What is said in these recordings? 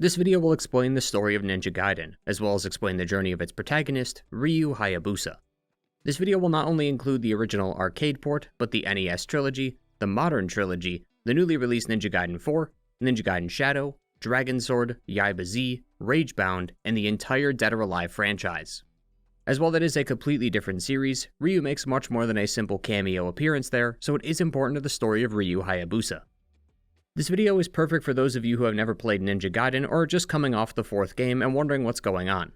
This video will explain the story of Ninja Gaiden, as well as explain the journey of its protagonist, Ryu Hayabusa. This video will not only include the original arcade port, but the NES Trilogy, the modern Trilogy, the newly released Ninja Gaiden 4, Ninja Gaiden Shadow, Dragon Sword, Yaiba Z, Ragebound, and the entire Dead or Alive franchise. As while that is a completely different series, Ryu makes much more than a simple cameo appearance there, so it is important to the story of Ryu Hayabusa. This video is perfect for those of you who have never played Ninja Gaiden or are just coming off the 4th game and wondering what's going on.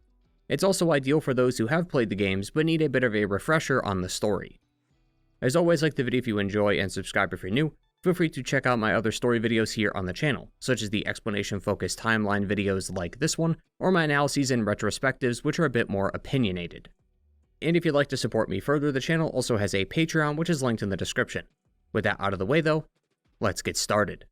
It's also ideal for those who have played the games but need a bit of a refresher on the story. As always, like the video if you enjoy and subscribe if you're new. Feel free to check out my other story videos here on the channel, such as the explanation-focused timeline videos like this one, or my analyses and retrospectives which are a bit more opinionated. And if you'd like to support me further, the channel also has a Patreon which is linked in the description. With that out of the way though, let's get started.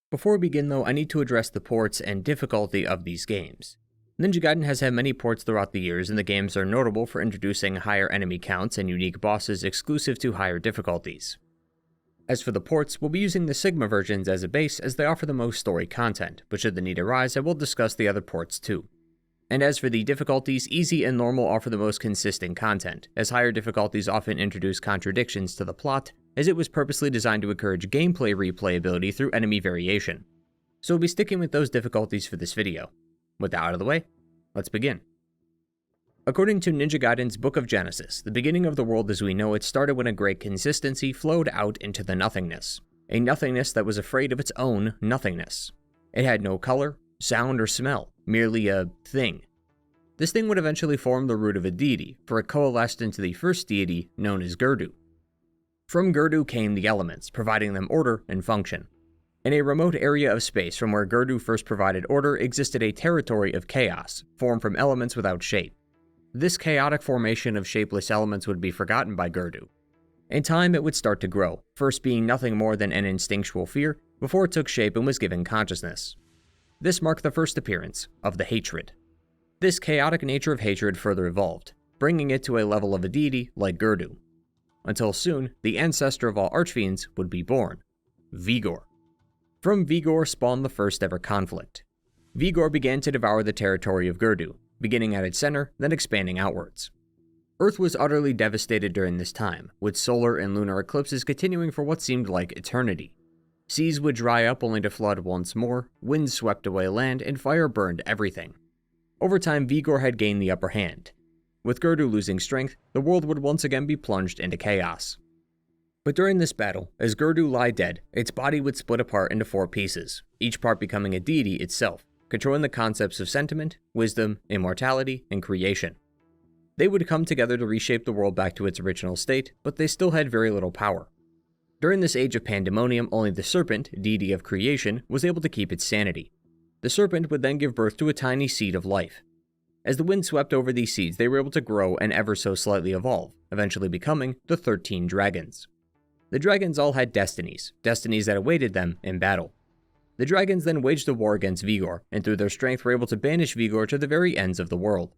Before we begin though, I need to address the ports and difficulty of these games. Ninja Gaiden has had many ports throughout the years, and the games are notable for introducing higher enemy counts and unique bosses exclusive to higher difficulties. As for the ports, we'll be using the Sigma versions as a base as they offer the most story content, but should the need arise, I will discuss the other ports too. And as for the difficulties, easy and normal offer the most consistent content, as higher difficulties often introduce contradictions to the plot, as it was purposely designed to encourage gameplay replayability through enemy variation. So we'll be sticking with those difficulties for this video. With that out of the way, let's begin. According to Ninja Gaiden's Book of Genesis, the beginning of the world as we know it started when a great consistency flowed out into the nothingness. A nothingness that was afraid of its own nothingness. It had no color, sound, or smell, merely a thing. This thing would eventually form the root of a deity, for it coalesced into the first deity known as Gerdu. From Gerdu came the elements, providing them order and function. In a remote area of space from where Gerdu first provided order existed a territory of chaos, formed from elements without shape. This chaotic formation of shapeless elements would be forgotten by Gerdu. In time, it would start to grow, first being nothing more than an instinctual fear, before it took shape and was given consciousness. This marked the first appearance of the hatred. This chaotic nature of hatred further evolved, bringing it to a level of a deity like Gerdu. Until soon, the ancestor of all archfiends would be born, Vigor. From Vigor spawned the first ever conflict. Vigor began to devour the territory of Gerdu, beginning at its center, then expanding outwards. Earth was utterly devastated during this time, with solar and lunar eclipses continuing for what seemed like eternity. Seas would dry up only to flood once more, winds swept away land, and fire burned everything. Over time, Vigor had gained the upper hand. With Gerdu losing strength, the world would once again be plunged into chaos. But during this battle, as Gerdu lay dead, its body would split apart into 4 pieces, each part becoming a deity itself, controlling the concepts of sentiment, wisdom, immortality, and creation. They would come together to reshape the world back to its original state, but they still had very little power. During this age of pandemonium, only the serpent, deity of creation, was able to keep its sanity. The serpent would then give birth to a tiny seed of life. As the wind swept over these seeds, they were able to grow and ever so slightly evolve, eventually becoming the 13 dragons. The dragons all had destinies that awaited them in battle. The dragons then waged a war against Vigor, and through their strength were able to banish Vigor to the very ends of the world.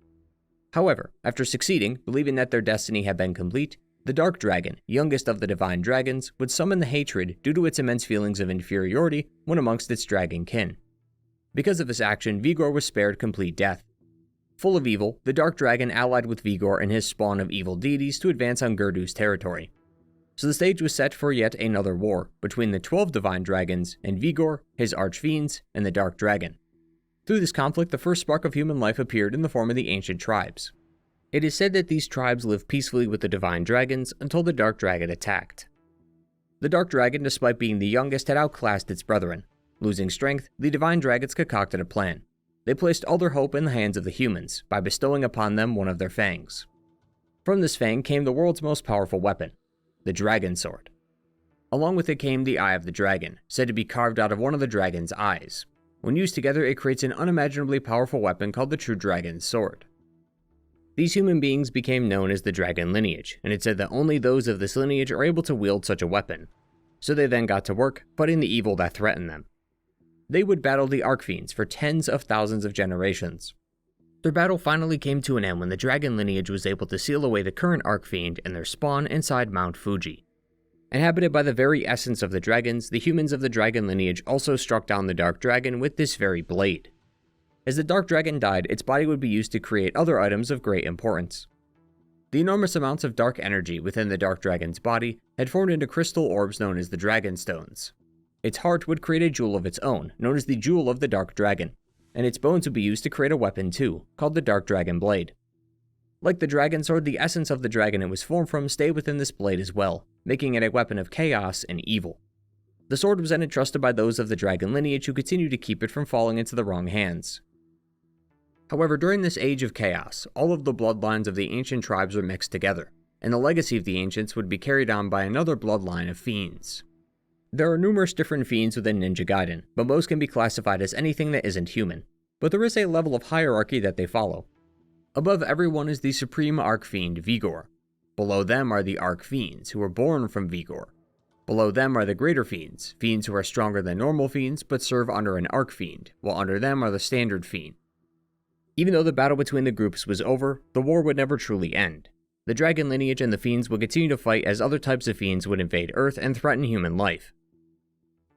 However, after succeeding, believing that their destiny had been complete, the Dark Dragon, youngest of the divine dragons, would summon the hatred due to its immense feelings of inferiority when amongst its dragon kin. Because of this action, Vigor was spared complete death. Full of evil, the Dark Dragon allied with Vigor and his spawn of evil deities to advance on Gerdu's territory. So the stage was set for yet another war between the 12 divine dragons and Vigor, his archfiends, and the Dark Dragon. Through this conflict, the first spark of human life appeared in the form of the ancient tribes. It is said that these tribes lived peacefully with the divine dragons until the Dark Dragon attacked. The Dark Dragon, despite being the youngest, had outclassed its brethren. Losing strength, the divine dragons concocted a plan. They placed all their hope in the hands of the humans by bestowing upon them one of their fangs. From this fang came the world's most powerful weapon, the Dragon Sword. Along with it came the Eye of the Dragon, said to be carved out of one of the dragon's eyes. When used together, it creates an unimaginably powerful weapon called the True Dragon's Sword. These human beings became known as the Dragon Lineage, and it said that only those of this lineage are able to wield such a weapon. So they then got to work fighting the evil that threatened them. They would battle the Archfiends for tens of thousands of generations. Their battle finally came to an end when the Dragon Lineage was able to seal away the current Archfiend and their spawn inside Mount Fuji. Inhabited by the very essence of the dragons, the humans of the dragon lineage also struck down the Dark Dragon with this very blade. As the Dark Dragon died, its body would be used to create other items of great importance. The enormous amounts of dark energy within the Dark Dragon's body had formed into crystal orbs known as the Dragon Stones. Its heart would create a jewel of its own, known as the Jewel of the Dark Dragon, and its bones would be used to create a weapon too, called the Dark Dragon Blade. Like the Dragon Sword, the essence of the dragon it was formed from stayed within this blade as well, making it a weapon of chaos and evil. The sword was then entrusted by those of the dragon lineage who continued to keep it from falling into the wrong hands. However, during this age of chaos, all of the bloodlines of the ancient tribes were mixed together, and the legacy of the ancients would be carried on by another bloodline of fiends. There are numerous different fiends within Ninja Gaiden, but most can be classified as anything that isn't human, but there is a level of hierarchy that they follow. Above everyone is the supreme Archfiend Vigor. Below them are the Archfiends, who were born from Vigor. Below them are the Greater Fiends, fiends who are stronger than normal fiends but serve under an Archfiend, while under them are the Standard Fiend. Even though the battle between the groups was over, the war would never truly end. The dragon lineage and the fiends would continue to fight as other types of fiends would invade Earth and threaten human life.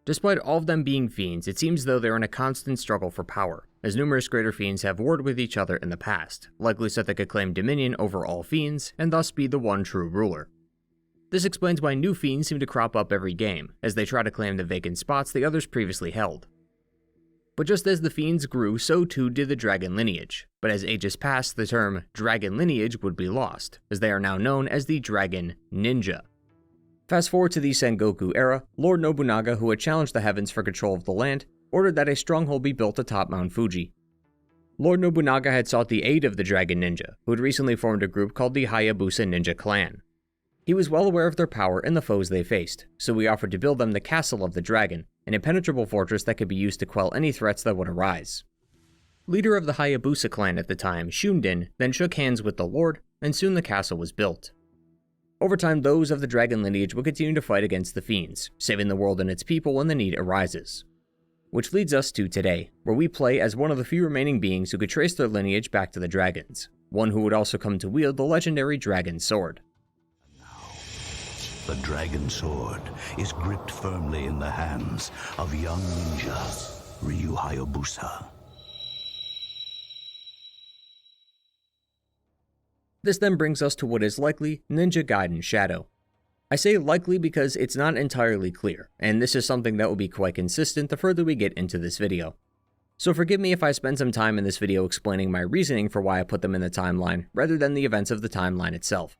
Despite all of them being fiends, it seems though they're in a constant struggle for power, as numerous greater fiends have warred with each other in the past, likely so they could claim dominion over all fiends, and thus be the one true ruler. This explains why new fiends seem to crop up every game, as they try to claim the vacant spots the others previously held. But just as the fiends grew, so too did the dragon lineage, but as ages passed, the term dragon lineage would be lost, as they are now known as the Dragon Ninja. Fast forward to the Sengoku era, Lord Nobunaga, who had challenged the heavens for control of the land, ordered that a stronghold be built atop Mount Fuji. Lord Nobunaga had sought the aid of the Dragon Ninja, who had recently formed a group called the Hayabusa Ninja Clan. He was well aware of their power and the foes they faced, so he offered to build them the Castle of the Dragon, an impenetrable fortress that could be used to quell any threats that would arise. Leader of the Hayabusa clan at the time, Shunden, then shook hands with the Lord, and soon the castle was built. Over time, those of the dragon lineage would continue to fight against the fiends, saving the world and its people when the need arises. Which leads us to today, where we play as one of the few remaining beings who could trace their lineage back to the dragons, one who would also come to wield the legendary Dragon Sword. The Dragon Sword is gripped firmly in the hands of young ninja Ryu Hayabusa. This then brings us to what is likely Ninja Gaiden Shadow. I say likely because it's not entirely clear, and this is something that will be quite consistent the further we get into this video. So forgive me if I spend some time in this video explaining my reasoning for why I put them in the timeline, rather than the events of the timeline itself.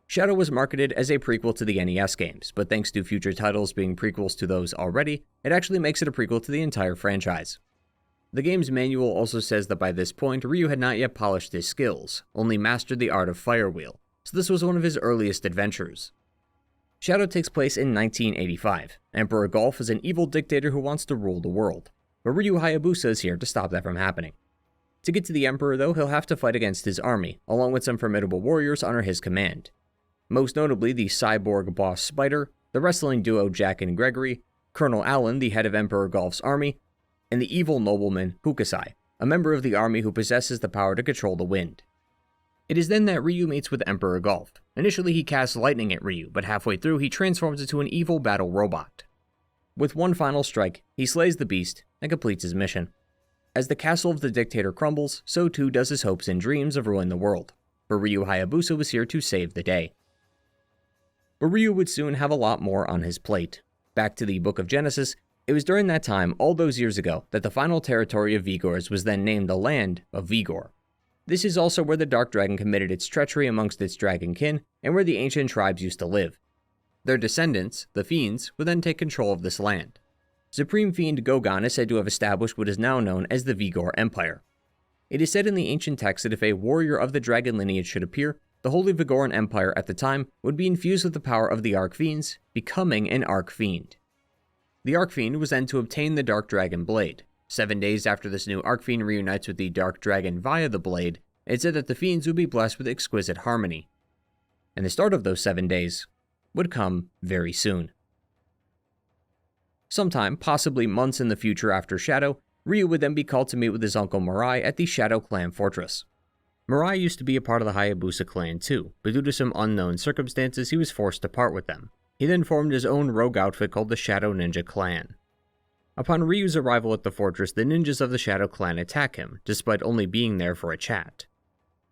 Shadow was marketed as a prequel to the NES games, but thanks to future titles being prequels to those already, it actually makes it a prequel to the entire franchise. The game's manual also says that by this point, Ryu had not yet polished his skills, only mastered the art of Firewheel, so this was one of his earliest adventures. Shadow takes place in 1985. Emperor Golf is an evil dictator who wants to rule the world, but Ryu Hayabusa is here to stop that from happening. To get to the Emperor though, he'll have to fight against his army, along with some formidable warriors under his command. Most notably the cyborg boss Spider, the wrestling duo Jack and Gregory, Colonel Allen, the head of Emperor Golf's army, and the evil nobleman Hokusai, a member of the army who possesses the power to control the wind. It is then that Ryu meets with Emperor Golf. Initially he casts lightning at Ryu, but halfway through he transforms into an evil battle robot. With one final strike, he slays the beast and completes his mission. As the castle of the dictator crumbles, so too does his hopes and dreams of ruling the world, for Ryu Hayabusa was here to save the day. But Ryu would soon have a lot more on his plate. Back to the Book of Genesis, it was during that time, all those years ago, that the final territory of Vigors was then named the Land of Vigor. This is also where the Dark Dragon committed its treachery amongst its dragon kin, and where the ancient tribes used to live. Their descendants, the Fiends, would then take control of this land. Supreme Fiend Gogon is said to have established what is now known as the Vigor Empire. It is said in the ancient text that if a warrior of the dragon lineage should appear, the Holy Vigoran Empire at the time would be infused with the power of the Archfiends, becoming an Archfiend. The Archfiend was then to obtain the Dark Dragon Blade. 7 days after this new Archfiend reunites with the Dark Dragon via the blade, it said that the Fiends would be blessed with exquisite harmony. And the start of those 7 days would come very soon. Sometime, possibly months in the future after Shadow, Ryu would then be called to meet with his uncle Mirai at the Shadow Clan Fortress. Mirai used to be a part of the Hayabusa clan too, but due to some unknown circumstances he was forced to part with them. He then formed his own rogue outfit called the Shadow Ninja Clan. Upon Ryu's arrival at the fortress, the ninjas of the Shadow Clan attack him, despite only being there for a chat.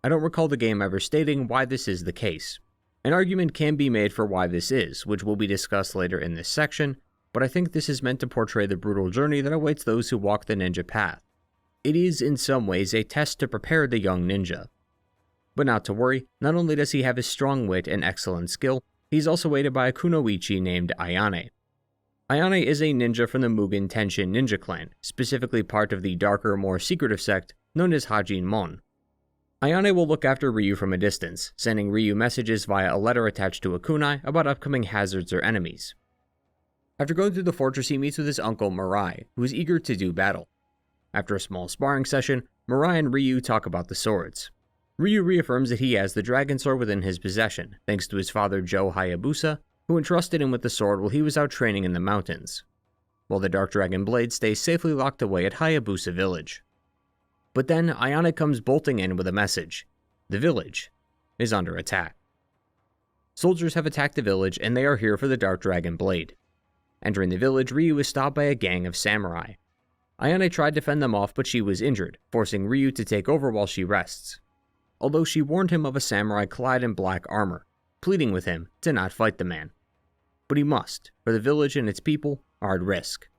I don't recall the game ever stating why this is the case. An argument can be made for why this is, which will be discussed later in this section, but I think this is meant to portray the brutal journey that awaits those who walk the ninja path. It is, in some ways, a test to prepare the young ninja. But not to worry, not only does he have his strong wit and excellent skill, he's also aided by a kunoichi named Ayane. Ayane is a ninja from the Mugen Tenshin ninja clan, specifically part of the darker, more secretive sect known as Hajin Mon. Ayane will look after Ryu from a distance, sending Ryu messages via a letter attached to a kunai about upcoming hazards or enemies. After going through the fortress, he meets with his uncle Mirai, who is eager to do battle. After a small sparring session, Mirai and Ryu talk about the swords. Ryu reaffirms that he has the dragon sword within his possession, thanks to his father Ryu Hayabusa, who entrusted him with the sword while he was out training in the mountains, while the Dark Dragon blade stays safely locked away at Hayabusa village. But then Ayane comes bolting in with a message. The village is under attack. Soldiers have attacked the village and they are here for the Dark Dragon blade. Entering the village, Ryu is stopped by a gang of samurai. Ayane tried to fend them off, but she was injured, forcing Ryu to take over while she rests. Although she warned him of a samurai clad in black armor, pleading with him to not fight the man. But he must, for the village and its people are at risk.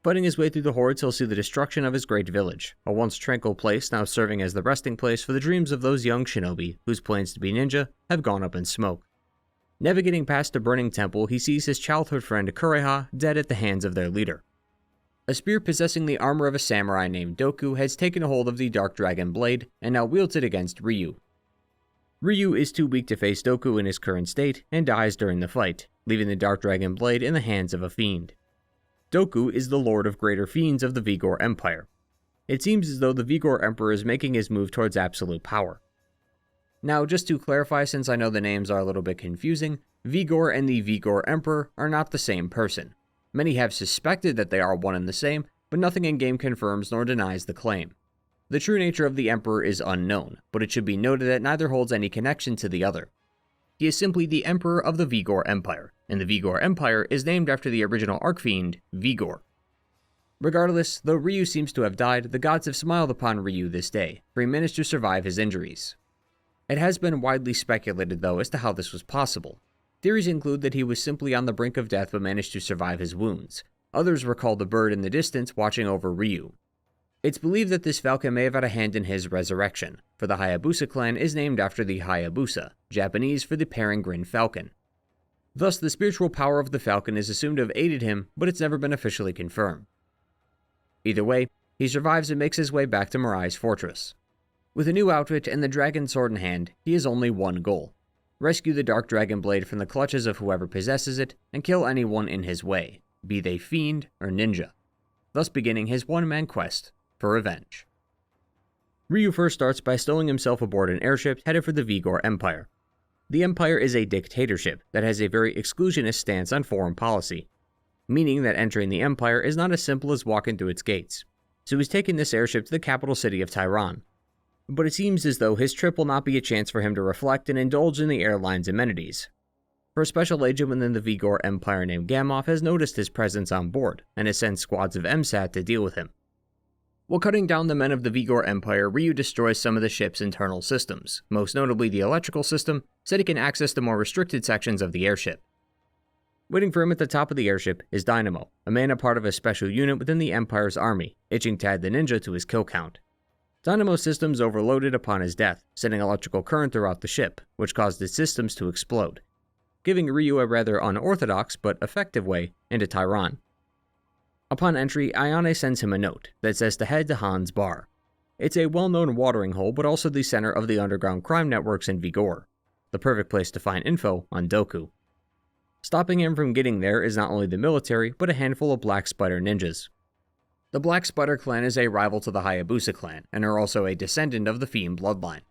Fighting his way through the hordes, he'll see the destruction of his great village, a once tranquil place now serving as the resting place for the dreams of those young shinobi whose plans to be ninja have gone up in smoke. Navigating past a burning temple, he sees his childhood friend Kureha dead at the hands of their leader. A spear possessing the armor of a samurai named Doku has taken a hold of the Dark Dragon blade and now wields it against Ryu. Ryu is too weak to face Doku in his current state and dies during the fight, leaving the Dark Dragon blade in the hands of a fiend. Doku is the lord of greater fiends of the Vigor Empire. It seems as though the Vigor Emperor is making his move towards absolute power. Now, just to clarify, since I know the names are a little bit confusing, Vigor and the Vigor Emperor are not the same person. Many have suspected that they are one and the same, but nothing in-game confirms nor denies the claim. The true nature of the Emperor is unknown, but it should be noted that neither holds any connection to the other. He is simply the Emperor of the Vigor Empire, and the Vigor Empire is named after the original Archfiend, Vigor. Regardless, though Ryu seems to have died, the gods have smiled upon Ryu this day, for he managed to survive his injuries. It has been widely speculated, though, as to how this was possible. Theories include that he was simply on the brink of death but managed to survive his wounds. Others recall the bird in the distance watching over Ryu. It's believed that this falcon may have had a hand in his resurrection, for the Hayabusa clan is named after the Hayabusa, Japanese for the peregrine falcon. Thus, the spiritual power of the falcon is assumed to have aided him, but it's never been officially confirmed. Either way, he survives and makes his way back to Mirai's fortress. With a new outfit and the dragon sword in hand, he has only one goal: rescue the Dark Dragon blade from the clutches of whoever possesses it, and kill anyone in his way, be they fiend or ninja, thus beginning his one-man quest for revenge. Ryu first starts by stowing himself aboard an airship headed for the Vigor Empire. The Empire is a dictatorship that has a very exclusionist stance on foreign policy, meaning that entering the Empire is not as simple as walking through its gates, so he's taken this airship to the capital city of Tehran. But it seems as though his trip will not be a chance for him to reflect and indulge in the airline's amenities. For a special agent within the Vigor Empire named Gamov has noticed his presence on board, and has sent squads of MSAT to deal with him. While cutting down the men of the Vigor Empire, Ryu destroys some of the ship's internal systems, most notably the electrical system, so that he can access the more restricted sections of the airship. Waiting for him at the top of the airship is Dynamo, a man a part of a special unit within the Empire's army, itching to add the ninja to his kill count. Dynamo's systems overloaded upon his death, sending electrical current throughout the ship, which caused its systems to explode, giving Ryu a rather unorthodox but effective way into Tehran. Upon entry, Ayane sends him a note that says to head to Han's bar. It's a well-known watering hole, but also the center of the underground crime networks in Vigor, the perfect place to find info on Doku. Stopping him from getting there is not only the military, but a handful of Black Spider ninjas. The Black Spider clan is a rival to the Hayabusa clan, and are also a descendant of the Fiend bloodline.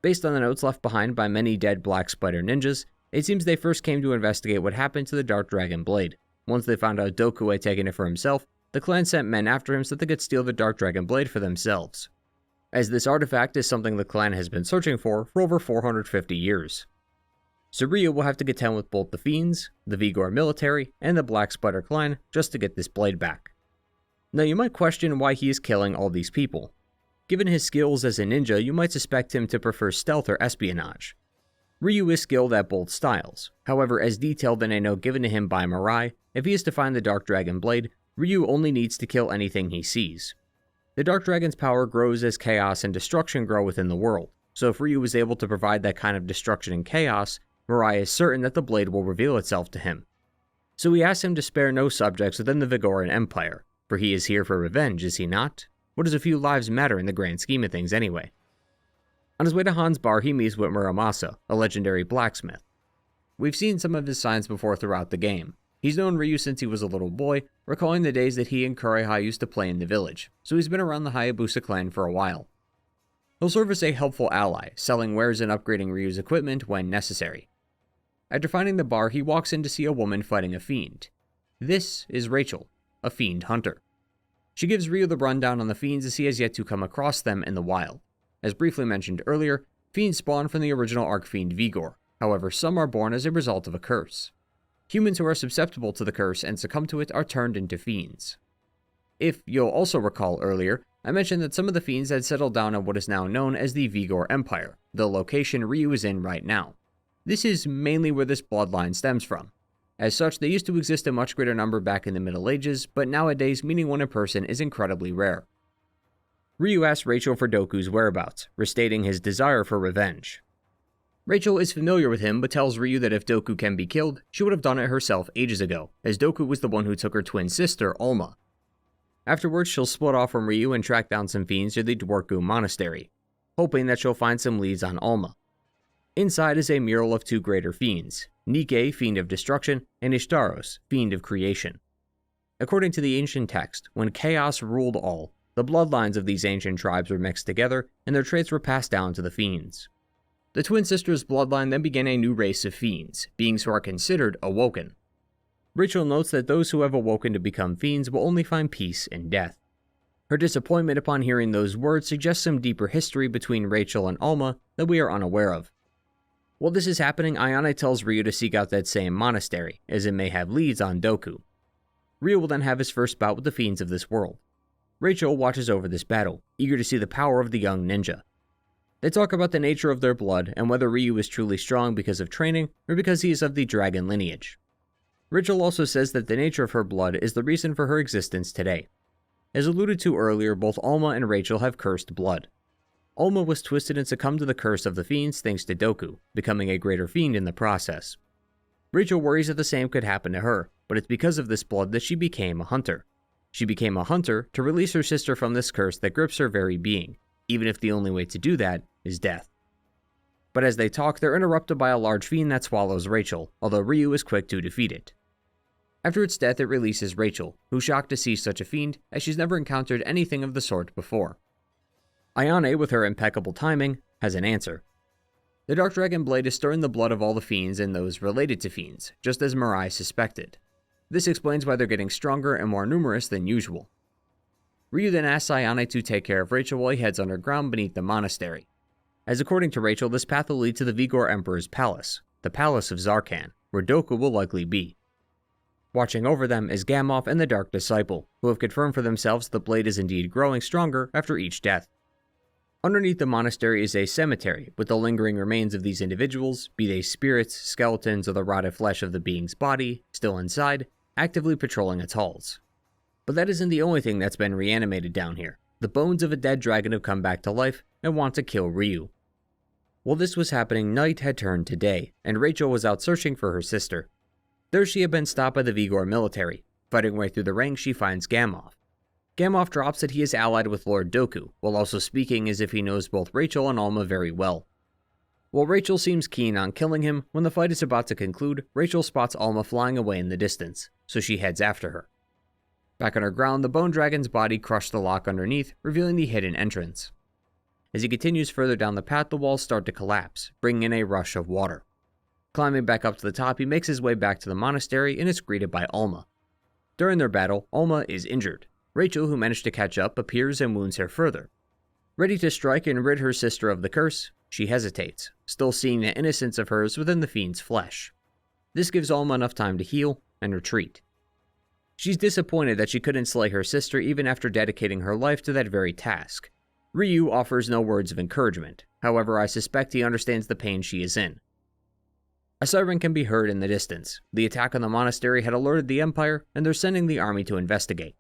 Based on the notes left behind by many dead Black Spider ninjas, it seems they first came to investigate what happened to the Dark Dragon blade. Once they found out Doku had taken it for himself, the clan sent men after him so that they could steal the Dark Dragon blade for themselves, as this artifact is something the clan has been searching for over 450 years. So Ryu will have to contend with both the Fiends, the Vigor military, and the Black Spider clan just to get this blade back. Now you might question why he is killing all these people. Given his skills as a ninja, you might suspect him to prefer stealth or espionage. Ryu is skilled at both styles. However, as detailed in a note given to him by Mirai, if he is to find the Dark Dragon blade, Ryu only needs to kill anything he sees. The Dark Dragon's power grows as chaos and destruction grow within the world, so if Ryu is able to provide that kind of destruction and chaos, Mirai is certain that the blade will reveal itself to him. So he asks him to spare no subjects within the Vigoran Empire, for he is here for revenge, is he not? What does a few lives matter in the grand scheme of things anyway? On his way to Han's bar, he meets with Muramasa, a legendary blacksmith. We've seen some of his signs before throughout the game. He's known Ryu since he was a little boy, recalling the days that he and Kurihai used to play in the village, so he's been around the Hayabusa clan for a while. He'll serve as a helpful ally, selling wares and upgrading Ryu's equipment when necessary. After finding the bar, he walks in to see a woman fighting a fiend. This is Rachel, a fiend hunter. She gives Ryu the rundown on the fiends as he has yet to come across them in the wild. As briefly mentioned earlier, fiends spawn from the original Archfiend Vigor, however some are born as a result of a curse. Humans who are susceptible to the curse and succumb to it are turned into fiends. If you'll also recall earlier, I mentioned that some of the fiends had settled down on what is now known as the Vigor Empire, the location Ryu is in right now. This is mainly where this bloodline stems from. As such, they used to exist in much greater number back in the Middle Ages, but nowadays meeting one in person is incredibly rare. Ryu asks Rachel for Doku's whereabouts, restating his desire for revenge. Rachel is familiar with him, but tells Ryu that if Doku can be killed, she would have done it herself ages ago, as Doku was the one who took her twin sister, Alma. Afterwards, she'll split off from Ryu and track down some fiends to the Dwarku Monastery, hoping that she'll find some leads on Alma. Inside is a mural of two greater fiends, Nike, Fiend of Destruction, and Ishtaros, Fiend of Creation. According to the ancient text, when chaos ruled all, the bloodlines of these ancient tribes were mixed together, and their traits were passed down to the fiends. The twin sisters' bloodline then began a new race of fiends, beings who are considered awoken. Rachel notes that those who have awoken to become fiends will only find peace in death. Her disappointment upon hearing those words suggests some deeper history between Rachel and Alma that we are unaware of. While this is happening, Ayane tells Ryu to seek out that same monastery, as it may have leads on Doku. Ryu will then have his first bout with the fiends of this world. Rachel watches over this battle, eager to see the power of the young ninja. They talk about the nature of their blood and whether Ryu is truly strong because of training or because he is of the dragon lineage. Rachel also says that the nature of her blood is the reason for her existence today. As alluded to earlier, both Alma and Rachel have cursed blood. Alma was twisted and succumbed to the curse of the fiends thanks to Doku, becoming a greater fiend in the process. Rachel worries that the same could happen to her, but it's because of this blood that she became a hunter. She became a hunter to release her sister from this curse that grips her very being, even if the only way to do that is death. But as they talk, they're interrupted by a large fiend that swallows Rachel, although Ryu is quick to defeat it. After its death, it releases Rachel, who's shocked to see such a fiend, as she's never encountered anything of the sort before. Ayane, with her impeccable timing, has an answer. The Dark Dragon Blade is stirring the blood of all the fiends and those related to fiends, just as Mirai suspected. This explains why they're getting stronger and more numerous than usual. Ryu then asks Ayane to take care of Rachel while he heads underground beneath the monastery. As according to Rachel, this path will lead to the Vigor Emperor's palace, the Palace of Zarkan, where Doku will likely be. Watching over them is Gamoth and the Dark Disciple, who have confirmed for themselves the blade is indeed growing stronger after each death. Underneath the monastery is a cemetery, with the lingering remains of these individuals, be they spirits, skeletons, or the rotted flesh of the being's body, still inside, actively patrolling its halls. But that isn't the only thing that's been reanimated down here. The bones of a dead dragon have come back to life and want to kill Ryu. While this was happening, night had turned to day, and Rachel was out searching for her sister. There she had been stopped by the Vigor military. Fighting way through the ranks, she finds Gamoth. Gamoth drops that he is allied with Lord Doku, while also speaking as if he knows both Rachel and Alma very well. While Rachel seems keen on killing him, when the fight is about to conclude, Rachel spots Alma flying away in the distance, so she heads after her. Back on her ground, the Bone Dragon's body crushed the lock underneath, revealing the hidden entrance. As he continues further down the path, the walls start to collapse, bringing in a rush of water. Climbing back up to the top, he makes his way back to the monastery and is greeted by Alma. During their battle, Alma is injured. Rachel, who managed to catch up, appears and wounds her further. Ready to strike and rid her sister of the curse, she hesitates, still seeing the innocence of hers within the fiend's flesh. This gives Alma enough time to heal and retreat. She's disappointed that she couldn't slay her sister even after dedicating her life to that very task. Ryu offers no words of encouragement, however I suspect he understands the pain she is in. A siren can be heard in the distance. The attack on the monastery had alerted the Empire, and they're sending the army to investigate.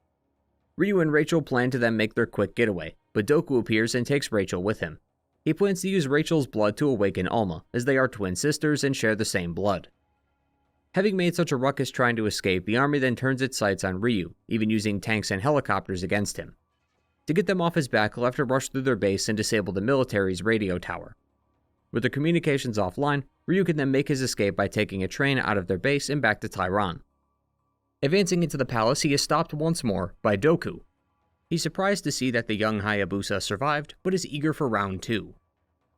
Ryu and Rachel plan to then make their quick getaway, but Doku appears and takes Rachel with him. He plans to use Rachel's blood to awaken Alma, as they are twin sisters and share the same blood. Having made such a ruckus trying to escape, the army then turns its sights on Ryu, even using tanks and helicopters against him. To get them off his back, he'll have to rush through their base and disable the military's radio tower. With their communications offline, Ryu can then make his escape by taking a train out of their base and back to Tehran. Advancing into the palace, he is stopped once more by Doku. He's surprised to see that the young Hayabusa survived, but is eager for round 2.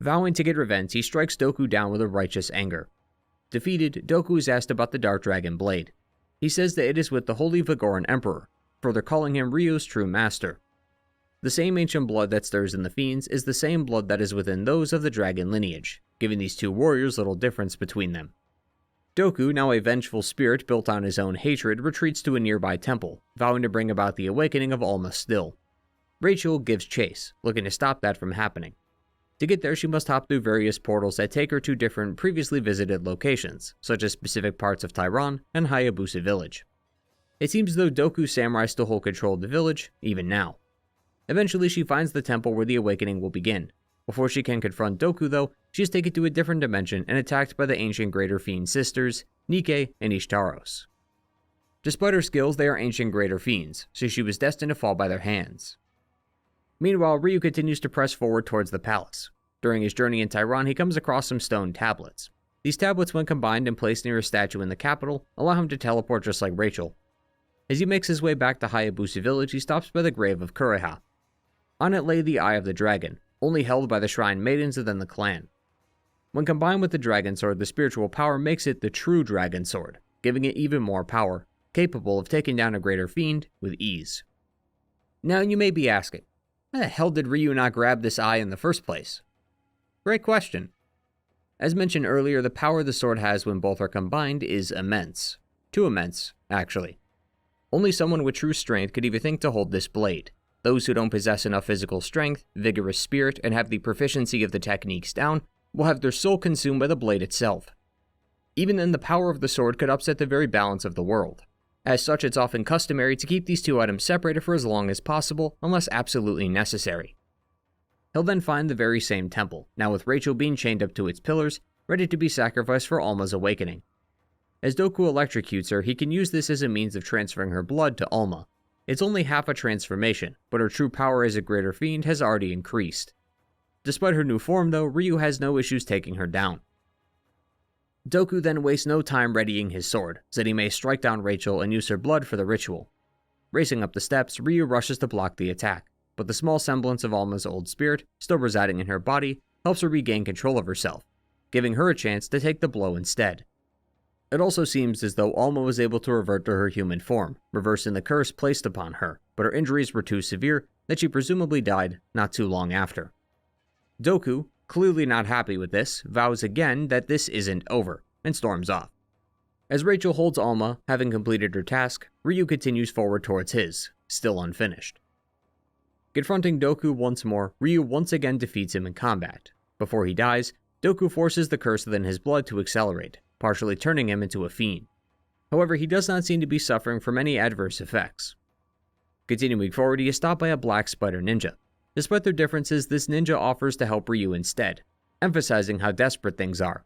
Vowing to get revenge, he strikes Doku down with a righteous anger. Defeated, Doku is asked about the Dark Dragon Blade. He says that it is with the Holy Vigoran Emperor, further calling him Ryu's true master. The same ancient blood that stirs in the fiends is the same blood that is within those of the dragon lineage, giving these two warriors little difference between them. Doku, now a vengeful spirit built on his own hatred, retreats to a nearby temple, vowing to bring about the awakening of Alma still. Rachel gives chase, looking to stop that from happening. To get there, she must hop through various portals that take her to different previously visited locations, such as specific parts of Tehran and Hayabusa village. It seems as though Doku's samurai still hold control of the village, even now. Eventually, she finds the temple where the awakening will begin. Before she can confront Doku, though, she is taken to a different dimension and attacked by the ancient Greater Fiend sisters, Nike and Ishtaros. Despite her skills, they are ancient Greater Fiends, so she was destined to fall by their hands. Meanwhile, Ryu continues to press forward towards the palace. During his journey in Tehran, he comes across some stone tablets. These tablets, when combined and placed near a statue in the capital, allow him to teleport just like Rachel. As he makes his way back to Hayabusa village, he stops by the grave of Kureha. On it lay the Eye of the Dragon, only held by the shrine maidens within the clan. When combined with the Dragon Sword, the spiritual power makes it the true Dragon Sword, giving it even more power, capable of taking down a greater fiend with ease. Now you may be asking, why the hell did Ryu not grab this eye in the first place? Great question. As mentioned earlier, the power the sword has when both are combined is immense. Too immense, actually. Only someone with true strength could even think to hold this blade. Those who don't possess enough physical strength, vigorous spirit, and have the proficiency of the techniques down will have their soul consumed by the blade itself. Even then, the power of the sword could upset the very balance of the world. As such, it's often customary to keep these two items separated for as long as possible, unless absolutely necessary. He'll then find the very same temple, now with Rachel being chained up to its pillars, ready to be sacrificed for Alma's awakening. As Doku electrocutes her, he can use this as a means of transferring her blood to Alma. It's only half a transformation, but her true power as a greater fiend has already increased. Despite her new form though, Ryu has no issues taking her down. Doku then wastes no time readying his sword, so that he may strike down Rachel and use her blood for the ritual. Racing up the steps, Ryu rushes to block the attack, but the small semblance of Alma's old spirit, still residing in her body, helps her regain control of herself, giving her a chance to take the blow instead. It also seems as though Alma was able to revert to her human form, reversing the curse placed upon her, but her injuries were too severe that she presumably died not too long after. Doku, clearly not happy with this, vows again that this isn't over, and storms off. As Rachel holds Alma, having completed her task, Ryu continues forward towards his, still unfinished. Confronting Doku once more, Ryu once again defeats him in combat. Before he dies, Doku forces the curse within his blood to accelerate, partially turning him into a fiend. However, he does not seem to be suffering from any adverse effects. Continuing forward, he is stopped by a black spider ninja. Despite their differences, this ninja offers to help Ryu instead, emphasizing how desperate things are.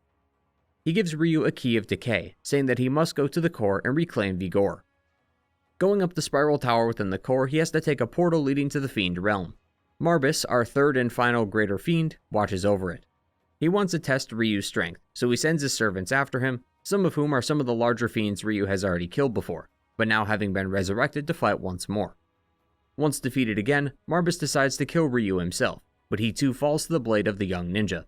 He gives Ryu a key of decay, saying that he must go to the core and reclaim Vigor. Going up the spiral tower within the core, he has to take a portal leading to the Fiend realm. Marbus, our third and final greater fiend, watches over it. He wants to test Ryu's strength, so he sends his servants after him, some of whom are some of the larger fiends Ryu has already killed before, but now having been resurrected to fight once more. Once defeated again, Marbus decides to kill Ryu himself, but he too falls to the blade of the young ninja.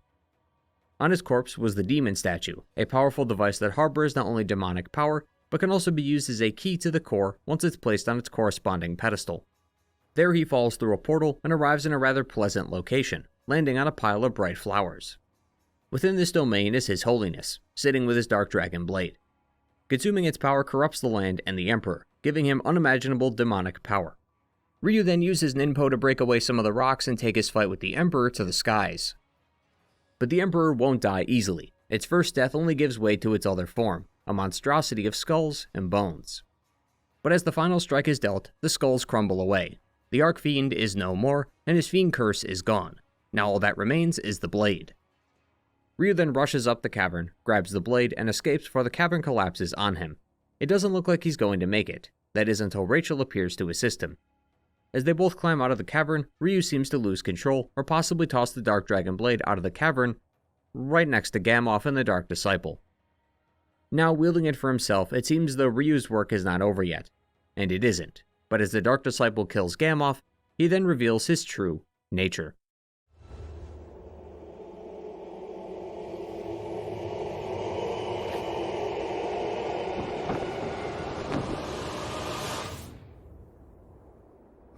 On his corpse was the demon statue, a powerful device that harbors not only demonic power, but can also be used as a key to the core once it's placed on its corresponding pedestal. There he falls through a portal and arrives in a rather pleasant location, landing on a pile of bright flowers. Within this domain is His Holiness, sitting with his Dark Dragon blade. Consuming its power corrupts the land and the Emperor, giving him unimaginable demonic power. Ryu then uses Ninpo to break away some of the rocks and take his fight with the Emperor to the skies. But the Emperor won't die easily. Its first death only gives way to its other form, a monstrosity of skulls and bones. But as the final strike is dealt, the skulls crumble away. The Archfiend is no more, and his Fiend Curse is gone. Now all that remains is the blade. Ryu then rushes up the cavern, grabs the blade, and escapes before the cavern collapses on him. It doesn't look like he's going to make it. That is until Rachel appears to assist him. As they both climb out of the cavern, Ryu seems to lose control, or possibly toss the Dark Dragon blade out of the cavern, right next to Gamoth and the Dark Disciple. Now wielding it for himself, it seems though Ryu's work is not over yet. And it isn't. But as the Dark Disciple kills Gamoth, he then reveals his true nature.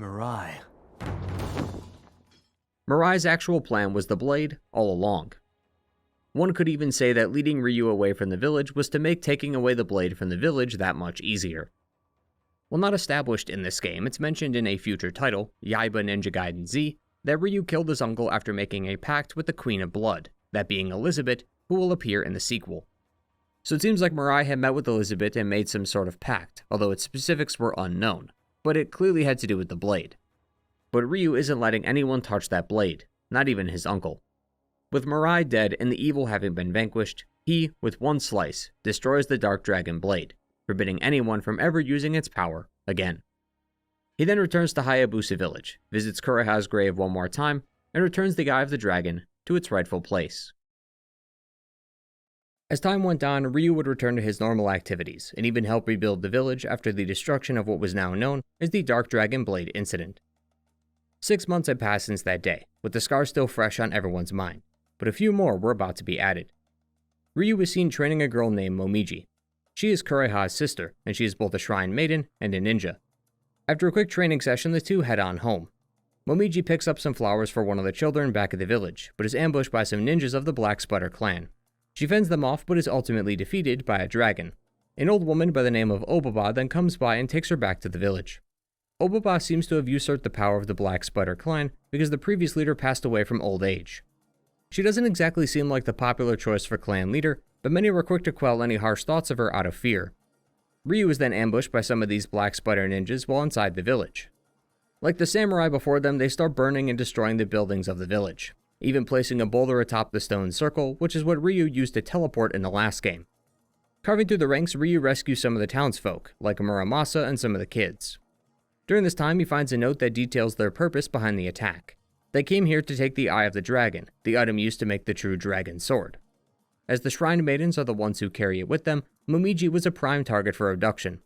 Mirai. Mirai's actual plan was the blade all along. One could even say that leading Ryu away from the village was to make taking away the blade from the village that much easier. While not established in this game, it's mentioned in a future title, Yaiba Ninja Gaiden Z, that Ryu killed his uncle after making a pact with the Queen of Blood, that being Elizabeth, who will appear in the sequel. So it seems like Mirai had met with Elizabeth and made some sort of pact, although its specifics were unknown, but it clearly had to do with the blade. But Ryu isn't letting anyone touch that blade, not even his uncle. With Mirai dead and the evil having been vanquished, he, with one slice, destroys the Dark Dragon blade, forbidding anyone from ever using its power again. He then returns to Hayabusa village, visits Kureha's grave one more time, and returns the Eye of the Dragon to its rightful place. As time went on, Ryu would return to his normal activities, and even help rebuild the village after the destruction of what was now known as the Dark Dragon Blade incident. 6 months had passed since that day, with the scars still fresh on everyone's mind, but a few more were about to be added. Ryu was seen training a girl named Momiji. She is Kureha's sister, and she is both a shrine maiden and a ninja. After a quick training session, the two head on home. Momiji picks up some flowers for one of the children back at the village, but is ambushed by some ninjas of the Black Spider clan. She fends them off, but is ultimately defeated by a dragon. An old woman by the name of Obaba then comes by and takes her back to the village. Obaba seems to have usurped the power of the Black Spider clan because the previous leader passed away from old age. She doesn't exactly seem like the popular choice for clan leader, but many were quick to quell any harsh thoughts of her out of fear. Ryu is then ambushed by some of these Black Spider ninjas while inside the village. Like the samurai before them, they start burning and destroying the buildings of the village, even placing a boulder atop the stone circle, which is what Ryu used to teleport in the last game. Carving through the ranks, Ryu rescues some of the townsfolk, like Muramasa and some of the kids. During this time, he finds a note that details their purpose behind the attack. They came here to take the Eye of the Dragon, the item used to make the true dragon sword. As the Shrine Maidens are the ones who carry it with them, Momiji was a prime target for abduction.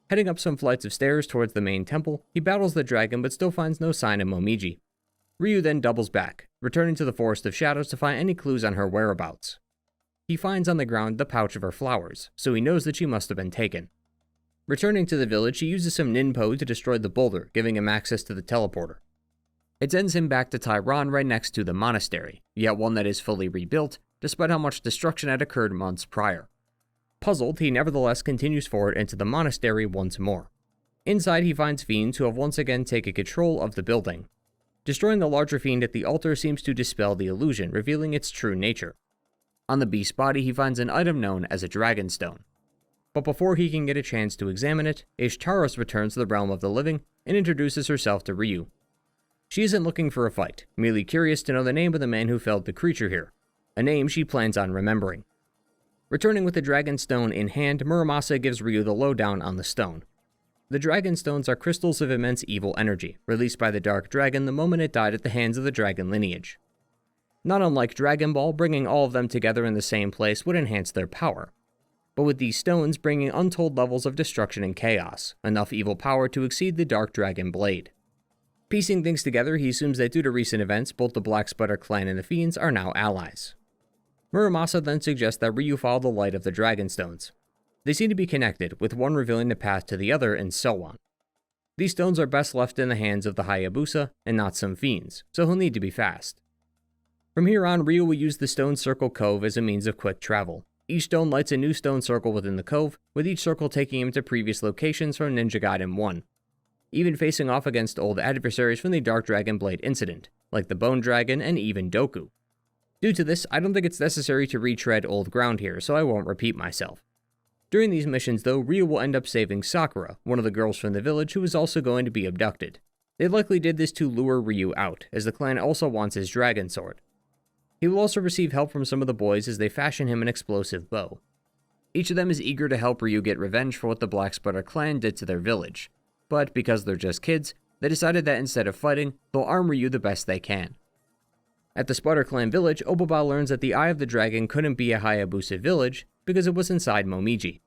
Heading up some flights of stairs towards the main temple, he battles the dragon but still finds no sign of Momiji. Ryu then doubles back, returning to the Forest of Shadows to find any clues on her whereabouts. He finds on the ground the pouch of her flowers, so he knows that she must have been taken. Returning to the village, he uses some ninpo to destroy the boulder, giving him access to the teleporter. It sends him back to Tairan right next to the monastery, yet one that is fully rebuilt, despite how much destruction had occurred months prior. Puzzled, he nevertheless continues forward into the monastery once more. Inside, he finds fiends who have once again taken control of the building. Destroying the larger fiend at the altar seems to dispel the illusion, revealing its true nature. On the beast's body, he finds an item known as a dragon stone. But before he can get a chance to examine it, Ishtaros returns to the realm of the living and introduces herself to Ryu. She isn't looking for a fight, merely curious to know the name of the man who felled the creature here, a name she plans on remembering. Returning with the dragon stone in hand, Muramasa gives Ryu the lowdown on the stone. The dragon stones are crystals of immense evil energy, released by the Dark Dragon the moment it died at the hands of the dragon lineage. Not unlike Dragon Ball, bringing all of them together in the same place would enhance their power. But with these stones bringing untold levels of destruction and chaos, enough evil power to exceed the Dark Dragon blade. Piecing things together, he assumes that due to recent events, both the Black Spider clan and the Fiends are now allies. Muramasa then suggests that Ryu follow the light of the dragon stones. They seem to be connected, with one revealing the path to the other, and so on. These stones are best left in the hands of the Hayabusa, and not some fiends, so he'll need to be fast. From here on, Ryu will use the Stone Circle Cove as a means of quick travel. Each stone lights a new stone circle within the cove, with each circle taking him to previous locations from Ninja Gaiden 1. Even facing off against old adversaries from the Dark Dragon Blade incident, like the Bone Dragon and even Doku. Due to this, I don't think it's necessary to retread old ground here, so I won't repeat myself. During these missions though, Ryu will end up saving Sakura, one of the girls from the village who is also going to be abducted. They likely did this to lure Ryu out, as the clan also wants his dragon sword. He will also receive help from some of the boys as they fashion him an explosive bow. Each of them is eager to help Ryu get revenge for what the Black Sputter clan did to their village, but because they're just kids, they decided that instead of fighting, they'll arm Ryu the best they can. At the Sputter clan village, Obaba learns that the Eye of the Dragon couldn't be a Hayabusa village because it was inside Momiji.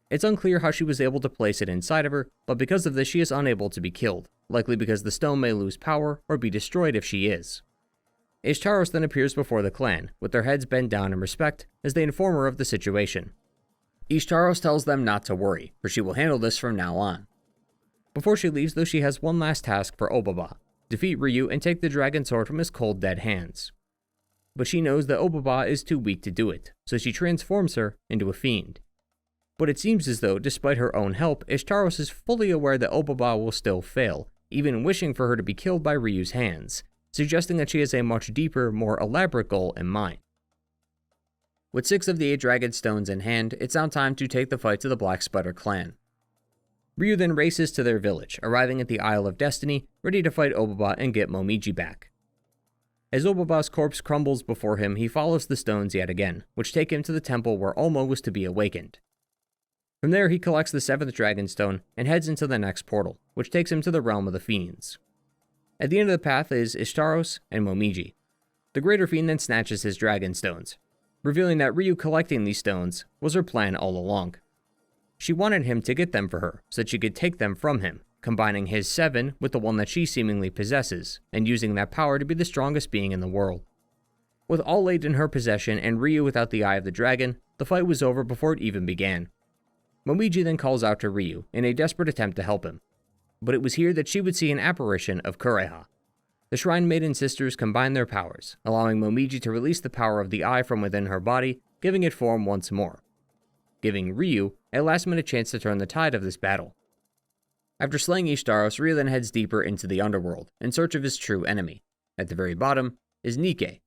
It's unclear how she was able to place it inside of her, but because of this she is unable to be killed, likely because the stone may lose power or be destroyed if she is. Ishtaros then appears before the clan, with their heads bent down in respect, as they inform her of the situation. Ishtaros tells them not to worry, for she will handle this from now on. Before she leaves though, she has one last task for Obaba: defeat Ryu and take the dragon sword from his cold dead hands. But she knows that Obaba is too weak to do it, so she transforms her into a fiend. But it seems as though, despite her own help, Ishtaros is fully aware that Obaba will still fail, even wishing for her to be killed by Ryu's hands, suggesting that she has a much deeper, more elaborate goal in mind. With 6 of the 8 Dragon Stones in hand, it's now time to take the fight to the Black Sputter clan. Ryu then races to their village, arriving at the Isle of Destiny, ready to fight Obaba and get Momiji back. As Obaba's corpse crumbles before him, he follows the stones yet again, which take him to the temple where Olmo was to be awakened. From there, he collects the 7th Dragon Stone and heads into the next portal, which takes him to the realm of the fiends. At the end of the path is Ishtaros and Momiji. The Greater Fiend then snatches his Dragon Stones, revealing that Ryu collecting these stones was her plan all along. She wanted him to get them for her, so that she could take them from him, combining his 7 with the one that she seemingly possesses, and using that power to be the strongest being in the world. With all laid in her possession and Ryu without the Eye of the Dragon, the fight was over before it even began. Momiji then calls out to Ryu in a desperate attempt to help him. But it was here that she would see an apparition of Kureha. The Shrine Maiden sisters combine their powers, allowing Momiji to release the power of the eye from within her body, giving it form once more, giving Ryu a last-minute chance to turn the tide of this battle. After slaying Ishtaros, Ryu then heads deeper into the underworld, in search of his true enemy. At the very bottom is Nike.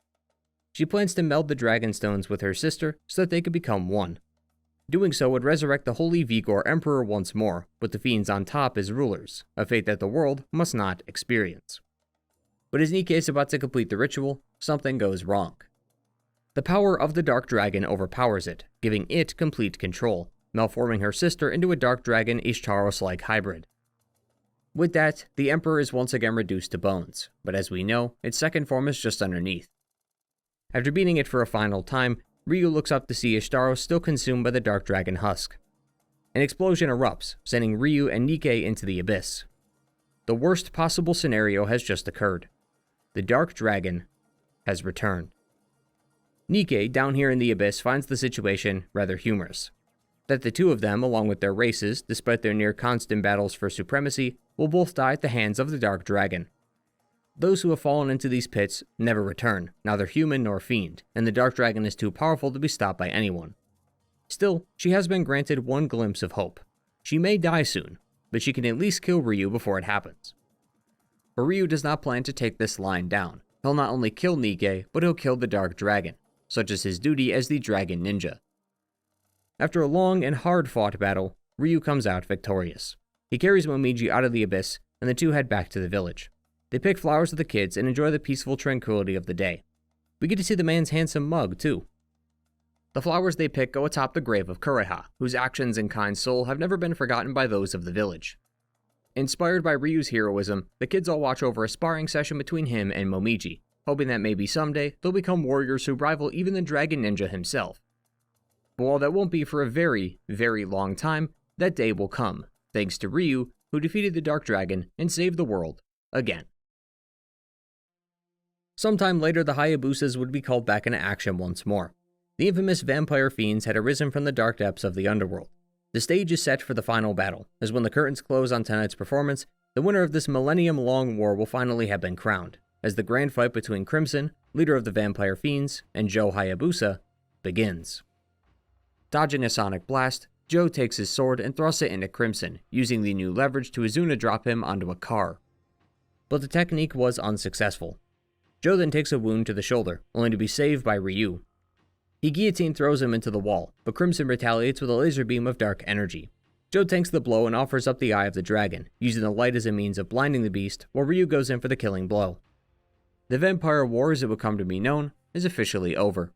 She plans to meld the Dragon Stones with her sister so that they could become one. Doing so would resurrect the Holy Vigor Emperor once more, with the fiends on top as rulers, a fate that the world must not experience. But as Nike is about to complete the ritual, something goes wrong. The power of the Dark Dragon overpowers it, giving it complete control, malforming her sister into a Dark Dragon Ishtaros-like hybrid. With that, the Emperor is once again reduced to bones, but as we know, its second form is just underneath. After beating it for a final time, Ryu looks up to see Ishtaros still consumed by the Dark Dragon husk. An explosion erupts, sending Ryu and Nike into the abyss. The worst possible scenario has just occurred. The Dark Dragon has returned. Nike, down here in the abyss, finds the situation rather humorous. That the two of them, along with their races, despite their near constant battles for supremacy, will both die at the hands of the Dark Dragon. Those who have fallen into these pits never return, neither human nor fiend, and the Dark Dragon is too powerful to be stopped by anyone. Still, she has been granted one glimpse of hope. She may die soon, but she can at least kill Ryu before it happens. But Ryu does not plan to take this line down. He'll not only kill Nike, but he'll kill the Dark Dragon, such as his duty as the Dragon Ninja. After a long and hard-fought battle, Ryu comes out victorious. He carries Momiji out of the abyss, and the two head back to the village. They pick flowers with the kids and enjoy the peaceful tranquility of the day. We get to see the man's handsome mug, too. The flowers they pick go atop the grave of Kureha, whose actions and kind soul have never been forgotten by those of the village. Inspired by Ryu's heroism, the kids all watch over a sparring session between him and Momiji, hoping that maybe someday they'll become warriors who rival even the Dragon Ninja himself. But while that won't be for a very, very long time, that day will come, thanks to Ryu, who defeated the Dark Dragon and saved the world again. Sometime later, the Hayabusas would be called back into action once more. The infamous vampire fiends had arisen from the dark depths of the underworld. The stage is set for the final battle, as when the curtains close on tonight's performance, the winner of this millennium-long war will finally have been crowned, as the grand fight between Crimson, leader of the Vampire Fiends, and Ryu Hayabusa, begins. Dodging a sonic blast, Joe takes his sword and thrusts it into Crimson, using the new leverage to Izuna drop him onto a car. But the technique was unsuccessful. Joe then takes a wound to the shoulder, only to be saved by Ryu. He guillotine throws him into the wall, but Crimson retaliates with a laser beam of dark energy. Joe tanks the blow and offers up the eye of the dragon, using the light as a means of blinding the beast, while Ryu goes in for the killing blow. The Vampire War, as it would come to be known, is officially over.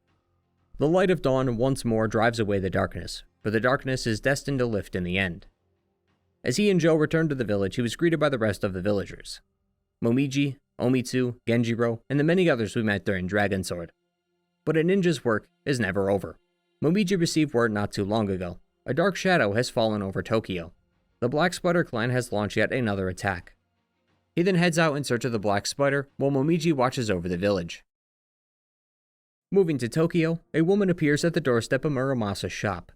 The light of dawn once more drives away the darkness, but the darkness is destined to lift in the end. As he and Joe returned to the village, he was greeted by the rest of the villagers. Momiji, Omitsu, Genjiro, and the many others we met during Dragon Sword. But a ninja's work is never over. Momiji received word not too long ago. A dark shadow has fallen over Tokyo. The Black Spider clan has launched yet another attack. He then heads out in search of the Black Spider, while Momiji watches over the village. Moving to Tokyo, a woman appears at the doorstep of Muramasa's shop.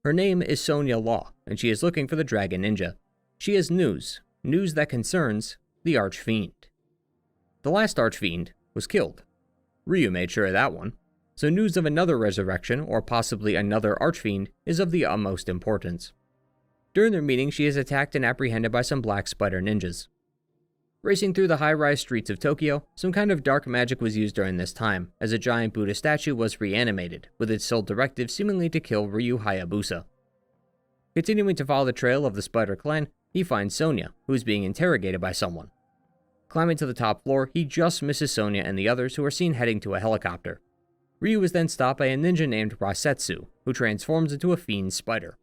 Her name is Sonia Law, and she is looking for the Dragon Ninja. She has news that concerns the Archfiend. The last Archfiend was killed. Ryu made sure of that one, so news of another resurrection, or possibly another Archfiend, is of the utmost importance. During their meeting, she is attacked and apprehended by some Black Spider ninjas. Racing through the high-rise streets of Tokyo, some kind of dark magic was used during this time, as a giant Buddha statue was reanimated, with its sole directive seemingly to kill Ryu Hayabusa. Continuing to follow the trail of the Spider clan, he finds Sonia, who is being interrogated by someone. Climbing to the top floor, he just misses Sonia and the others, who are seen heading to a helicopter. Ryu is then stopped by a ninja named Rasetsu, who transforms into a fiend spider.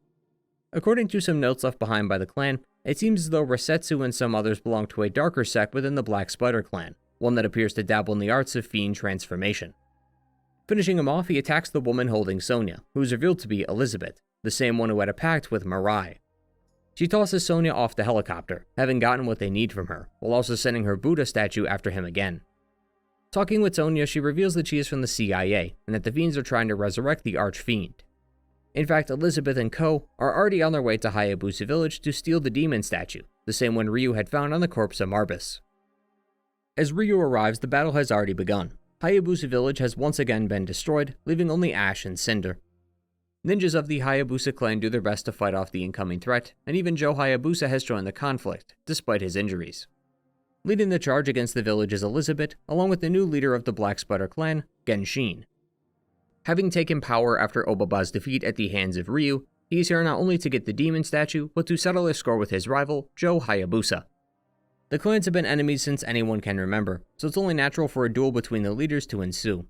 According to some notes left behind by the clan, it seems as though Rasetsu and some others belong to a darker sect within the Black Spider clan, one that appears to dabble in the arts of fiend transformation. Finishing him off, he attacks the woman holding Sonia, who is revealed to be Elizabeth, the same one who had a pact with Mirai. She tosses Sonia off the helicopter, having gotten what they need from her, while also sending her Buddha statue after him again. Talking with Sonia, she reveals that she is from the CIA, and that the fiends are trying to resurrect the Archfiend. In fact, Elizabeth and Co. are already on their way to Hayabusa village to steal the demon statue, the same one Ryu had found on the corpse of Marbus. As Ryu arrives, the battle has already begun. Hayabusa village has once again been destroyed, leaving only ash and cinder. Ninjas of the Hayabusa clan do their best to fight off the incoming threat, and even Ryu Hayabusa has joined the conflict, despite his injuries. Leading the charge against the village is Elizabeth, along with the new leader of the Black Spider clan, Genshin. Having taken power after Obaba's defeat at the hands of Ryu, he is here not only to get the demon statue, but to settle a score with his rival, Ryu Hayabusa. The clans have been enemies since anyone can remember, so it's only natural for a duel between the leaders to ensue.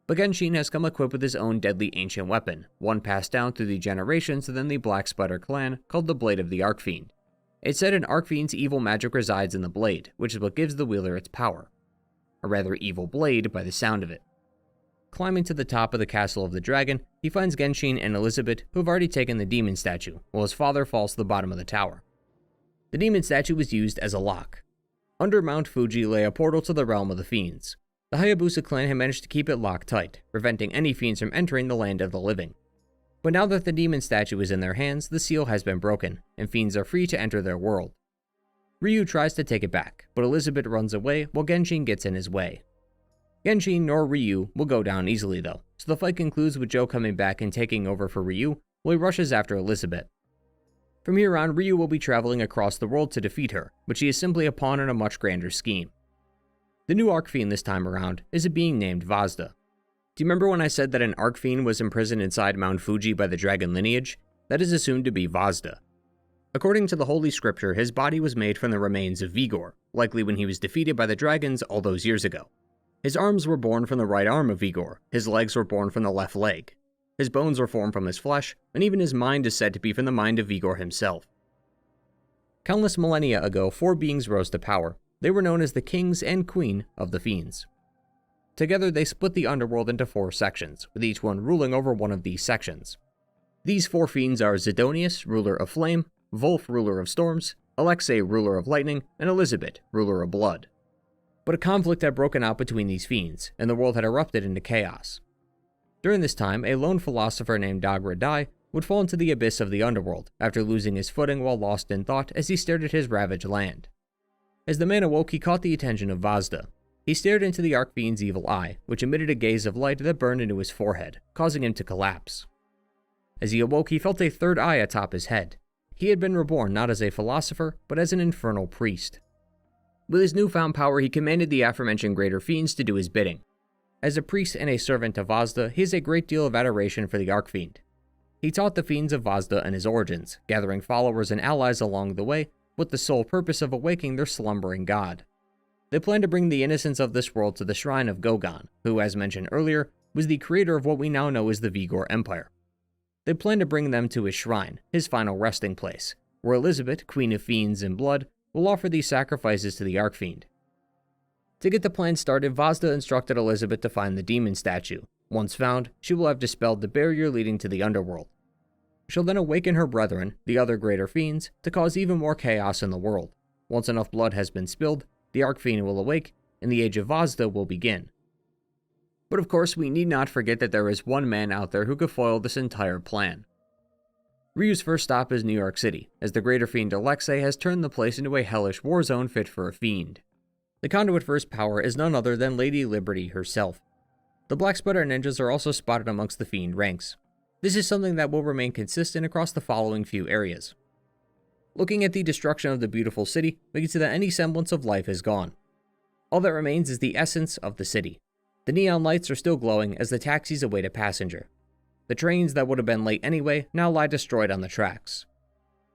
But Genshin has come equipped with his own deadly ancient weapon, one passed down through the generations within the Black Spider clan, called the Blade of the Archfiend. It's said an Archfiend's evil magic resides in the blade, which is what gives the wielder its power. A rather evil blade by the sound of it. Climbing to the top of the castle of the dragon, he finds Genshin and Elizabeth, who have already taken the demon statue, while his father falls to the bottom of the tower. The demon statue was used as a lock. Under Mount Fuji lay a portal to the realm of the fiends. The Hayabusa clan had managed to keep it locked tight, preventing any fiends from entering the land of the living. But now that the demon statue is in their hands, the seal has been broken, and fiends are free to enter their world. Ryu tries to take it back, but Elizabeth runs away while Genshin gets in his way. Genshin nor Ryu will go down easily though, so the fight concludes with Joe coming back and taking over for Ryu, while he rushes after Elizabeth. From here on, Ryu will be traveling across the world to defeat her, but she is simply a pawn in a much grander scheme. The new Archfiend this time around is a being named Vazda. Do you remember when I said that an Archfiend was imprisoned inside Mount Fuji by the dragon lineage? That is assumed to be Vazda. According to the Holy Scripture, his body was made from the remains of Vigor, likely when he was defeated by the dragons all those years ago. His arms were born from the right arm of Vigor, his legs were born from the left leg. His bones were formed from his flesh, and even his mind is said to be from the mind of Vigor himself. Countless millennia ago, 4 beings rose to power. They were known as the Kings and Queen of the Fiends. Together, they split the underworld into 4 sections, with each one ruling over one of these sections. These 4 fiends are Zidonius, ruler of flame, Wolf, ruler of storms, Alexei, ruler of lightning, and Elizabeth, ruler of blood. But a conflict had broken out between these fiends, and the world had erupted into chaos. During this time, a lone philosopher named Dagra Dai would fall into the abyss of the underworld after losing his footing while lost in thought as he stared at his ravaged land. As the man awoke, he caught the attention of Vazda. He stared into the Archfiend's evil eye, which emitted a gaze of light that burned into his forehead, causing him to collapse. As he awoke, he felt a third eye atop his head. He had been reborn not as a philosopher, but as an infernal priest. With his newfound power, he commanded the aforementioned greater fiends to do his bidding. As a priest and a servant of Vazda, he has a great deal of adoration for the Archfiend. He taught the fiends of Vazda and his origins, gathering followers and allies along the way, with the sole purpose of awaking their slumbering god. They plan to bring the innocence of this world to the shrine of Gogon, who, as mentioned earlier, was the creator of what we now know as the Vigor Empire. They plan to bring them to his shrine, his final resting place, where Elizabeth, Queen of Fiends and Blood, will offer these sacrifices to the Archfiend. To get the plan started, Vazda instructed Elizabeth to find the demon statue. Once found, she will have dispelled the barrier leading to the underworld. She'll then awaken her brethren, the other greater fiends, to cause even more chaos in the world. Once enough blood has been spilled, the Archfiend will awake, and the Age of Vazda will begin. But of course, we need not forget that there is one man out there who could foil this entire plan. Ryu's first stop is New York City, as the greater fiend Alexei has turned the place into a hellish war zone fit for a fiend. The conduit for his power is none other than Lady Liberty herself. The Black Spider ninjas are also spotted amongst the fiend ranks. This is something that will remain consistent across the following few areas. Looking at the destruction of the beautiful city, we can see that any semblance of life is gone. All that remains is the essence of the city. The neon lights are still glowing as the taxis await a passenger. The trains that would have been late anyway now lie destroyed on the tracks.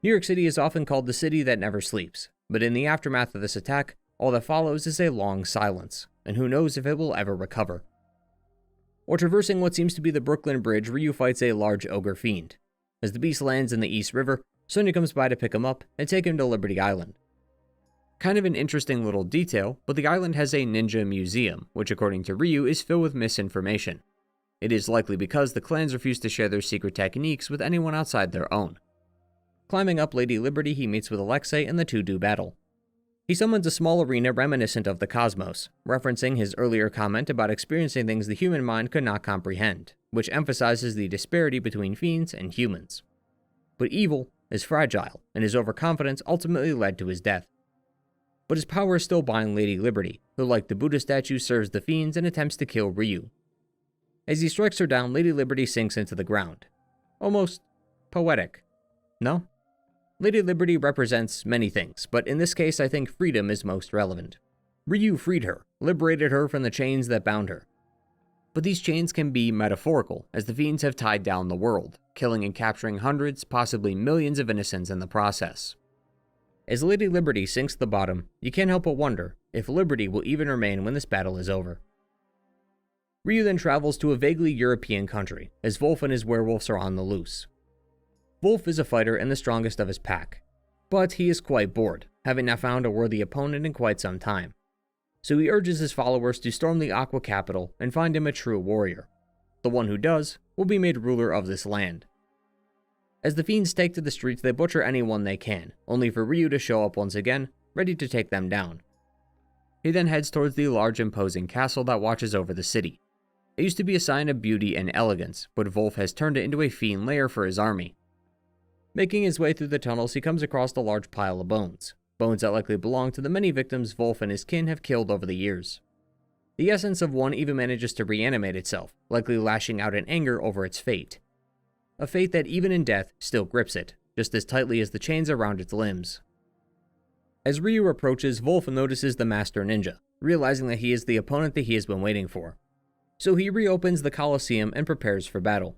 New York City is often called the city that never sleeps, but in the aftermath of this attack, all that follows is a long silence, and who knows if it will ever recover. While traversing what seems to be the Brooklyn Bridge, Ryu fights a large ogre fiend. As the beast lands in the East River, Sonya comes by to pick him up and take him to Liberty Island. Kind of an interesting little detail, but the island has a ninja museum, which according to Ryu is filled with misinformation. It is likely because the clans refuse to share their secret techniques with anyone outside their own. Climbing up Lady Liberty, he meets with Alexei and the two do battle. He summons a small arena reminiscent of the cosmos, referencing his earlier comment about experiencing things the human mind could not comprehend, which emphasizes the disparity between fiends and humans. But evil is fragile, and his overconfidence ultimately led to his death. But his power is still behind Lady Liberty, who like the Buddha statue serves the fiends and attempts to kill Ryu. As he strikes her down, Lady Liberty sinks into the ground. Almost poetic. No? Lady Liberty represents many things, but in this case I think freedom is most relevant. Ryu freed her, liberated her from the chains that bound her. But these chains can be metaphorical, as the fiends have tied down the world, killing and capturing hundreds, possibly millions of innocents in the process. As Lady Liberty sinks to the bottom, you can't help but wonder if Liberty will even remain when this battle is over. Ryu then travels to a vaguely European country, as Wolf and his werewolves are on the loose. Wolf is a fighter and the strongest of his pack, but he is quite bored, having not found a worthy opponent in quite some time. So he urges his followers to storm the Aqua capital and find him a true warrior. The one who does will be made ruler of this land. As the fiends take to the streets, they butcher anyone they can, only for Ryu to show up once again, ready to take them down. He then heads towards the large imposing castle that watches over the city. It used to be a sign of beauty and elegance, but Wolf has turned it into a fiend lair for his army. Making his way through the tunnels, he comes across a large pile of bones that likely belong to the many victims Wolf and his kin have killed over the years. The essence of one even manages to reanimate itself, likely lashing out in anger over its fate. A fate that even in death still grips it, just as tightly as the chains around its limbs. As Ryu approaches, Wolf notices the Master Ninja, realizing that he is the opponent that he has been waiting for. So he reopens the Colosseum and prepares for battle.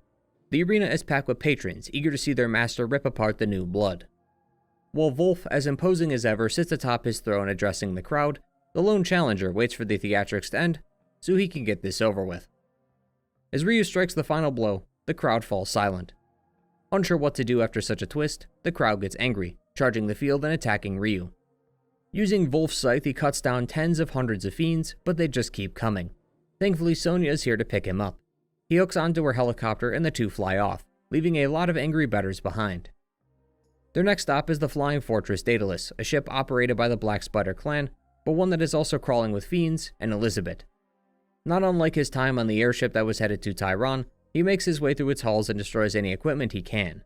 The arena is packed with patrons, eager to see their master rip apart the new blood. While Wolf, as imposing as ever, sits atop his throne addressing the crowd, the lone challenger waits for the theatrics to end, so he can get this over with. As Ryu strikes the final blow, the crowd falls silent. Unsure what to do after such a twist, the crowd gets angry, charging the field and attacking Ryu. Using Wolf's scythe, he cuts down tens of hundreds of fiends, but they just keep coming. Thankfully, Sonya is here to pick him up. He hooks onto her helicopter and the two fly off, leaving a lot of angry bettors behind. Their next stop is the Flying Fortress Daedalus, a ship operated by the Black Spider clan, but one that is also crawling with fiends and Elizabeth. Not unlike his time on the airship that was headed to Tehran, he makes his way through its hulls and destroys any equipment he can.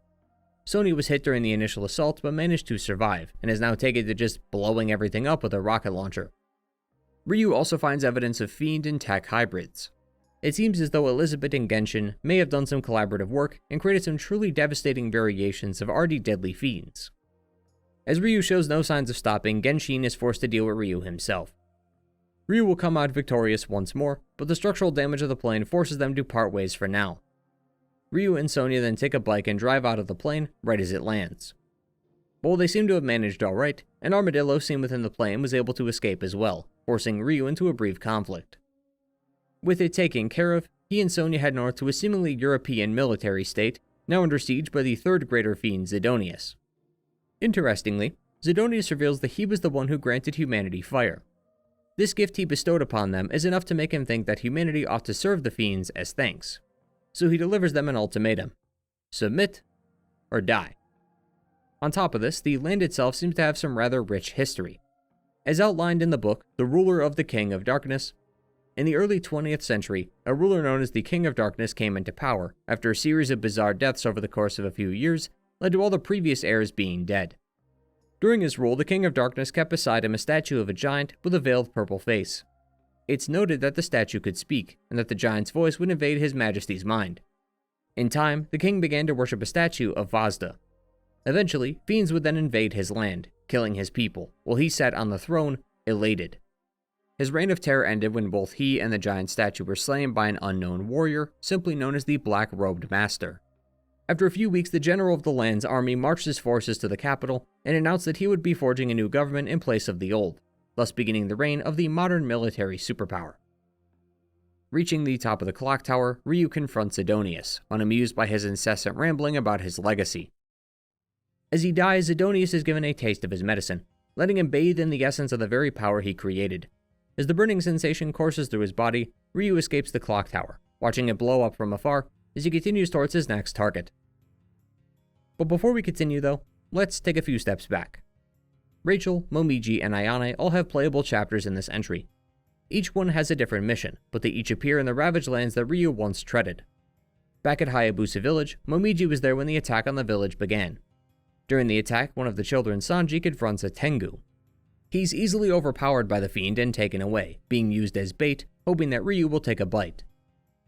Sonya was hit during the initial assault but managed to survive, and is now taken to just blowing everything up with a rocket launcher. Ryu also finds evidence of Fiend and Tech hybrids. It seems as though Elizabeth and Genshin may have done some collaborative work and created some truly devastating variations of already deadly fiends. As Ryu shows no signs of stopping, Genshin is forced to deal with Ryu himself. Ryu will come out victorious once more, but the structural damage of the plane forces them to part ways for now. Ryu and Sonya then take a bike and drive out of the plane right as it lands. While they seem to have managed alright, an armadillo seen within the plane was able to escape as well, forcing Ryu into a brief conflict. With it taken care of, he and Sonya head north to a seemingly European military state, now under siege by the third greater fiend Zidonius. Interestingly, Zidonius reveals that he was the one who granted humanity fire. This gift he bestowed upon them is enough to make him think that humanity ought to serve the fiends as thanks. So he delivers them an ultimatum: submit or die. On top of this, the land itself seems to have some rather rich history. As outlined in the book, The Ruler of the King of Darkness, in the early 20th century, a ruler known as the King of Darkness came into power after a series of bizarre deaths over the course of a few years led to all the previous heirs being dead. During his rule, the King of Darkness kept beside him a statue of a giant with a veiled purple face. It's noted that the statue could speak, and that the giant's voice would invade His Majesty's mind. In time, the king began to worship a statue of Vazda. Eventually, fiends would then invade his land, killing his people, while he sat on the throne, elated. His reign of terror ended when both he and the giant statue were slain by an unknown warrior, simply known as the Black-Robed Master. After a few weeks, the general of the land's army marched his forces to the capital and announced that he would be forging a new government in place of the old, thus beginning the reign of the modern military superpower. Reaching the top of the clock tower, Ryu confronts Zidonius, unamused by his incessant rambling about his legacy. As he dies, Zidonius is given a taste of his medicine, letting him bathe in the essence of the very power he created. As the burning sensation courses through his body, Ryu escapes the clock tower, watching it blow up from afar as he continues towards his next target. But before we continue though, let's take a few steps back. Rachel, Momiji, and Ayane all have playable chapters in this entry. Each one has a different mission, but they each appear in the ravaged lands that Ryu once treaded. Back at Hayabusa village, Momiji was there when the attack on the village began. During the attack, one of the children, Sanji, confronts a Tengu. He's easily overpowered by the fiend and taken away, being used as bait, hoping that Ryu will take a bite.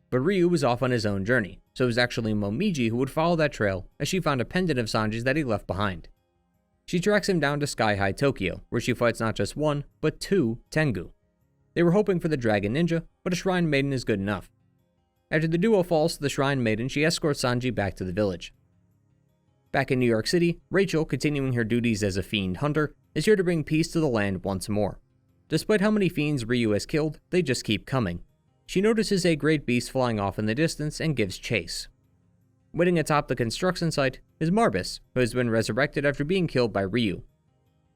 But Ryu was off on his own journey, so it was actually Momiji who would follow that trail as she found a pendant of Sanji's that he left behind. She tracks him down to Sky High Tokyo, where she fights not just one, but two Tengu. They were hoping for the Dragon Ninja, but a Shrine Maiden is good enough. After the duo falls to the Shrine Maiden, she escorts Sanji back to the village. Back in New York City, Rachel, continuing her duties as a fiend hunter, is here to bring peace to the land once more. Despite how many fiends Ryu has killed, they just keep coming. She notices a great beast flying off in the distance and gives chase. Waiting atop the construction site is Marbus, who has been resurrected after being killed by Ryu.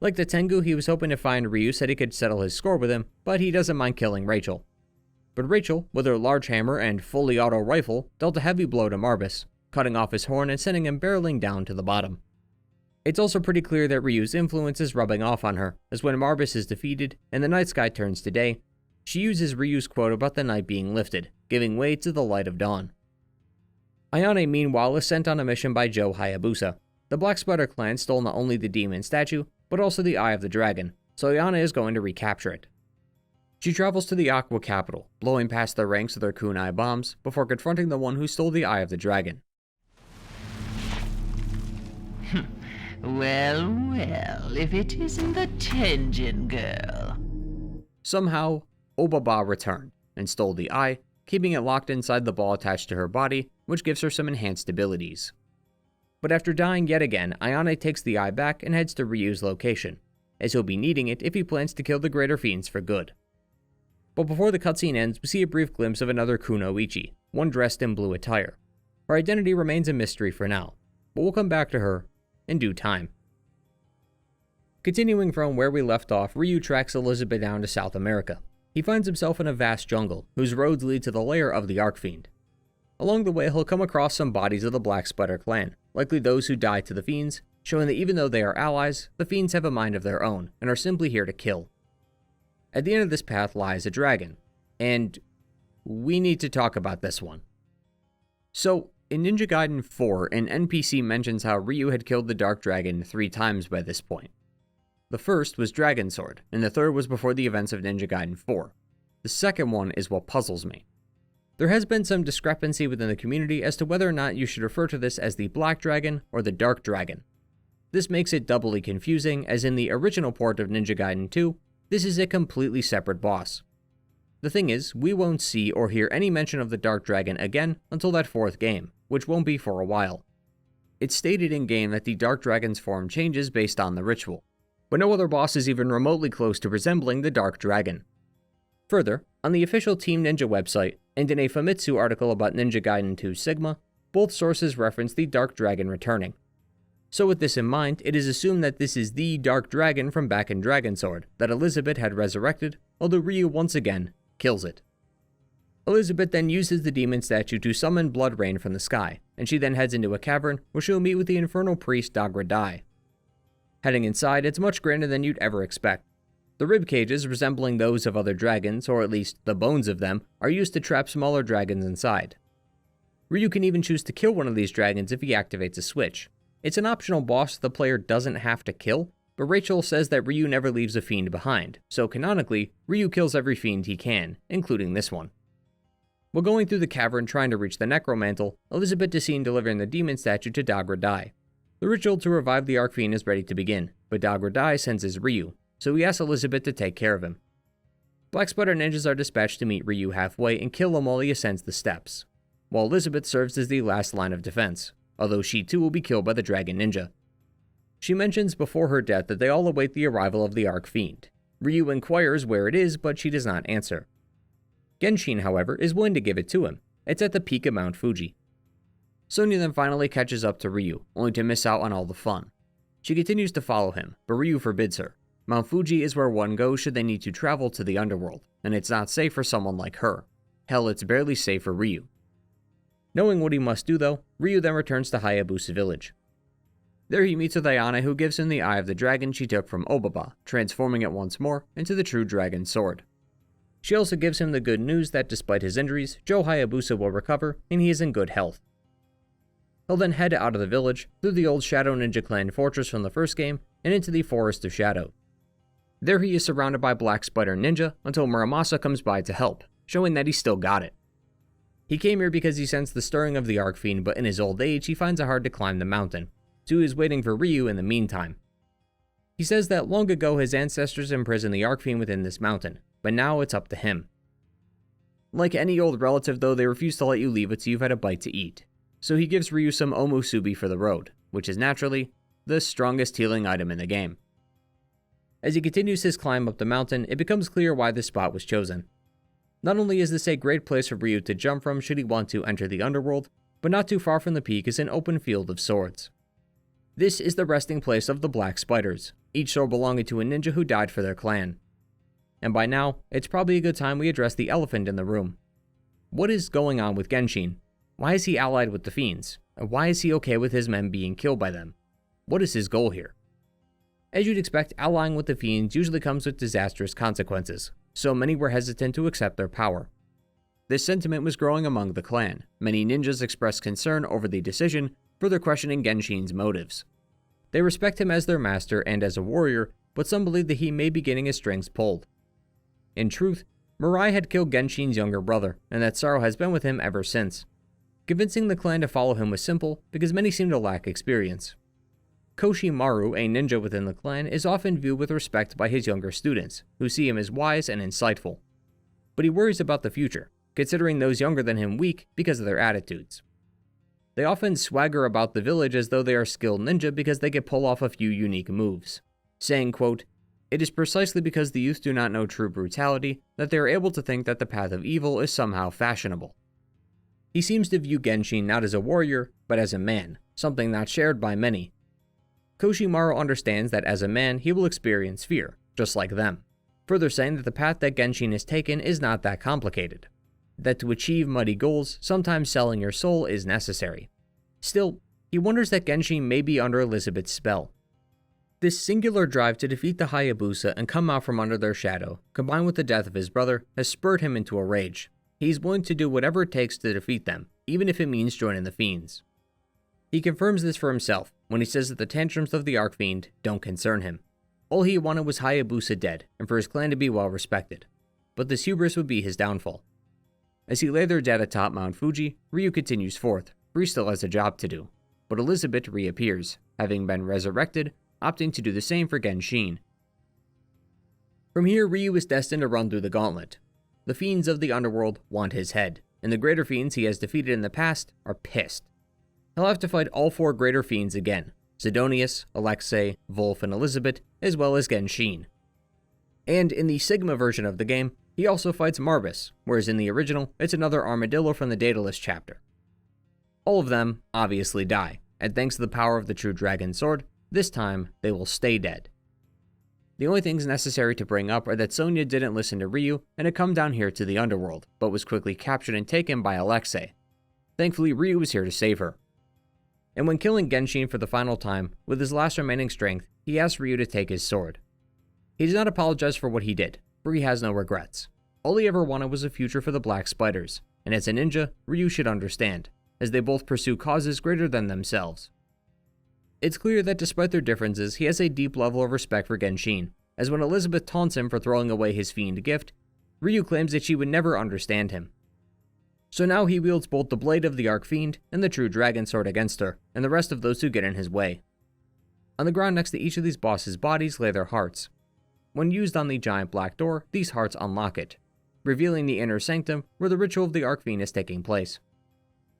Like the Tengu, he was hoping to find Ryu so he could settle his score with him, but he doesn't mind killing Rachel. But Rachel, with her large hammer and fully auto rifle, dealt a heavy blow to Marbus, cutting off his horn and sending him barreling down to the bottom. It's also pretty clear that Ryu's influence is rubbing off on her, as when Marbus is defeated and the night sky turns to day, she uses Ryu's quote about the night being lifted, giving way to the light of dawn. Ayane, meanwhile, is sent on a mission by Ryu Hayabusa. The Black Spider clan stole not only the demon statue, but also the Eye of the Dragon, so Ayane is going to recapture it. She travels to the Aqua capital, blowing past the ranks of their kunai bombs, before confronting the one who stole the Eye of the Dragon. Well, if it isn't the Tenjin girl. Somehow, Obaba returned and stole the eye, keeping it locked inside the ball attached to her body, which gives her some enhanced abilities. But after dying yet again, Ayane takes the eye back and heads to Ryu's location, as he'll be needing it if he plans to kill the greater fiends for good. But before the cutscene ends, we see a brief glimpse of another Kunoichi, one dressed in blue attire. Her identity remains a mystery for now, but we'll come back to her in due time. Continuing from where we left off, Ryu tracks Elizabeth down to South America. He finds himself in a vast jungle, whose roads lead to the lair of the Archfiend. Along the way, he'll come across some bodies of the Black Spider clan, likely those who died to the fiends, showing that even though they are allies, the fiends have a mind of their own, and are simply here to kill. At the end of this path lies a dragon, and we need to talk about this one. So, in Ninja Gaiden 4, an NPC mentions how Ryu had killed the Dark Dragon 3 times by this point. The first was Dragon Sword, and the third was before the events of Ninja Gaiden 4. The second one is what puzzles me. There has been some discrepancy within the community as to whether or not you should refer to this as the Black Dragon or the Dark Dragon. This makes it doubly confusing, as in the original port of Ninja Gaiden 2, this is a completely separate boss. The thing is, we won't see or hear any mention of the Dark Dragon again until that fourth game, which won't be for a while. It's stated in-game that the Dark Dragon's form changes based on the ritual, but no other boss is even remotely close to resembling the Dark Dragon. Further, on the official Team Ninja website, and in a Famitsu article about Ninja Gaiden 2 Sigma, both sources reference the Dark Dragon returning. So with this in mind, it is assumed that this is the Dark Dragon from back in Dragon Sword that Elizabeth had resurrected, although Ryu once again kills it. Elizabeth then uses the demon statue to summon blood rain from the sky, and she then heads into a cavern where she'll meet with the infernal priest Dagra Dai. Heading inside, it's much grander than you'd ever expect. The rib cages, resembling those of other dragons, or at least the bones of them, are used to trap smaller dragons inside. Ryu can even choose to kill one of these dragons if he activates a switch. It's an optional boss the player doesn't have to kill, but Rachel says that Ryu never leaves a fiend behind, so canonically, Ryu kills every fiend he can, including this one. While going through the cavern trying to reach the Necromantle, Elizabeth is seen delivering the demon statue to Dagra Dai. The ritual to revive the Archfiend is ready to begin, but Dagra Dai senses Ryu, so he asks Elizabeth to take care of him. Black Spider ninjas are dispatched to meet Ryu halfway and kill him while he ascends the steps, while Elizabeth serves as the last line of defense, although she too will be killed by the Dragon Ninja. She mentions before her death that they all await the arrival of the Archfiend. Ryu inquires where it is, but she does not answer. Genshin, however, is willing to give it to him. It's at the peak of Mount Fuji. Sonya then finally catches up to Ryu, only to miss out on all the fun. She continues to follow him, but Ryu forbids her. Mount Fuji is where one goes should they need to travel to the underworld, and it's not safe for someone like her. Hell, it's barely safe for Ryu. Knowing what he must do though, Ryu then returns to Hayabusa village. There he meets with Ayane, who gives him the Eye of the Dragon she took from Obaba, transforming it once more into the true Dragon Sword. She also gives him the good news that despite his injuries, Joe Hayabusa will recover and he is in good health. He'll then head out of the village, through the old Shadow Ninja Clan fortress from the first game, and into the Forest of Shadow. There he is surrounded by Black Spider Ninja until Muramasa comes by to help, showing that he still got it. He came here because he sensed the stirring of the Archfiend, but in his old age he finds it hard to climb the mountain, so he is waiting for Ryu in the meantime. He says that long ago his ancestors imprisoned the Archfiend within this mountain, but now it's up to him. Like any old relative though, they refuse to let you leave until you've had a bite to eat, so he gives Ryu some omusubi for the road, which is naturally the strongest healing item in the game. As he continues his climb up the mountain, it becomes clear why this spot was chosen. Not only is this a great place for Ryu to jump from should he want to enter the underworld, but not too far from the peak is an open field of swords. This is the resting place of the Black Spiders, each sword belonging to a ninja who died for their clan. And by now, it's probably a good time we address the elephant in the room. What is going on with Genshin? Why is he allied with the fiends? And why is he okay with his men being killed by them? What is his goal here? As you'd expect, allying with the fiends usually comes with disastrous consequences, so many were hesitant to accept their power. This sentiment was growing among the clan. Many ninjas expressed concern over the decision, further questioning Genshin's motives. They respect him as their master and as a warrior, but some believe that he may be getting his strings pulled. In truth, Mirai had killed Genshin's younger brother, and that sorrow has been with him ever since. Convincing the clan to follow him was simple, because many seem to lack experience. Koshi Maru, a ninja within the clan, is often viewed with respect by his younger students, who see him as wise and insightful. But he worries about the future, considering those younger than him weak because of their attitudes. They often swagger about the village as though they are skilled ninja because they can pull off a few unique moves, saying, quote, "It is precisely because the youth do not know true brutality that they are able to think that the path of evil is somehow fashionable." He seems to view Genshin not as a warrior, but as a man, something not shared by many. Koshimaru understands that as a man, he will experience fear, just like them, further saying that the path that Genshin has taken is not that complicated, that to achieve mighty goals, sometimes selling your soul is necessary. Still, he wonders that Genshin may be under Elizabeth's spell. This singular drive to defeat the Hayabusa and come out from under their shadow, combined with the death of his brother, has spurred him into a rage. He's willing to do whatever it takes to defeat them, even if it means joining the fiends. He confirms this for himself when he says that the tantrums of the Archfiend don't concern him. All he wanted was Hayabusa dead, and for his clan to be well respected. But this hubris would be his downfall. As he lay there dead atop Mount Fuji, Ryu continues forth, for he still has a job to do. But Elizabeth reappears, having been resurrected, opting to do the same for Genshin. From here, Ryu is destined to run through the gauntlet. The fiends of the underworld want his head, and the greater fiends he has defeated in the past are pissed. He'll have to fight all 4 greater fiends again, Sidonius, Alexei, Wolf, and Elizabeth, as well as Genshin. And in the Sigma version of the game, he also fights Marbus, whereas in the original, it's another armadillo from the Daedalus chapter. All of them obviously die, and thanks to the power of the true dragon sword, this time they will stay dead. The only things necessary to bring up are that Sonya didn't listen to Ryu and had come down here to the underworld, but was quickly captured and taken by Alexei. Thankfully, Ryu was here to save her. And when killing Genshin for the final time, with his last remaining strength, he asks Ryu to take his sword. He does not apologize for what he did, for he has no regrets. All he ever wanted was a future for the Black Spiders, and as a ninja, Ryu should understand, as they both pursue causes greater than themselves. It's clear that despite their differences, he has a deep level of respect for Genshin, as when Elizabeth taunts him for throwing away his fiend gift, Ryu claims that she would never understand him. So now he wields both the blade of the Archfiend and the true dragon sword against her, and the rest of those who get in his way. On the ground next to each of these bosses' bodies lay their hearts. When used on the giant black door, these hearts unlock it, revealing the inner sanctum where the ritual of the Archfiend is taking place.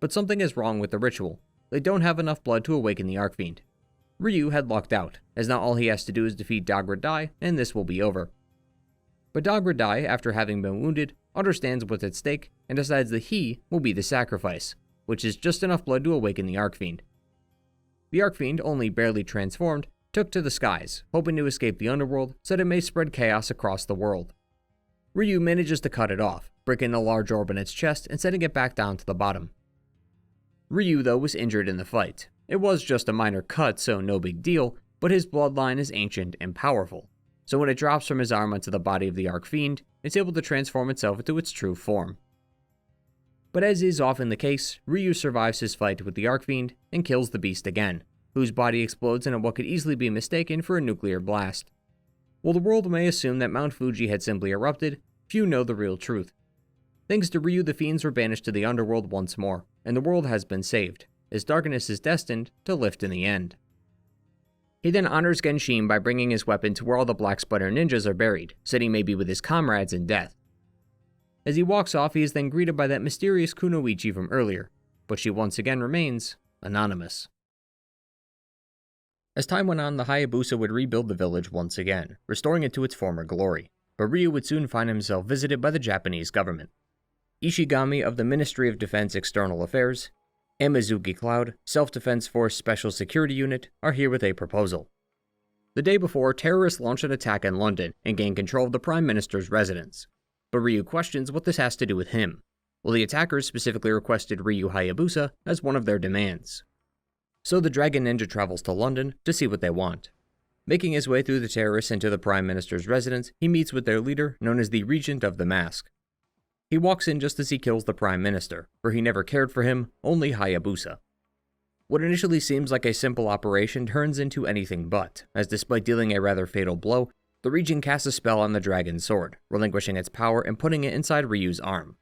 But something is wrong with the ritual. They don't have enough blood to awaken the Archfiend. Ryu had lucked out, as now all he has to do is defeat Dagra Dai, and this will be over. But Dagra Dai, after having been wounded, understands what's at stake, and decides that he will be the sacrifice, which is just enough blood to awaken the Archfiend. The Archfiend, only barely transformed, took to the skies, hoping to escape the underworld so that it may spread chaos across the world. Ryu manages to cut it off, breaking a large orb in its chest and sending it back down to the bottom. Ryu, though, was injured in the fight. It was just a minor cut, so no big deal, but his bloodline is ancient and powerful, so when it drops from his arm onto the body of the Archfiend, it's able to transform itself into its true form. But as is often the case, Ryu survives his fight with the Archfiend and kills the beast again, whose body explodes in what could easily be mistaken for a nuclear blast. While the world may assume that Mount Fuji had simply erupted, few know the real truth. Thanks to Ryu, the fiends were banished to the underworld once more, and the world has been saved, as darkness is destined to lift in the end. He then honors Genshin by bringing his weapon to where all the Black Spider ninjas are buried, so that he may be with his comrades in death. As he walks off, he is then greeted by that mysterious Kunoichi from earlier, but she once again remains anonymous. As time went on, the Hayabusa would rebuild the village once again, restoring it to its former glory, but Ryu would soon find himself visited by the Japanese government. Ishigami of the Ministry of Defense External Affairs, Amazuki Cloud, Self-Defense Force Special Security Unit, are here with a proposal. The day before, terrorists launched an attack in London and gained control of the Prime Minister's residence. But Ryu questions what this has to do with him. Well, the attackers specifically requested Ryu Hayabusa as one of their demands. So the Dragon Ninja travels to London to see what they want. Making his way through the terrorists into the Prime Minister's residence, he meets with their leader, known as the Regent of the Mask. He walks in just as he kills the Prime Minister, for he never cared for him, only Hayabusa. What initially seems like a simple operation turns into anything but, as despite dealing a rather fatal blow, the Regent casts a spell on the dragon's sword, relinquishing its power and putting it inside Ryu's arm.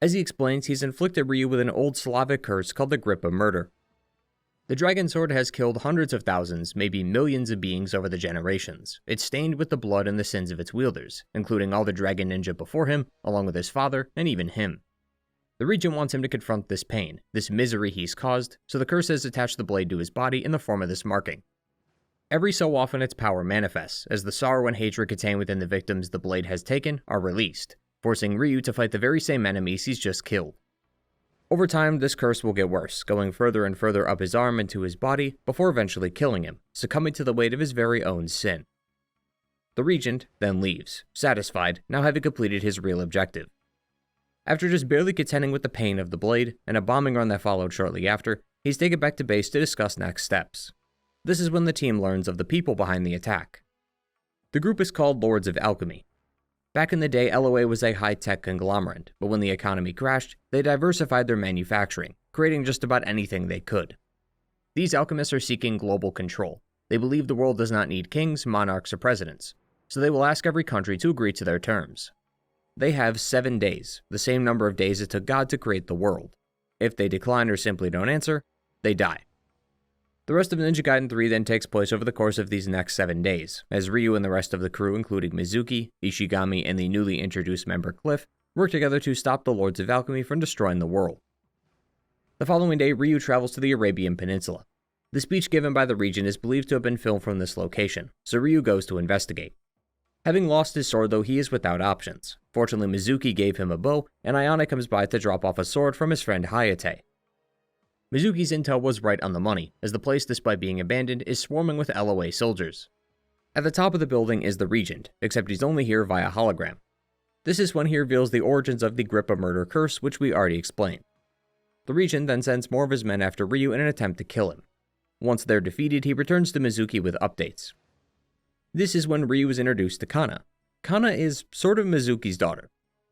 As he explains, he's inflicted Ryu with an old Slavic curse called the Grip of Murder. The dragon sword has killed hundreds of thousands, maybe millions of beings over the generations. It's stained with the blood and the sins of its wielders, including all the dragon ninja before him, along with his father, and even him. The Regent wants him to confront this pain, this misery he's caused, so the curse has attached the blade to his body in the form of this marking. Every so often its power manifests, as the sorrow and hatred contained within the victims the blade has taken are released, forcing Ryu to fight the very same enemies he's just killed. Over time, this curse will get worse, going further and further up his arm into his body, before eventually killing him, succumbing to the weight of his very own sin. The Regent then leaves, satisfied, now having completed his real objective. After just barely contending with the pain of the blade, and a bombing run that followed shortly after, he's taken back to base to discuss next steps. This is when the team learns of the people behind the attack. The group is called Lords of Alchemy. Back in the day, LOA was a high-tech conglomerate, but when the economy crashed, they diversified their manufacturing, creating just about anything they could. These alchemists are seeking global control, They believe the world does not need kings, monarchs, or presidents, so they will ask every country to agree to their terms. They have 7 days, the same number of days it took God to create the world. If they decline or simply don't answer, they die. The rest of Ninja Gaiden 3 then takes place over the course of these next 7 days, as Ryu and the rest of the crew, including Mizuki, Ishigami, and the newly introduced member Cliff, work together to stop the Lords of Alchemy from destroying the world. The following day, Ryu travels to the Arabian Peninsula. The speech given by the region is believed to have been filmed from this location, so Ryu goes to investigate. Having lost his sword, though, he is without options. Fortunately, Mizuki gave him a bow, and Ayane comes by to drop off a sword from his friend Hayate. Mizuki's intel was right on the money, as the place, despite being abandoned, is swarming with LOA soldiers. At the top of the building is the Regent, except he's only here via hologram. This is when he reveals the origins of the Grip of Murder curse, which we already explained. The Regent then sends more of his men after Ryu in an attempt to kill him. Once they're defeated, he returns to Mizuki with updates. This is when Ryu is introduced to Kana. Kana is sort of Mizuki's daughter.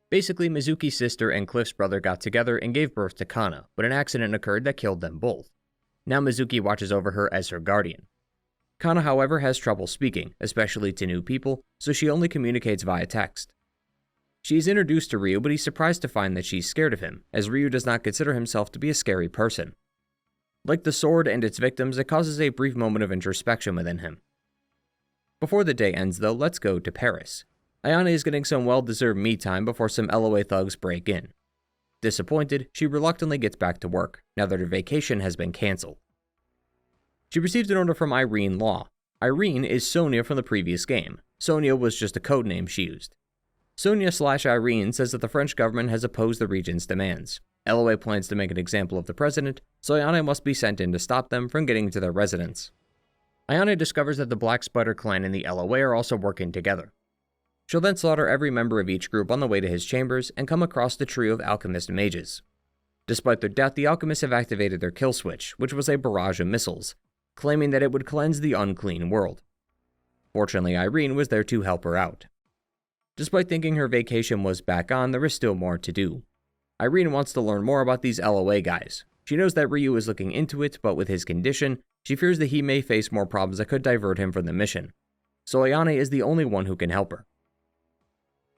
Basically, Mizuki's sister and Cliff's brother got together and gave birth to Kana, but an accident occurred that killed them both. Now Mizuki watches over her as her guardian. Kana, however, has trouble speaking, especially to new people, so she only communicates via text. She is introduced to Ryu, but he's surprised to find that she's scared of him, as Ryu does not consider himself to be a scary person. Like the sword and its victims, it causes a brief moment of introspection within him. Before the day ends, though, let's go to Paris. Ayane is getting some well-deserved me time before some LOA thugs break in. Disappointed, she reluctantly gets back to work, now that her vacation has been cancelled. She receives an order from Irene Law. Irene is Sonia from the previous game. Sonia was just a codename she used. Sonia/Irene says that the French government has opposed the region's demands. LOA plans to make an example of the president, so Ayane must be sent in to stop them from getting to their residence. Ayane discovers that the Black Spider clan and the LOA are also working together. She'll then slaughter every member of each group on the way to his chambers and come across the trio of alchemist mages. Despite their death, the alchemists have activated their kill switch, which was a barrage of missiles, claiming that it would cleanse the unclean world. Fortunately, Irene was there to help her out. Despite thinking her vacation was back on, there is still more to do. Irene wants to learn more about these LOA guys. She knows that Ryu is looking into it, but with his condition, she fears that he may face more problems that could divert him from the mission. So Ayane is the only one who can help her.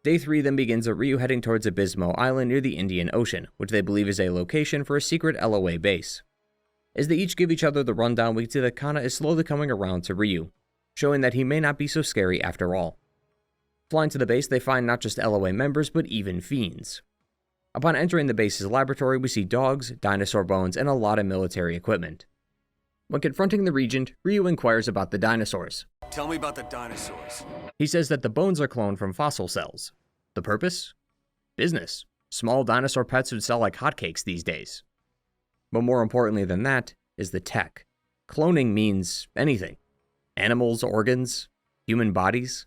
Day 3 then begins with Ryu heading towards Abysmo Island near the Indian Ocean, which they believe is a location for a secret LOA base. As they each give each other the rundown, we see that Kana is slowly coming around to Ryu, showing that he may not be so scary after all. Flying to the base, they find not just LOA members, but even fiends. Upon entering the base's laboratory, we see dogs, dinosaur bones, and a lot of military equipment. When confronting the Regent, Ryu inquires about the dinosaurs. Tell me about the dinosaurs. He says that the bones are cloned from fossil cells. The purpose? Business. Small dinosaur pets would sell like hotcakes these days. But more importantly than that is the tech. Cloning means anything. Animals, organs, human bodies.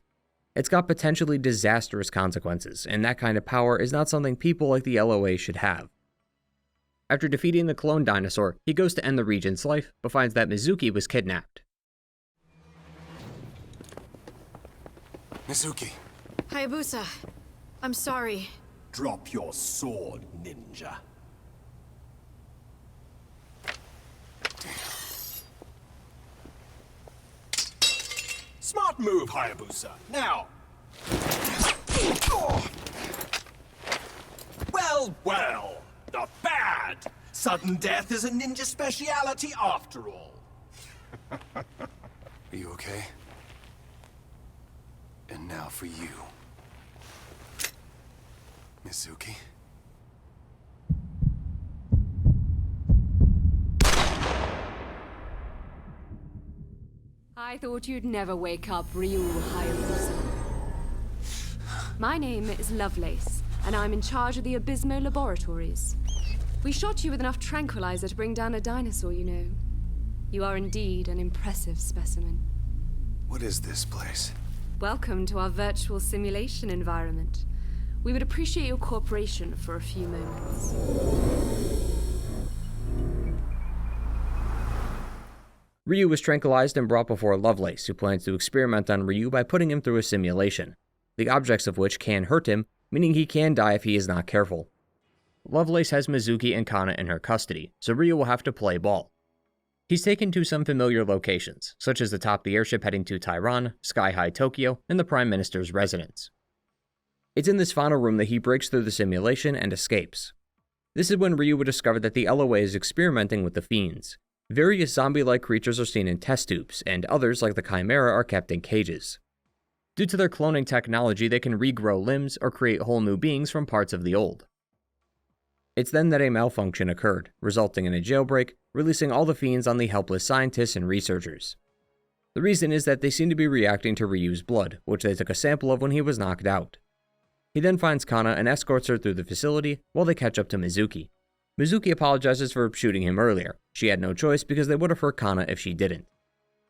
It's got potentially disastrous consequences, and that kind of power is not something people like the LOA should have. After defeating the clone dinosaur, he goes to end the Regent's life, but finds that Mizuki was kidnapped. Mizuki. Hayabusa, I'm sorry. Drop your sword, ninja. Smart move, Hayabusa. Now. Well, well. Not bad. Sudden death is a ninja speciality after all. Are you okay? And now for you. Mizuki. I thought you'd never wake up, Ryu Hayabusa. My name is Lovelace, and I'm in charge of the Abysmo Laboratories. We shot you with enough tranquilizer to bring down a dinosaur, you know. You are indeed an impressive specimen. What is this place? Welcome to our virtual simulation environment. We would appreciate your cooperation for a few moments. Ryu was tranquilized and brought before Lovelace, who plans to experiment on Ryu by putting him through a simulation, the objects of which can hurt him, meaning he can die if he is not careful. Lovelace has Mizuki and Kana in her custody, so Ryu will have to play ball. He's taken to some familiar locations, such as the top of the airship heading to Tehran, Sky High Tokyo, and the Prime Minister's residence. It's in this final room that he breaks through the simulation and escapes. This is when Ryu would discover that the LOA is experimenting with the fiends. Various zombie-like creatures are seen in test tubes, and others, like the Chimera, are kept in cages. Due to their cloning technology, they can regrow limbs or create whole new beings from parts of the old. It's then that a malfunction occurred, resulting in a jailbreak, releasing all the fiends on the helpless scientists and researchers. The reason is that they seem to be reacting to Ryu's blood, which they took a sample of when he was knocked out. He then finds Kana and escorts her through the facility while they catch up to Mizuki. Mizuki apologizes for shooting him earlier. She had no choice because they would have hurt Kana if she didn't.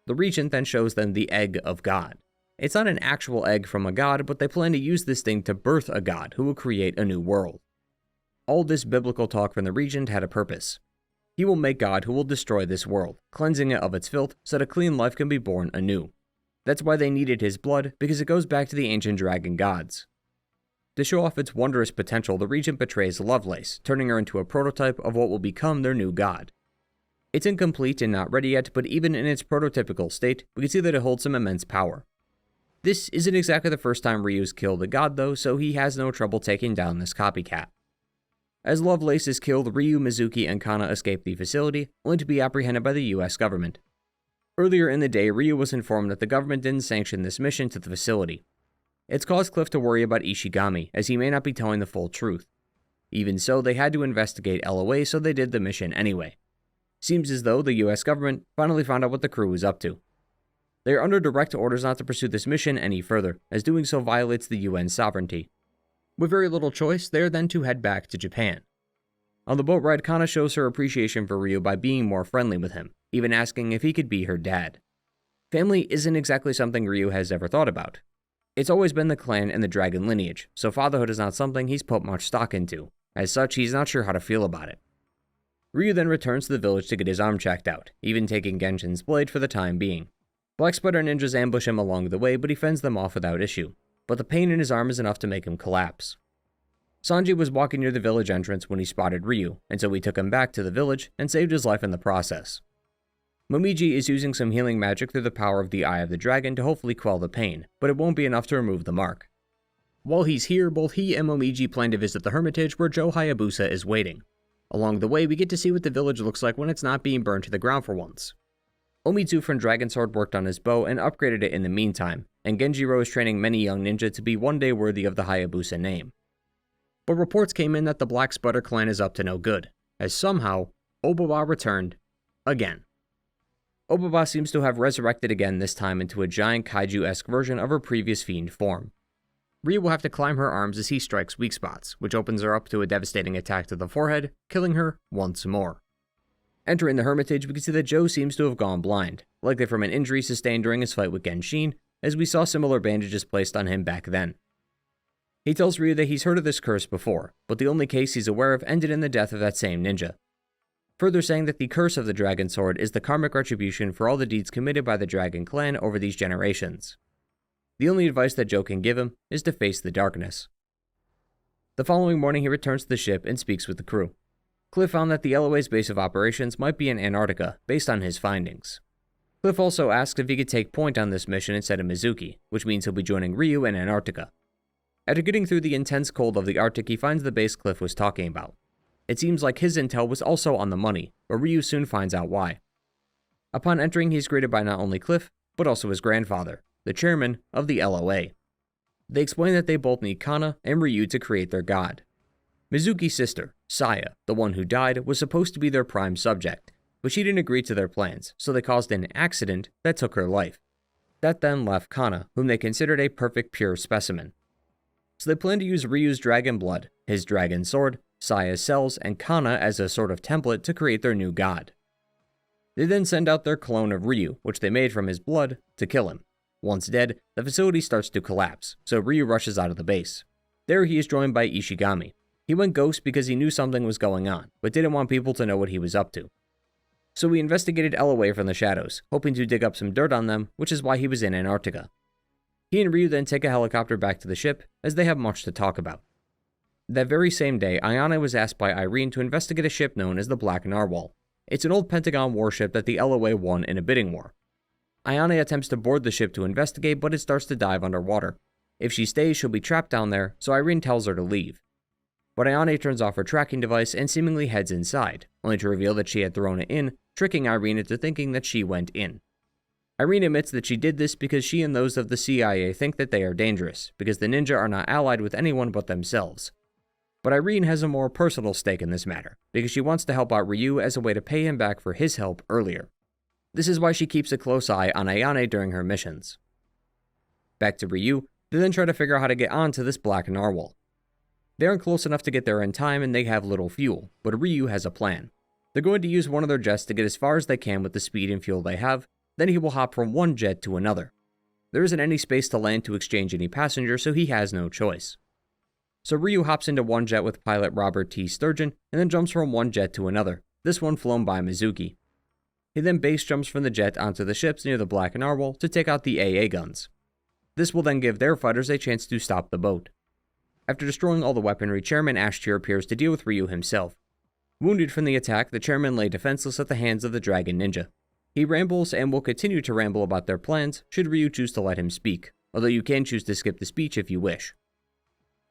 The Regent then shows them the Egg of God. It's not an actual egg from a god, but they plan to use this thing to birth a god who will create a new world. All this biblical talk from the Regent had a purpose. He will make God who will destroy this world, cleansing it of its filth so that a clean life can be born anew. That's why they needed his blood, because it goes back to the ancient dragon gods. To show off its wondrous potential, the Regent betrays Lovelace, turning her into a prototype of what will become their new god. It's incomplete and not ready yet, but even in its prototypical state, we can see that it holds some immense power. This isn't exactly the first time Ryu's killed a god though, so he has no trouble taking down this copycat. As Lovelace is killed, Ryu, Mizuki, and Kana escape the facility, only to be apprehended by the US government. Earlier in the day, Ryu was informed that the government didn't sanction this mission to the facility. It's caused Cliff to worry about Ishigami, as he may not be telling the full truth. Even so, they had to investigate LOA, so they did the mission anyway. Seems as though the US government finally found out what the crew was up to. They are under direct orders not to pursue this mission any further, as doing so violates the UN sovereignty. With very little choice, they are then to head back to Japan. On the boat ride, Kana shows her appreciation for Ryu by being more friendly with him, even asking if he could be her dad. Family isn't exactly something Ryu has ever thought about. It's always been the clan and the dragon lineage, so fatherhood is not something he's put much stock into. As such, he's not sure how to feel about it. Ryu then returns to the village to get his arm checked out, even taking Genshin's blade for the time being. Black Spider ninjas ambush him along the way, but he fends them off without issue. But the pain in his arm is enough to make him collapse. Sanji was walking near the village entrance when he spotted Ryu, and so he took him back to the village and saved his life in the process. Momiji is using some healing magic through the power of the Eye of the Dragon to hopefully quell the pain, but it won't be enough to remove the mark. While he's here, both he and Momiji plan to visit the hermitage where Ryu Hayabusa is waiting. Along the way, we get to see what the village looks like when it's not being burned to the ground for once. Omitsu from Dragon Sword worked on his bow and upgraded it in the meantime, and Genjiro is training many young ninja to be one day worthy of the Hayabusa name. But reports came in that the Black Spider clan is up to no good, as somehow, Obaba returned again. Obaba seems to have resurrected again, this time into a giant kaiju-esque version of her previous fiend form. Ryu will have to climb her arms as he strikes weak spots, which opens her up to a devastating attack to the forehead, killing her once more. Entering the hermitage, we can see that Joe seems to have gone blind, likely from an injury sustained during his fight with Genshin, as we saw similar bandages placed on him back then. He tells Ryu that he's heard of this curse before, but the only case he's aware of ended in the death of that same ninja. Further saying that the curse of the Dragon Sword is the karmic retribution for all the deeds committed by the Dragon Clan over these generations. The only advice that Joe can give him is to face the darkness. The following morning he returns to the ship and speaks with the crew. Cliff found that the LOA's base of operations might be in Antarctica, based on his findings. Cliff also asks if he could take point on this mission instead of Mizuki, which means he'll be joining Ryu in Antarctica. After getting through the intense cold of the Arctic, he finds the base Cliff was talking about. It seems like his intel was also on the money, but Ryu soon finds out why. Upon entering, he's greeted by not only Cliff, but also his grandfather, the chairman of the LOA. They explain that they both need Kana and Ryu to create their god. Mizuki's sister, Saya, the one who died, was supposed to be their prime subject, but she didn't agree to their plans, so they caused an accident that took her life. That then left Kana, whom they considered a perfect pure specimen. So they plan to use Ryu's dragon blood, his dragon sword, Saya's cells, and Kana as a sort of template to create their new god. They then send out their clone of Ryu, which they made from his blood, to kill him. Once dead, the facility starts to collapse, so Ryu rushes out of the base. There he is joined by Ishigami. He went ghost because he knew something was going on, but didn't want people to know what he was up to. So he investigated LOA from the shadows, hoping to dig up some dirt on them, which is why he was in Antarctica. He and Ryu then take a helicopter back to the ship, as they have much to talk about. That very same day, Ayane was asked by Irene to investigate a ship known as the Black Narwhal. It's an old Pentagon warship that the LOA won in a bidding war. Ayane attempts to board the ship to investigate, but it starts to dive underwater. If she stays, she'll be trapped down there, so Irene tells her to leave. But Ayane turns off her tracking device and seemingly heads inside, only to reveal that she had thrown it in, tricking Irene into thinking that she went in. Irene admits that she did this because she and those of the CIA think that they are dangerous, because the ninja are not allied with anyone but themselves. But Irene has a more personal stake in this matter, because she wants to help out Ryu as a way to pay him back for his help earlier. This is why she keeps a close eye on Ayane during her missions. Back to Ryu, they then try to figure out how to get onto this black narwhal. They aren't close enough to get there in time and they have little fuel, but Ryu has a plan. They're going to use one of their jets to get as far as they can with the speed and fuel they have, then he will hop from one jet to another. There isn't any space to land to exchange any passengers, so he has no choice. So Ryu hops into one jet with pilot Robert T. Sturgeon, and then jumps from one jet to another, this one flown by Mizuki. He then base jumps from the jet onto the ships near the Black Narwhal to take out the AA guns. This will then give their fighters a chance to stop the boat. After destroying all the weaponry, Chairman Ashtier appears to deal with Ryu himself. Wounded from the attack, the chairman lay defenseless at the hands of the Dragon Ninja. He rambles and will continue to ramble about their plans should Ryu choose to let him speak, although you can choose to skip the speech if you wish.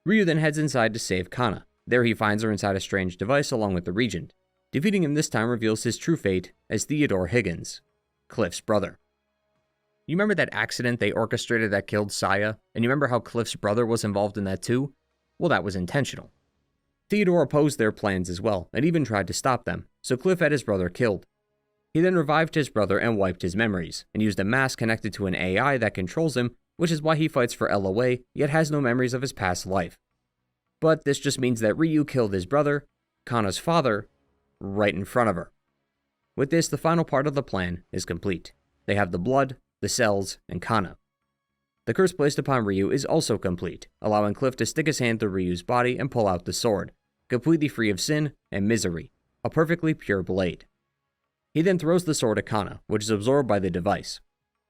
Ryu then heads inside to save Kana. There he finds her inside a strange device along with the Regent. Defeating him this time reveals his true fate as Theodore Higgins, Cliff's brother. You remember that accident they orchestrated that killed Saya, and you remember how Cliff's brother was involved in that too? Well, that was intentional. Theodore opposed their plans as well, and even tried to stop them, so Cliff had his brother killed. He then revived his brother and wiped his memories, and used a mask connected to an AI that controls him, which is why he fights for LOA, yet has no memories of his past life. But this just means that Ryu killed his brother, Kana's father, right in front of her. With this, the final part of the plan is complete. They have the blood, the cells, and Kana. The curse placed upon Ryu is also complete, allowing Cliff to stick his hand through Ryu's body and pull out the sword, completely free of sin and misery, a perfectly pure blade. He then throws the sword at Kana, which is absorbed by the device.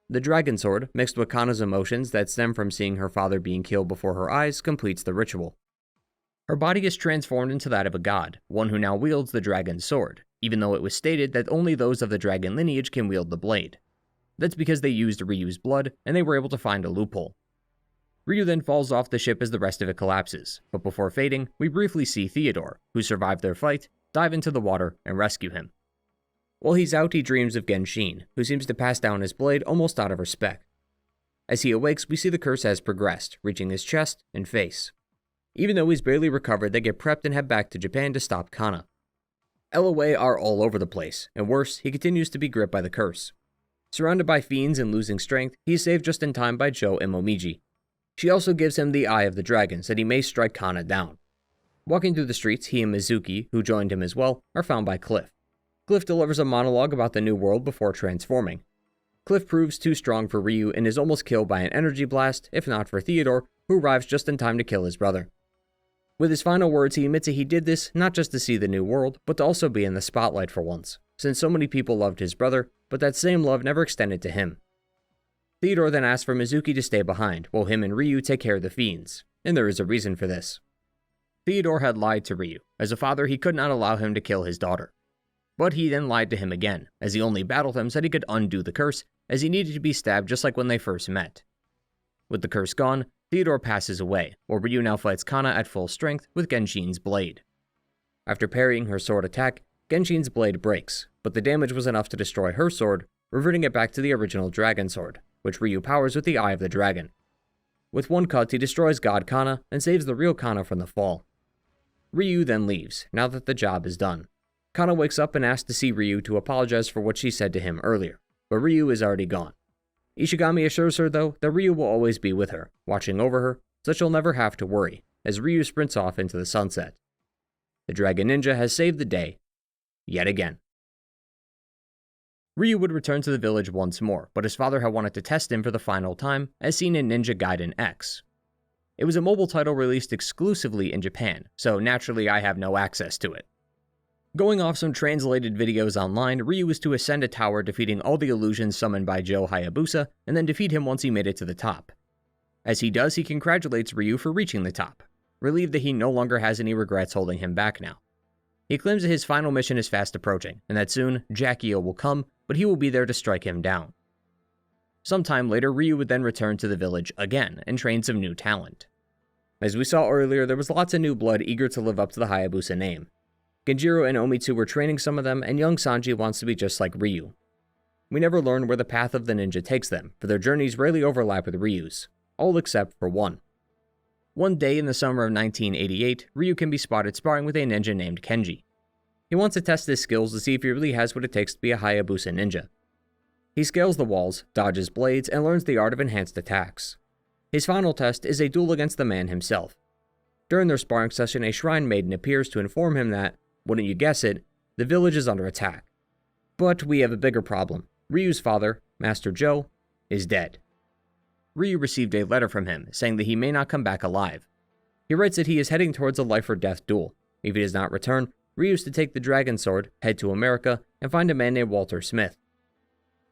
The dragon sword, mixed with Kana's emotions that stem from seeing her father being killed before her eyes, completes the ritual. Her body is transformed into that of a god, one who now wields the dragon's sword, even though it was stated that only those of the dragon lineage can wield the blade. That's because they used Ryu's blood, and they were able to find a loophole. Ryu then falls off the ship as the rest of it collapses, but before fading, we briefly see Theodore, who survived their fight, dive into the water and rescue him. While he's out, he dreams of Genshin, who seems to pass down his blade almost out of respect. As he awakes, we see the curse has progressed, reaching his chest and face. Even though he's barely recovered, they get prepped and head back to Japan to stop Kana. LOA are all over the place, and worse, he continues to be gripped by the curse. Surrounded by fiends and losing strength, he is saved just in time by Jo and Momiji. She also gives him the Eye of the Dragon so that he may strike Kana down. Walking through the streets, he and Mizuki, who joined him as well, are found by Cliff. Cliff delivers a monologue about the new world before transforming. Cliff proves too strong for Ryu and is almost killed by an energy blast, if not for Theodore, who arrives just in time to kill his brother. With his final words, he admits that he did this not just to see the new world, but to also be in the spotlight for once, since so many people loved his brother, but that same love never extended to him. Theodore then asks for Mizuki to stay behind, while him and Ryu take care of the fiends, and there is a reason for this. Theodore had lied to Ryu. As a father, he could not allow him to kill his daughter. But he then lied to him again, as he only battled him so that he could undo the curse, as he needed to be stabbed just like when they first met. With the curse gone, Theodore passes away, while Ryu now fights Kana at full strength with Genshin's blade. After parrying her sword attack, Genshin's blade breaks, but the damage was enough to destroy her sword, reverting it back to the original dragon sword, which Ryu powers with the Eye of the Dragon. With one cut, he destroys God Kana and saves the real Kana from the fall. Ryu then leaves, now that the job is done. Kana wakes up and asks to see Ryu to apologize for what she said to him earlier, but Ryu is already gone. Ishigami assures her, though, that Ryu will always be with her, watching over her, so she'll never have to worry, as Ryu sprints off into the sunset. The Dragon Ninja has saved the day, yet again. Ryu would return to the village once more, but his father had wanted to test him for the final time, as seen in Ninja Gaiden X. It was a mobile title released exclusively in Japan, so naturally I have no access to it. Going off some translated videos online, Ryu is to ascend a tower, defeating all the illusions summoned by Ryu Hayabusa, and then defeat him once he made it to the top. As he does, he congratulates Ryu for reaching the top, relieved that he no longer has any regrets holding him back now. He claims that his final mission is fast approaching, and that soon, Jackio will come, but he will be there to strike him down. Sometime later, Ryu would then return to the village again, and train some new talent. As we saw earlier, there was lots of new blood eager to live up to the Hayabusa name. Genjiro and Omitsu were training some of them, and young Sanji wants to be just like Ryu. We never learn where the path of the ninja takes them, for their journeys rarely overlap with Ryu's, all except for one. One day in the summer of 1988, Ryu can be spotted sparring with a ninja named Kenji. He wants to test his skills to see if he really has what it takes to be a Hayabusa ninja. He scales the walls, dodges blades, and learns the art of enhanced attacks. His final test is a duel against the man himself. During their sparring session, a shrine maiden appears to inform him that, wouldn't you guess it, the village is under attack. But we have a bigger problem. Ryu's father, Master Joe, is dead. Ryu received a letter from him saying that he may not come back alive. He writes that he is heading towards a life or death duel. If he does not return, Ryu is to take the dragon sword, head to America, and find a man named Walter Smith.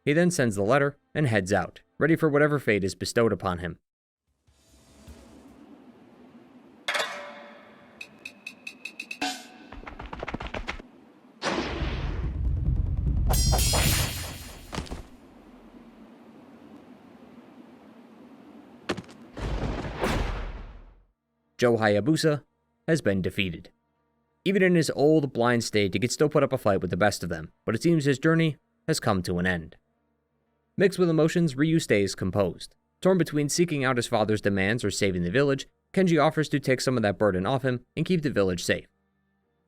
He then sends the letter and heads out, ready for whatever fate is bestowed upon him. Joe Hayabusa has been defeated. Even in his old, blind state, he could still put up a fight with the best of them, but it seems his journey has come to an end. Mixed with emotions, Ryu stays composed. Torn between seeking out his father's demands or saving the village, Kenji offers to take some of that burden off him and keep the village safe.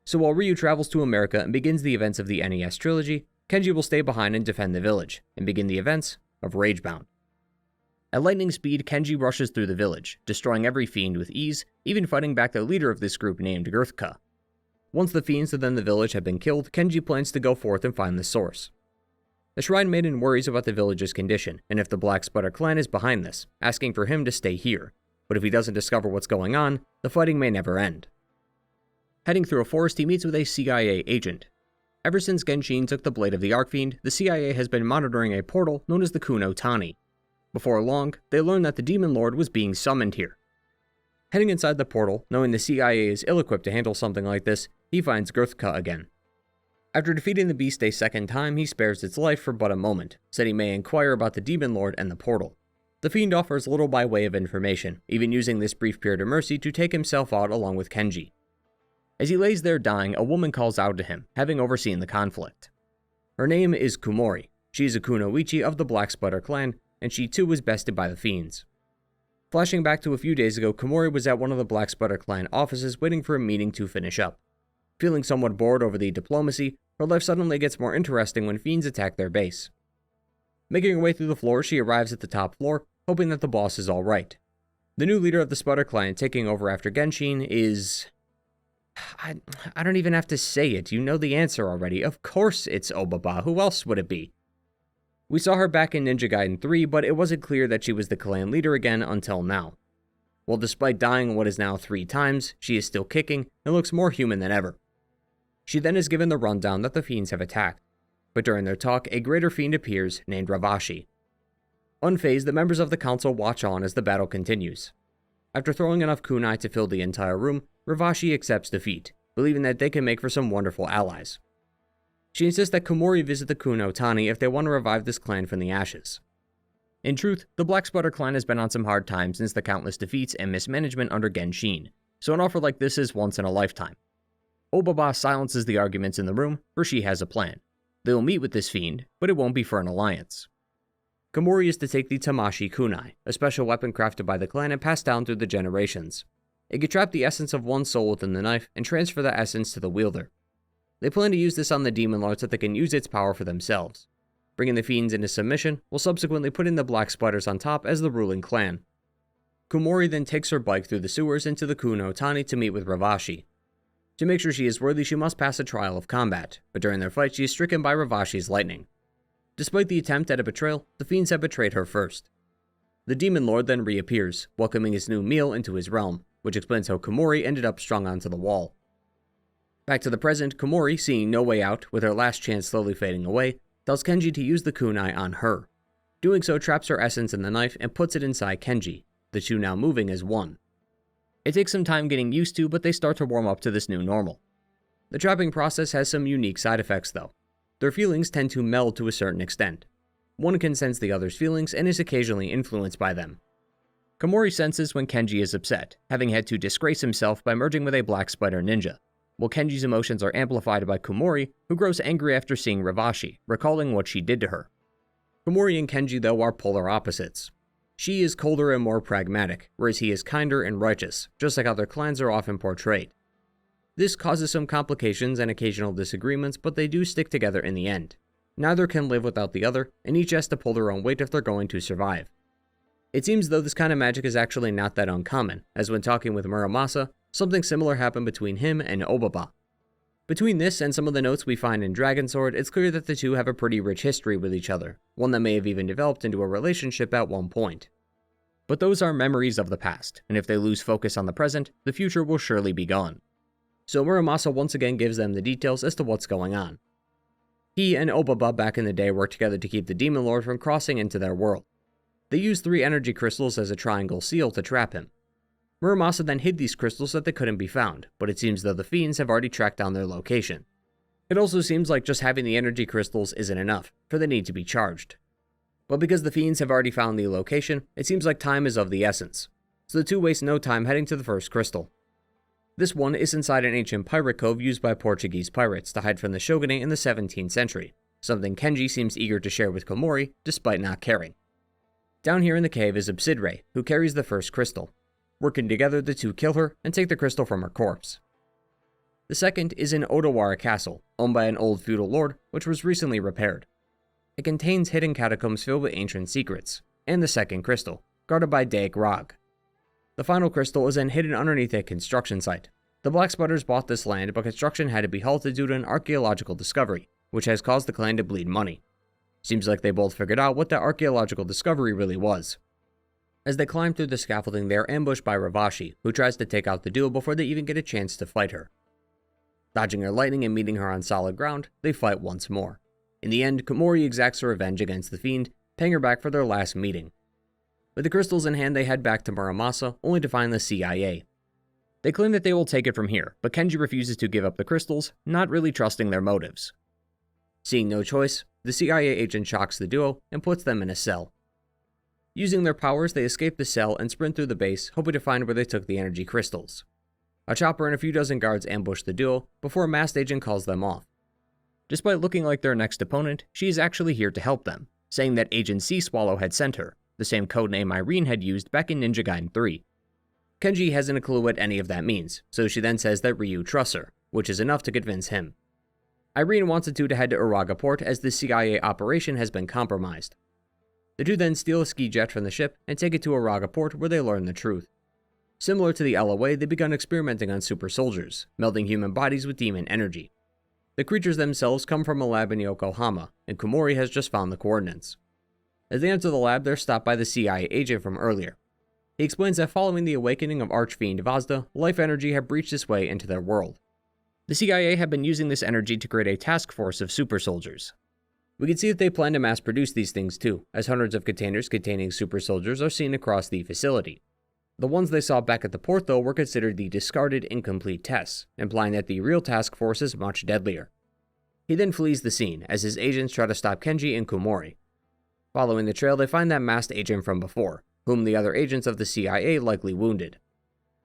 So while Ryu travels to America and begins the events of the NES Trilogy, Kenji will stay behind and defend the village, and begin the events of Ragebound. At lightning speed, Kenji rushes through the village, destroying every fiend with ease, even fighting back the leader of this group named Girthka. Once the fiends within the village have been killed, Kenji plans to go forth and find the source. The Shrine Maiden worries about the village's condition, and if the Black Sputter clan is behind this, asking for him to stay here. But if he doesn't discover what's going on, the fighting may never end. Heading through a forest, he meets with a CIA agent. Ever since Genshin took the blade of the Archfiend, the CIA has been monitoring a portal known as the Kuno Tani. Before long, they learn that the Demon Lord was being summoned here. Heading inside the portal, knowing the CIA is ill-equipped to handle something like this, he finds Girthka again. After defeating the beast a second time, he spares its life for but a moment, said he may inquire about the Demon Lord and the portal. The fiend offers little by way of information, even using this brief period of mercy to take himself out along with Kenji. As he lays there dying, a woman calls out to him, having overseen the conflict. Her name is Kumori. She is a kunoichi of the Black Sputter clan, and she too was bested by the fiends. Flashing back to a few days ago, Kumori was at one of the Black Sputter clan offices waiting for a meeting to finish up. Feeling somewhat bored over the diplomacy, her life suddenly gets more interesting when fiends attack their base. Making her way through the floor, she arrives at the top floor, hoping that the boss is alright. The new leader of the Sputter clan taking over after Genshin is... I don't even have to say it, you know the answer already. Of course it's Obaba, who else would it be? We saw her back in Ninja Gaiden 3, but it wasn't clear that she was the clan leader again until now. Well, despite dying what is now 3 times, she is still kicking and looks more human than ever. She then is given the rundown that the fiends have attacked, but during their talk, a greater fiend appears named Ravashi. Unfazed, the members of the council watch on as the battle continues. After throwing enough kunai to fill the entire room, Ravashi accepts defeat, believing that they can make for some wonderful allies. She insists that Kumori visit the Kuno Tani if they want to revive this clan from the ashes. In truth, the Black Sputter clan has been on some hard times since the countless defeats and mismanagement under Genshin, so an offer like this is once in a lifetime. Obaba silences the arguments in the room, for she has a plan. They will meet with this fiend, but it won't be for an alliance. Kumori is to take the Tamashi Kunai, a special weapon crafted by the clan and passed down through the generations. It can trap the essence of one soul within the knife and transfer the essence to the wielder. They plan to use this on the Demon Lord so that they can use its power for themselves. Bringing the fiends into submission will subsequently put in the Black Sputters on top as the ruling clan. Kumori then takes her bike through the sewers into the Kuno Tani to meet with Ravashi. To make sure she is worthy, she must pass a trial of combat, but during their fight she is stricken by Ravashi's lightning. Despite the attempt at a betrayal, the fiends have betrayed her first. The Demon Lord then reappears, welcoming his new meal into his realm, which explains how Kumori ended up strung onto the wall. Back to the present, Kumori, seeing no way out, with her last chance slowly fading away, tells Kenji to use the kunai on her. Doing so traps her essence in the knife and puts it inside Kenji, the two now moving as one. It takes some time getting used to, but they start to warm up to this new normal. The trapping process has some unique side effects though. Their feelings tend to meld to a certain extent. One can sense the other's feelings and is occasionally influenced by them. Komori senses when Kenji is upset, having had to disgrace himself by merging with a black spider ninja, while Kenji's emotions are amplified by Komori, who grows angry after seeing Ravashi, recalling what she did to her. Komori and Kenji though are polar opposites. She is colder and more pragmatic, whereas he is kinder and righteous, just like how their clans are often portrayed. This causes some complications and occasional disagreements, but they do stick together in the end. Neither can live without the other, and each has to pull their own weight if they're going to survive. It seems though this kind of magic is actually not that uncommon, as when talking with Muramasa, something similar happened between him and Obaba. Between this and some of the notes we find in Dragon Sword, it's clear that the two have a pretty rich history with each other, one that may have even developed into a relationship at one point. But those are memories of the past, and if they lose focus on the present, the future will surely be gone. So Muramasa once again gives them the details as to what's going on. He and Obaba back in the day worked together to keep the Demon Lord from crossing into their world. They used 3 energy crystals as a triangle seal to trap him. Muramasa then hid these crystals so that they couldn't be found, but it seems though the fiends have already tracked down their location. It also seems like just having the energy crystals isn't enough, for they need to be charged. But because the fiends have already found the location, it seems like time is of the essence, so the two waste no time heading to the first crystal. This one is inside an ancient pirate cove used by Portuguese pirates to hide from the shogunate in the 17th century, something Kenji seems eager to share with Komori, despite not caring. Down here in the cave is Obsidre, who carries the first crystal. Working together, the two kill her and take the crystal from her corpse. The second is in Odawara Castle, owned by an old feudal lord, which was recently repaired. It contains hidden catacombs filled with ancient secrets, and the second crystal, guarded by Daek Rog. The final crystal is then hidden underneath a construction site. The Black Spiders bought this land, but construction had to be halted due to an archaeological discovery, which has caused the clan to bleed money. Seems like they both figured out what that archaeological discovery really was. As they climb through the scaffolding, they are ambushed by Ravashi, who tries to take out the duo before they even get a chance to fight her. Dodging her lightning and meeting her on solid ground, they fight once more. In the end, Komori exacts her revenge against the fiend, paying her back for their last meeting. With the crystals in hand, they head back to Muramasa, only to find the CIA. They claim that they will take it from here, but Kenji refuses to give up the crystals, not really trusting their motives. Seeing no choice, the CIA agent shocks the duo and puts them in a cell. Using their powers, they escape the cell and sprint through the base, hoping to find where they took the energy crystals. A chopper and a few dozen guards ambush the duo before a masked agent calls them off. Despite looking like their next opponent, she is actually here to help them, saying that Agent Sea Swallow had sent her, the same codename Irene had used back in Ninja Gaiden 3. Kenji hasn't a clue what any of that means, so she then says that Ryu trusts her, which is enough to convince him. Irene wants the two to head to Uraga Port as the CIA operation has been compromised. The two then steal a ski jet from the ship and take it to Uraga Port where they learn the truth. Similar to the LOA, they begun experimenting on super soldiers, melding human bodies with demon energy. The creatures themselves come from a lab in Yokohama, and Komori has just found the coordinates. As they enter the lab, they're stopped by the CIA agent from earlier. He explains that following the awakening of Archfiend Vazda, life energy had breached its way into their world. The CIA had been using this energy to create a task force of super soldiers. We can see that they plan to mass produce these things too, as hundreds of containers containing super soldiers are seen across the facility. The ones they saw back at the port though were considered the discarded incomplete tests, implying that the real task force is much deadlier. He then flees the scene, as his agents try to stop Kenji and Komori. Following the trail, they find that masked agent from before, whom the other agents of the CIA likely wounded.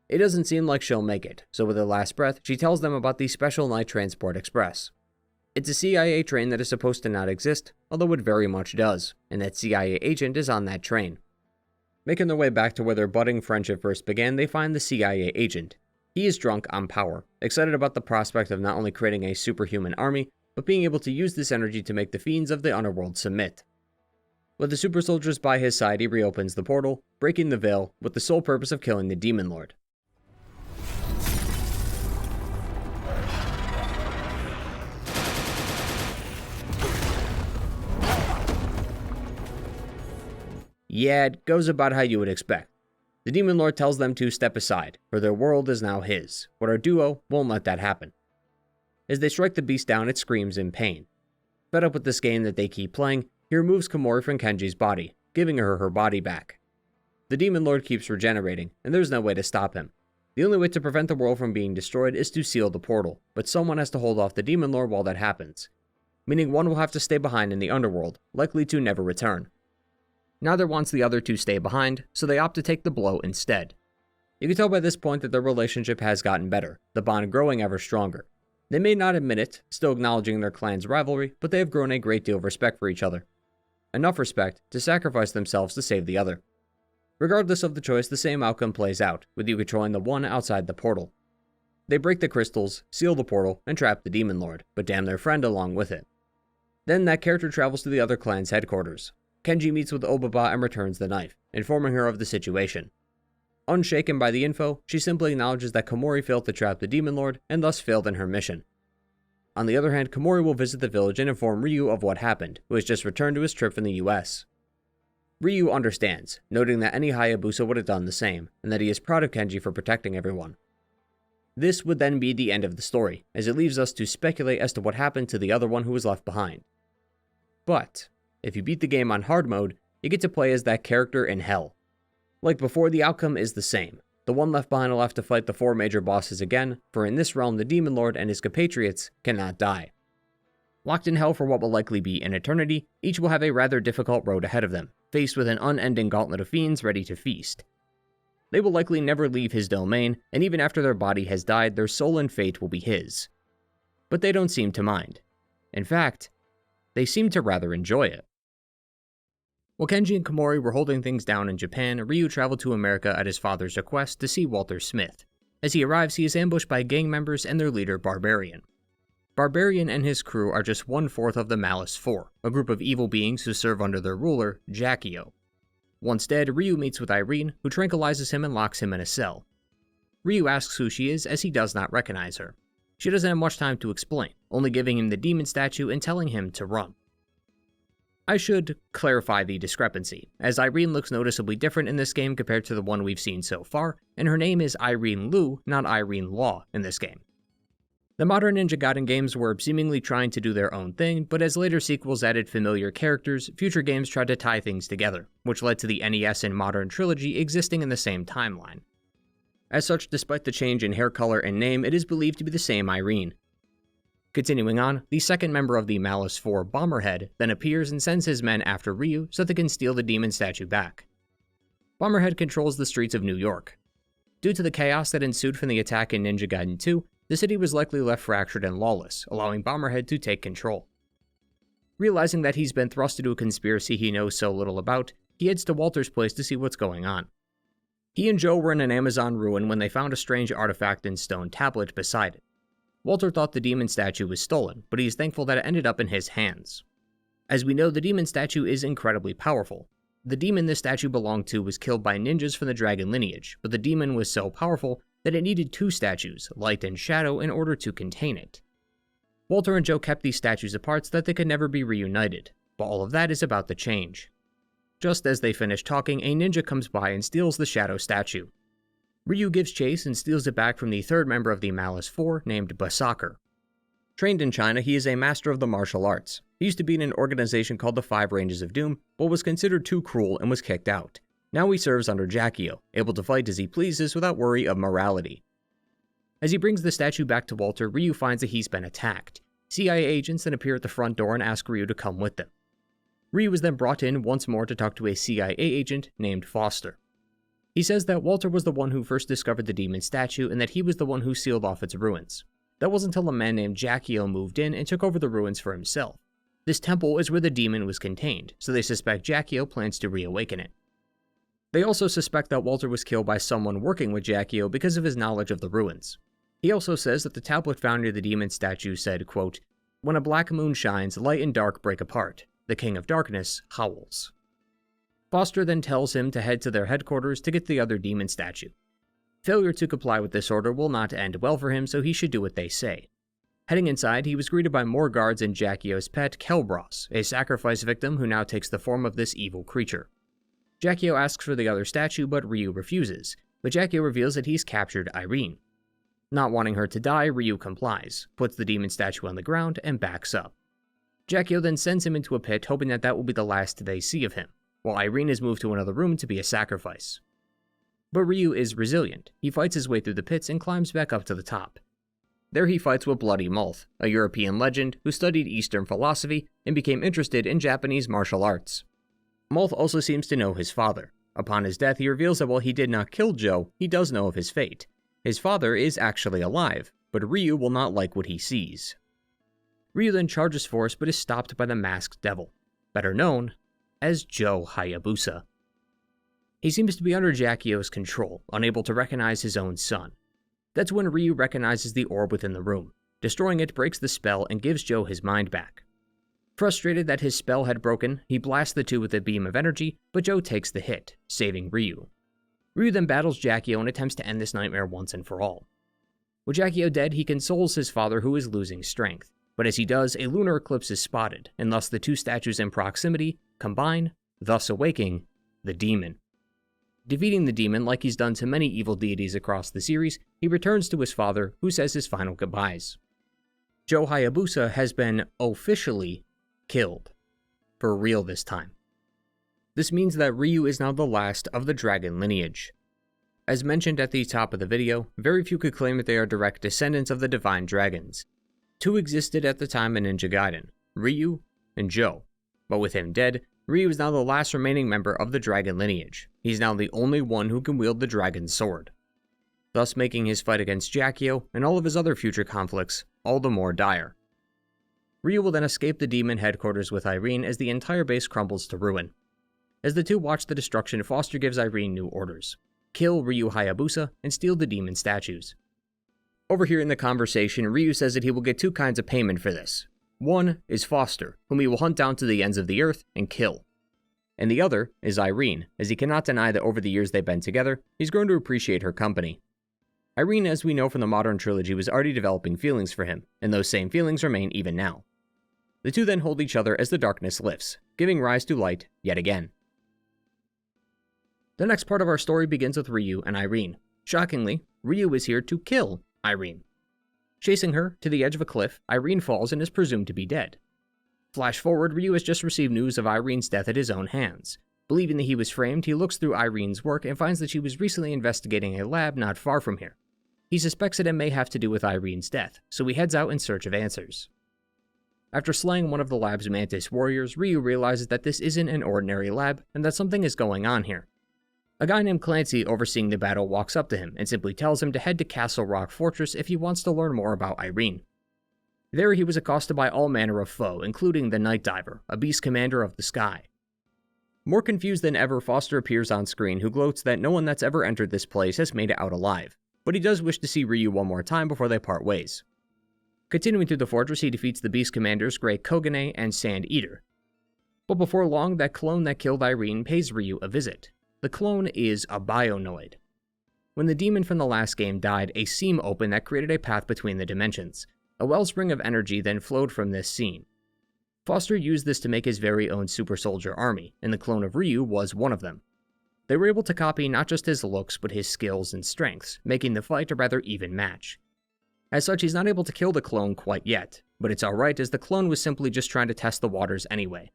It doesn't seem like she'll make it, so with her last breath, she tells them about the Special Night Transport Express. It's a CIA train that is supposed to not exist, although it very much does, and that CIA agent is on that train. Making their way back to where their budding friendship first began, they find the CIA agent. He is drunk on power, excited about the prospect of not only creating a superhuman army, but being able to use this energy to make the fiends of the underworld submit. With the super soldiers by his side, he reopens the portal, breaking the veil, with the sole purpose of killing the Demon Lord. Yeah, it goes about how you would expect. The Demon Lord tells them to step aside, for their world is now his, but our duo won't let that happen. As they strike the beast down, it screams in pain. Fed up with this game that they keep playing, he removes Komori from Kenji's body, giving her her body back. The Demon Lord keeps regenerating, and there's no way to stop him. The only way to prevent the world from being destroyed is to seal the portal, but someone has to hold off the Demon Lord while that happens, meaning one will have to stay behind in the underworld, likely to never return. Neither wants the other to stay behind, so they opt to take the blow instead. You can tell by this point that their relationship has gotten better, the bond growing ever stronger. They may not admit it, still acknowledging their clan's rivalry, but they have grown a great deal of respect for each other. Enough respect to sacrifice themselves to save the other. Regardless of the choice, the same outcome plays out, with you controlling the one outside the portal. They break the crystals, seal the portal, and trap the Demon Lord, but damn their friend along with it. Then that character travels to the other clan's headquarters. Kenji meets with Obaba and returns the knife, informing her of the situation. Unshaken by the info, she simply acknowledges that Komori failed to trap the Demon Lord, and thus failed in her mission. On the other hand, Komori will visit the village and inform Ryu of what happened, who has just returned to his trip from the US. Ryu understands, noting that any Hayabusa would have done the same, and that he is proud of Kenji for protecting everyone. This would then be the end of the story, as it leaves us to speculate as to what happened to the other one who was left behind. But, if you beat the game on hard mode, you get to play as that character in hell. Like before, the outcome is the same. The one left behind will have to fight the 4 major bosses again, for in this realm the Demon Lord and his compatriots cannot die. Locked in hell for what will likely be an eternity, each will have a rather difficult road ahead of them, faced with an unending gauntlet of fiends ready to feast. They will likely never leave his domain, and even after their body has died, their soul and fate will be his. But they don't seem to mind. In fact, they seem to rather enjoy it. While Kenji and Komori were holding things down in Japan, Ryu traveled to America at his father's request to see Walter Smith. As he arrives, he is ambushed by gang members and their leader, Barbarian. Barbarian and his crew are just 1/4 of the Malice 4, a group of evil beings who serve under their ruler, Jackio. Once dead, Ryu meets with Irene, who tranquilizes him and locks him in a cell. Ryu asks who she is, as he does not recognize her. She doesn't have much time to explain, only giving him the demon statue and telling him to run. I should clarify the discrepancy, as Irene looks noticeably different in this game compared to the one we've seen so far, and her name is Irene Liu, not Irene Law, in this game. The modern Ninja Gaiden games were seemingly trying to do their own thing, but as later sequels added familiar characters, future games tried to tie things together, which led to the NES and modern Trilogy existing in the same timeline. As such, despite the change in hair color and name, it is believed to be the same Irene. Continuing on, the second member of the Malice 4, Bomberhead, then appears and sends his men after Ryu so they can steal the demon statue back. Bomberhead controls the streets of New York. Due to the chaos that ensued from the attack in Ninja Gaiden 2, the city was likely left fractured and lawless, allowing Bomberhead to take control. Realizing that he's been thrust into a conspiracy he knows so little about, he heads to Walter's place to see what's going on. He and Joe were in an Amazon ruin when they found a strange artifact and stone tablet beside it. Walter thought the demon statue was stolen, but he is thankful that it ended up in his hands. As we know, the demon statue is incredibly powerful. The demon this statue belonged to was killed by ninjas from the dragon lineage, but the demon was so powerful that it needed 2 statues, Light and Shadow, in order to contain it. Walter and Joe kept these statues apart so that they could never be reunited, but all of that is about to change. Just as they finish talking, a ninja comes by and steals the Shadow statue. Ryu gives chase and steals it back from the third member of the Malice 4, named Basaker. Trained in China, he is a master of the martial arts. He used to be in an organization called the 5 Ranges of Doom, but was considered too cruel and was kicked out. Now he serves under Jackio, able to fight as he pleases without worry of morality. As he brings the statue back to Walter, Ryu finds that he's been attacked. CIA agents then appear at the front door and ask Ryu to come with them. Ryu is then brought in once more to talk to a CIA agent named Foster. He says that Walter was the one who first discovered the demon statue and that he was the one who sealed off its ruins. That was until a man named Jackio moved in and took over the ruins for himself. This temple is where the demon was contained, so they suspect Jackio plans to reawaken it. They also suspect that Walter was killed by someone working with Jackio because of his knowledge of the ruins. He also says that the tablet found near the demon statue said, quote, "When a black moon shines, light and dark break apart. The King of Darkness howls." Foster then tells him to head to their headquarters to get the other demon statue. Failure to comply with this order will not end well for him, so he should do what they say. Heading inside, he was greeted by more guards and Jackio's pet, Kelbros, a sacrifice victim who now takes the form of this evil creature. Jackio asks for the other statue, but Ryu refuses, but Jackio reveals that he's captured Irene. Not wanting her to die, Ryu complies, puts the demon statue on the ground, and backs up. Jackio then sends him into a pit, hoping that that will be the last they see of him, while Irene is moved to another room to be a sacrifice. But Ryu is resilient. He fights his way through the pits and climbs back up to the top. There he fights with Bloody Multh, a European legend who studied Eastern philosophy and became interested in Japanese martial arts. Multh also seems to know his father. Upon his death, he reveals that while he did not kill Joe, he does know of his fate. His father is actually alive, but Ryu will not like what he sees. Ryu then charges forth but is stopped by the masked devil, better known as Joe Hayabusa. He seems to be under Jackio's control, unable to recognize his own son. That's when Ryu recognizes the orb within the room. Destroying it breaks the spell and gives Joe his mind back. Frustrated that his spell had broken, he blasts the two with a beam of energy, but Joe takes the hit, saving Ryu. Ryu then battles Jackio and attempts to end this nightmare once and for all. With Jackio dead, he consoles his father who is losing strength, but as he does, a lunar eclipse is spotted, and thus the two statues in proximity combine, thus awaking the demon. Defeating the demon, like he's done to many evil deities across the series, he returns to his father, who says his final goodbyes. Joe Hayabusa has been officially killed. For real this time. This means that Ryu is now the last of the dragon lineage. As mentioned at the top of the video, very few could claim that they are direct descendants of the divine dragons. Two existed at the time in Ninja Gaiden, Ryu and Joe, but with him dead, Ryu is now the last remaining member of the dragon lineage. He's now the only one who can wield the dragon sword, thus making his fight against Jackio and all of his other future conflicts all the more dire. Ryu will then escape the demon headquarters with Irene as the entire base crumbles to ruin. As the two watch the destruction, Foster gives Irene new orders: kill Ryu Hayabusa and steal the demon statues. Overhearing the conversation, Ryu says that he will get two kinds of payment for this. One is Foster, whom he will hunt down to the ends of the earth and kill. And the other is Irene, as he cannot deny that over the years they've been together, he's grown to appreciate her company. Irene, as we know from the modern trilogy, was already developing feelings for him, and those same feelings remain even now. The two then hold each other as the darkness lifts, giving rise to light yet again. The next part of our story begins with Ryu and Irene. Shockingly, Ryu is here to kill Irene. Chasing her to the edge of a cliff, Irene falls and is presumed to be dead. Flash forward, Ryu has just received news of Irene's death at his own hands. Believing that he was framed, he looks through Irene's work and finds that she was recently investigating a lab not far from here. He suspects that it may have to do with Irene's death, so he heads out in search of answers. After slaying one of the lab's mantis warriors, Ryu realizes that this isn't an ordinary lab and that something is going on here. A guy named Clancy overseeing the battle walks up to him and simply tells him to head to Castle Rock Fortress if he wants to learn more about Irene. There he was accosted by all manner of foe, including the Night Diver, a beast commander of the sky. More confused than ever, Foster appears on screen, who gloats that no one that's ever entered this place has made it out alive, but he does wish to see Ryu one more time before they part ways. Continuing through the fortress, he defeats the beast commanders Grey Kogane and Sand Eater. But before long, that clone that killed Irene pays Ryu a visit. The clone is a bionoid. When the demon from the last game died, a seam opened that created a path between the dimensions. A wellspring of energy then flowed from this seam. Foster used this to make his very own super soldier army, and the clone of Ryu was one of them. They were able to copy not just his looks, but his skills and strengths, making the fight a rather even match. As such, he's not able to kill the clone quite yet, but it's alright as the clone was simply just trying to test the waters anyway.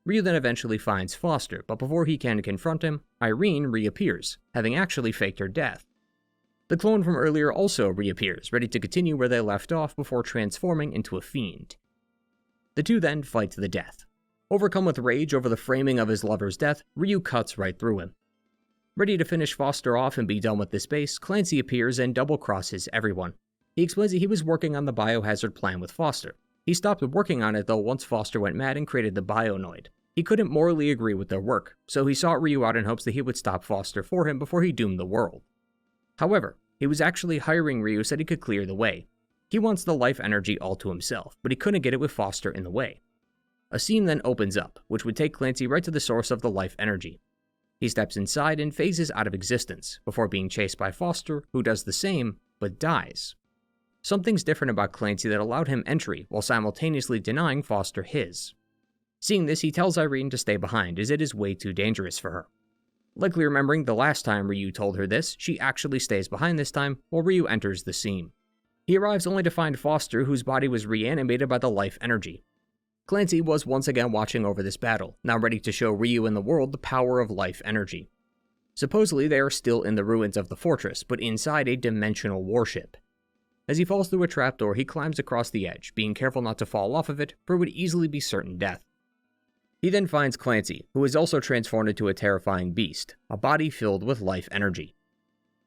Ryu then eventually finds Foster, but before he can confront him, Irene reappears, having actually faked her death. The clone from earlier also reappears, ready to continue where they left off before transforming into a fiend. The two then fight to the death. Overcome with rage over the framing of his lover's death, Ryu cuts right through him. Ready to finish Foster off and be done with this base, Clancy appears and double-crosses everyone. He explains that he was working on the biohazard plan with Foster. He stopped working on it though once Foster went mad and created the bionoid. He couldn't morally agree with their work, so he sought Ryu out in hopes that he would stop Foster for him before he doomed the world. However, he was actually hiring Ryu so that he could clear the way. He wants the life energy all to himself, but he couldn't get it with Foster in the way. A seam then opens up, which would take Clancy right to the source of the life energy. He steps inside and phases out of existence, before being chased by Foster, who does the same, but dies. Something's different about Clancy that allowed him entry, while simultaneously denying Foster his. Seeing this, he tells Irene to stay behind, as it is way too dangerous for her. Likely remembering the last time Ryu told her this, she actually stays behind this time, while Ryu enters the seam. He arrives only to find Foster, whose body was reanimated by the life energy. Clancy was once again watching over this battle, now ready to show Ryu and the world the power of life energy. Supposedly they are still in the ruins of the fortress, but inside a dimensional warship. As he falls through a trapdoor, he climbs across the edge, being careful not to fall off of it, for it would easily be certain death. He then finds Clancy, who is also transformed into a terrifying beast, a body filled with life energy.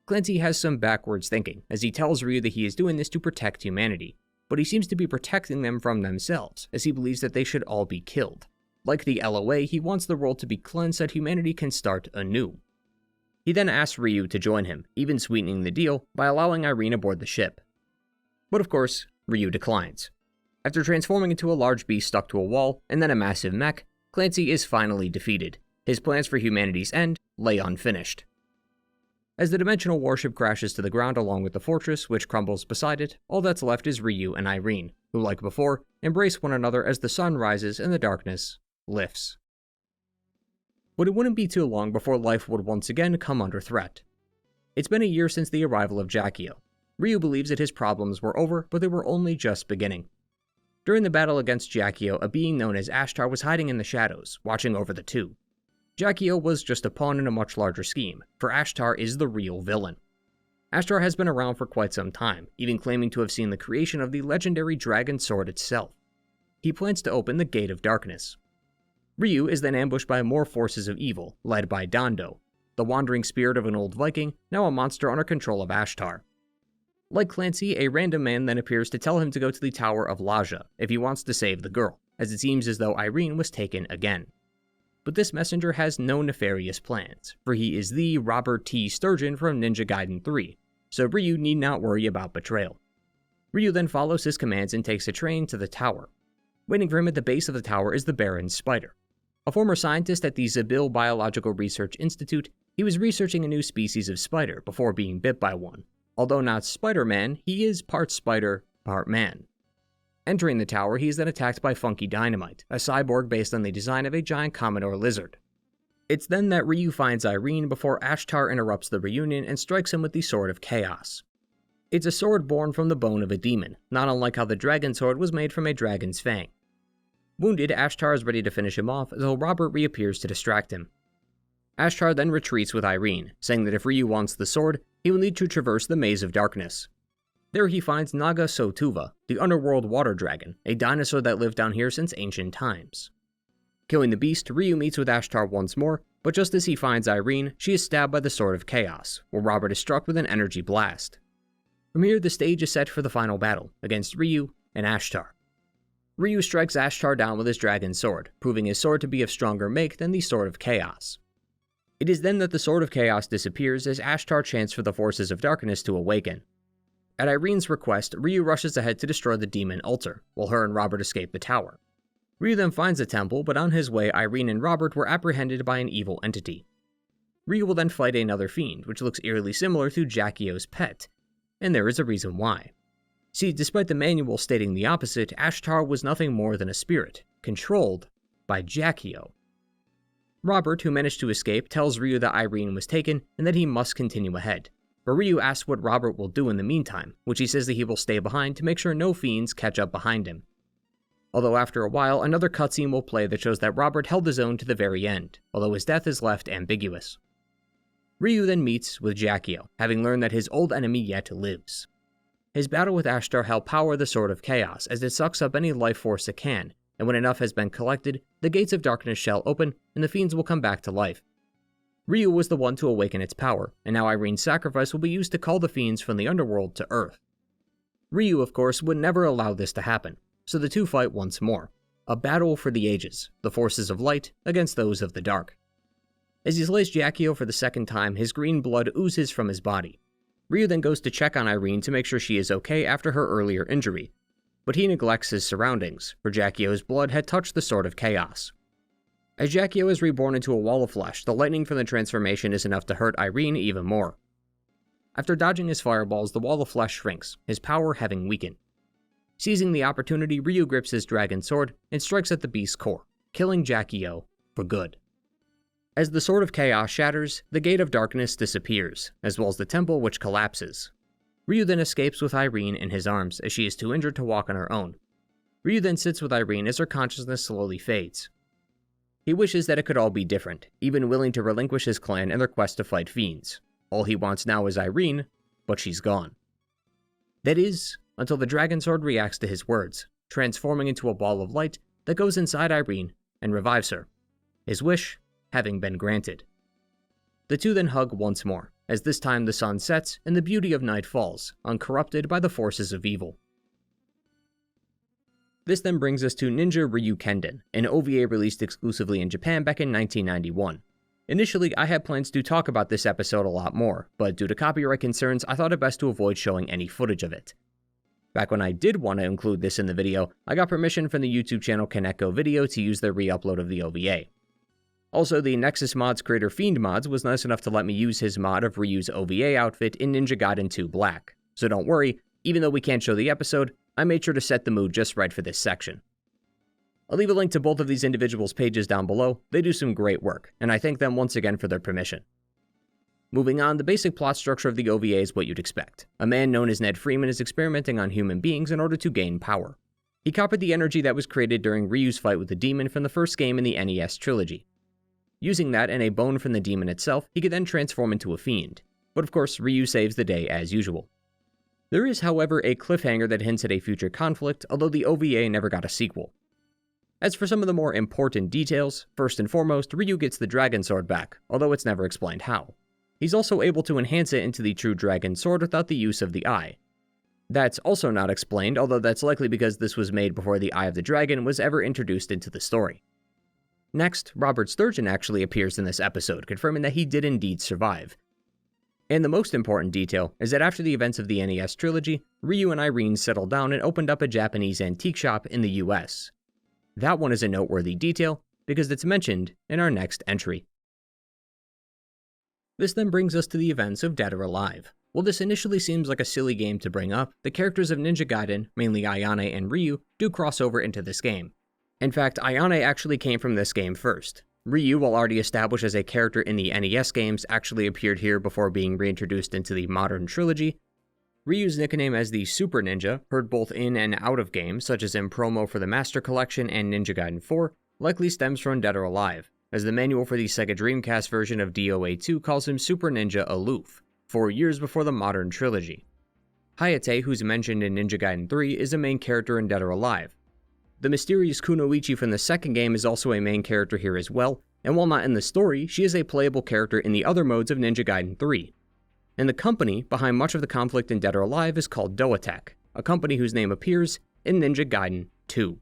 Clancy has some backwards thinking, as he tells Ryu that he is doing this to protect humanity, but he seems to be protecting them from themselves, as he believes that they should all be killed. Like the LOA, he wants the world to be cleansed so that humanity can start anew. He then asks Ryu to join him, even sweetening the deal by allowing Irene aboard the ship. But of course, Ryu declines. After transforming into a large beast stuck to a wall, and then a massive mech, Clancy is finally defeated. His plans for humanity's end lay unfinished. As the dimensional warship crashes to the ground along with the fortress, which crumbles beside it, all that's left is Ryu and Irene, who, like before, embrace one another as the sun rises and the darkness lifts. But it wouldn't be too long before life would once again come under threat. It's been a year since the arrival of Jackio. Ryu believes that his problems were over, but they were only just beginning. During the battle against Jackio, a being known as Ashtar was hiding in the shadows, watching over the two. Jackio was just a pawn in a much larger scheme, for Ashtar is the real villain. Ashtar has been around for quite some time, even claiming to have seen the creation of the legendary dragon sword itself. He plans to open the Gate of Darkness. Ryu is then ambushed by more forces of evil, led by Dando, the wandering spirit of an old Viking, now a monster under control of Ashtar. Like Clancy, a random man then appears to tell him to go to the Tower of Laja if he wants to save the girl, as it seems as though Irene was taken again. But this messenger has no nefarious plans, for he is the Robert T. Sturgeon from Ninja Gaiden 3, so Ryu need not worry about betrayal. Ryu then follows his commands and takes a train to the tower. Waiting for him at the base of the tower is the Baron Spider. A former scientist at the Zabil Biological Research Institute, he was researching a new species of spider before being bit by one. Although not Spider-Man, he is part spider, part man. Entering the tower, he is then attacked by Funky Dynamite, a cyborg based on the design of a giant Commodore lizard. It's then that Ryu finds Irene before Ashtar interrupts the reunion and strikes him with the Sword of Chaos. It's a sword born from the bone of a demon, not unlike how the dragon sword was made from a dragon's fang. Wounded, Ashtar is ready to finish him off, though Robert reappears to distract him. Ashtar then retreats with Irene, saying that if Ryu wants the sword, he will need to traverse the Maze of Darkness. There he finds Naga Sotuva, the underworld water dragon, a dinosaur that lived down here since ancient times. Killing the beast, Ryu meets with Ashtar once more, but just as he finds Irene, she is stabbed by the Sword of Chaos, where Robert is struck with an energy blast. From here, the stage is set for the final battle, against Ryu and Ashtar. Ryu strikes Ashtar down with his dragon sword, proving his sword to be of stronger make than the Sword of Chaos. It is then that the Sword of Chaos disappears as Ashtar chants for the forces of darkness to awaken. At Irene's request, Ryu rushes ahead to destroy the demon altar, while her and Robert escape the tower. Ryu then finds the temple, but on his way, Irene and Robert were apprehended by an evil entity. Ryu will then fight another fiend, which looks eerily similar to Jackio's pet, and there is a reason why. See, despite the manual stating the opposite, Ashtar was nothing more than a spirit, controlled by Jackio. Robert, who managed to escape, tells Ryu that Irene was taken and that he must continue ahead. But Ryu asks what Robert will do in the meantime, which he says that he will stay behind to make sure no fiends catch up behind him. Although after a while, another cutscene will play that shows that Robert held his own to the very end, although his death is left ambiguous. Ryu then meets with Jackio, having learned that his old enemy yet lives. His battle with Ashtar helped power the Sword of Chaos, as it sucks up any life force it can, and when enough has been collected, the Gates of Darkness shall open, and the fiends will come back to life. Ryu was the one to awaken its power, and now Irene's sacrifice will be used to call the fiends from the underworld to Earth. Ryu, of course, would never allow this to happen, so the two fight once more. A battle for the ages, the forces of light against those of the dark. As he slays Jackio for the second time, his green blood oozes from his body. Ryu then goes to check on Irene to make sure she is okay after her earlier injury, but he neglects his surroundings, for Jackio's blood had touched the Sword of Chaos. As Jackio is reborn into a wall of flesh, the lightning from the transformation is enough to hurt Irene even more. After dodging his fireballs, the wall of flesh shrinks, his power having weakened. Seizing the opportunity, Ryu grips his dragon sword and strikes at the beast's core, killing Jackio for good. As the Sword of Chaos shatters, the Gate of Darkness disappears, as well as the temple, which collapses. Ryu then escapes with Irene in his arms, as she is too injured to walk on her own. Ryu then sits with Irene as her consciousness slowly fades. He wishes that it could all be different, even willing to relinquish his clan in their quest to fight fiends. All he wants now is Irene, but she's gone. That is, until the Dragon Sword reacts to his words, transforming into a ball of light that goes inside Irene and revives her, his wish having been granted. The two then hug once more, as this time the sun sets and the beauty of night falls, uncorrupted by the forces of evil. This then brings us to Ninja Ryukenden, an OVA released exclusively in Japan back in 1991. Initially, I had plans to talk about this episode a lot more, but due to copyright concerns, I thought it best to avoid showing any footage of it. Back when I did want to include this in the video, I got permission from the YouTube channel Kineko Video to use their re-upload of the OVA. Also, the Nexus Mods creator FiendMods was nice enough to let me use his mod of Ryu's OVA outfit in Ninja Gaiden 2 Black. So don't worry, even though we can't show the episode, I made sure to set the mood just right for this section. I'll leave a link to both of these individuals' pages down below. They do some great work, and I thank them once again for their permission. Moving on, the basic plot structure of the OVA is what you'd expect. A man known as Ned Freeman is experimenting on human beings in order to gain power. He copied the energy that was created during Ryu's fight with the demon from the first game in the NES Trilogy. Using that and a bone from the demon itself, he could then transform into a fiend. But of course, Ryu saves the day as usual. There is, however, a cliffhanger that hints at a future conflict, although the OVA never got a sequel. As for some of the more important details, first and foremost, Ryu gets the Dragon Sword back, although it's never explained how. He's also able to enhance it into the true Dragon Sword without the use of the eye. That's also not explained, although that's likely because this was made before the Eye of the Dragon was ever introduced into the story. Next, Robert Sturgeon actually appears in this episode, confirming that he did indeed survive. And the most important detail is that after the events of the NES Trilogy, Ryu and Irene settled down and opened up a Japanese antique shop in the US. That one is a noteworthy detail, because it's mentioned in our next entry. This then brings us to the events of Dead or Alive. While this initially seems like a silly game to bring up, the characters of Ninja Gaiden, mainly Ayane and Ryu, do cross over into this game. In fact, Ayane actually came from this game first. Ryu, while already established as a character in the NES games, actually appeared here before being reintroduced into the modern trilogy. Ryu's nickname as the Super Ninja, heard both in and out of games, such as in promo for the Master Collection and Ninja Gaiden 4, likely stems from Dead or Alive, as the manual for the Sega Dreamcast version of DOA 2 calls him Super Ninja Aloof, 4 years before the modern trilogy. Hayate, who's mentioned in Ninja Gaiden 3, is a main character in Dead or Alive. The mysterious Kunoichi from the second game is also a main character here as well, and while not in the story, she is a playable character in the other modes of Ninja Gaiden 3. And the company behind much of the conflict in Dead or Alive is called Doatek, a company whose name appears in Ninja Gaiden 2.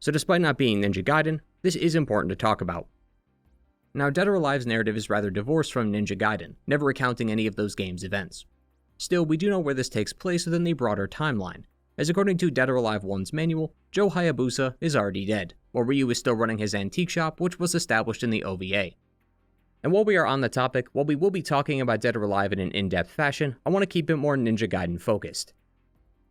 So despite not being Ninja Gaiden, this is important to talk about. Now, Dead or Alive's narrative is rather divorced from Ninja Gaiden, never recounting any of those games' events. Still, we do know where this takes place within the broader timeline, as according to Dead or Alive 1's manual, Ryu Hayabusa is already dead, while Ryu is still running his antique shop, which was established in the OVA. And while we are on the topic, while we will be talking about Dead or Alive in an in-depth fashion, I want to keep it more Ninja Gaiden focused.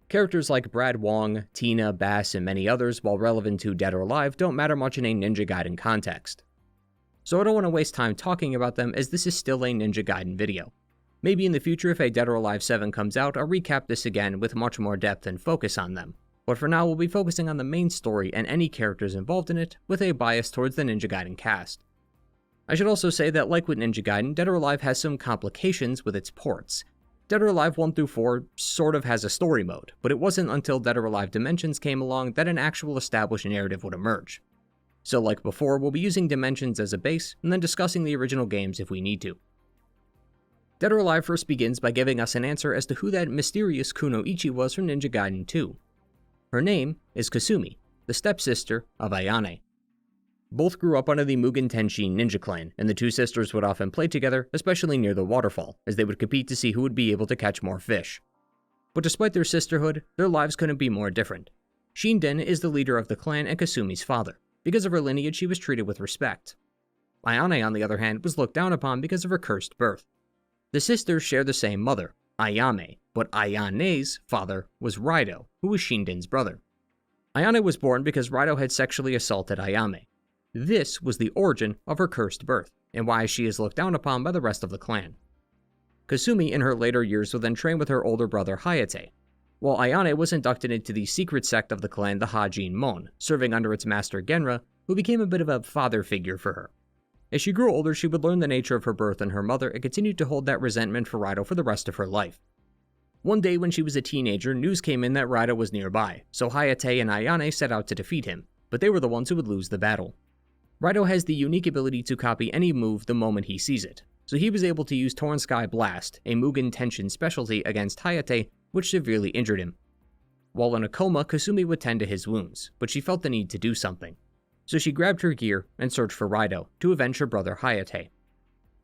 Characters like Brad Wong, Tina, Bass, and many others, while relevant to Dead or Alive, don't matter much in a Ninja Gaiden context. So I don't want to waste time talking about them, as this is still a Ninja Gaiden video. Maybe in the future, if a Dead or Alive 7 comes out, I'll recap this again with much more depth and focus on them. But for now, we'll be focusing on the main story and any characters involved in it, with a bias towards the Ninja Gaiden cast. I should also say that like with Ninja Gaiden, Dead or Alive has some complications with its ports. Dead or Alive 1 through 4 sort of has a story mode, but it wasn't until Dead or Alive Dimensions came along that an actual established narrative would emerge. So like before, we'll be using Dimensions as a base, and then discussing the original games if we need to. Dead or Alive first begins by giving us an answer as to who that mysterious Kunoichi was from Ninja Gaiden 2. Her name is Kasumi, the stepsister of Ayane. Both grew up under the Mugen Tenshin ninja clan, and the two sisters would often play together, especially near the waterfall, as they would compete to see who would be able to catch more fish. But despite their sisterhood, their lives couldn't be more different. Shinden is the leader of the clan and Kasumi's father. Because of her lineage, she was treated with respect. Ayane, on the other hand, was looked down upon because of her cursed birth. The sisters share the same mother, Ayame, but Ayane's father was Raido, who was Shinden's brother. Ayane was born because Raido had sexually assaulted Ayame. This was the origin of her cursed birth, and why she is looked down upon by the rest of the clan. Kasumi in her later years would then train with her older brother Hayate, while Ayane was inducted into the secret sect of the clan, the Hajin Mon, serving under its master Genra, who became a bit of a father figure for her. As she grew older, she would learn the nature of her birth and her mother and continued to hold that resentment for Raido for the rest of her life. One day when she was a teenager, news came in that Raido was nearby, so Hayate and Ayane set out to defeat him, but they were the ones who would lose the battle. Raido has the unique ability to copy any move the moment he sees it, so he was able to use Torn Sky Blast, a Mugen Tenshin specialty, against Hayate, which severely injured him. While in a coma, Kasumi would tend to his wounds, but she felt the need to do something. So she grabbed her gear and searched for Raido to avenge her brother Hayate.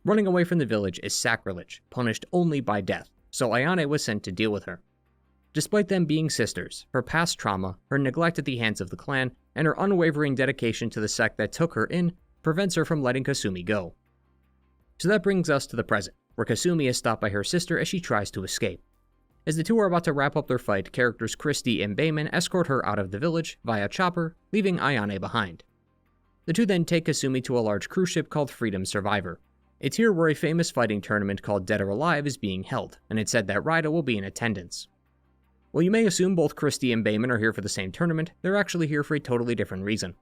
Running away from the village is sacrilege, punished only by death, so Ayane was sent to deal with her. Despite them being sisters, her past trauma, her neglect at the hands of the clan, and her unwavering dedication to the sect that took her in prevents her from letting Kasumi go. So that brings us to the present, where Kasumi is stopped by her sister as she tries to escape. As the two are about to wrap up their fight, characters Christy and Bayman escort her out of the village via chopper, leaving Ayane behind. The two then take Kasumi to a large cruise ship called Freedom Survivor. It's here where a famous fighting tournament called Dead or Alive is being held, and it's said that Raido will be in attendance. While you may assume both Christy and Bayman are here for the same tournament, they're actually here for a totally different reason.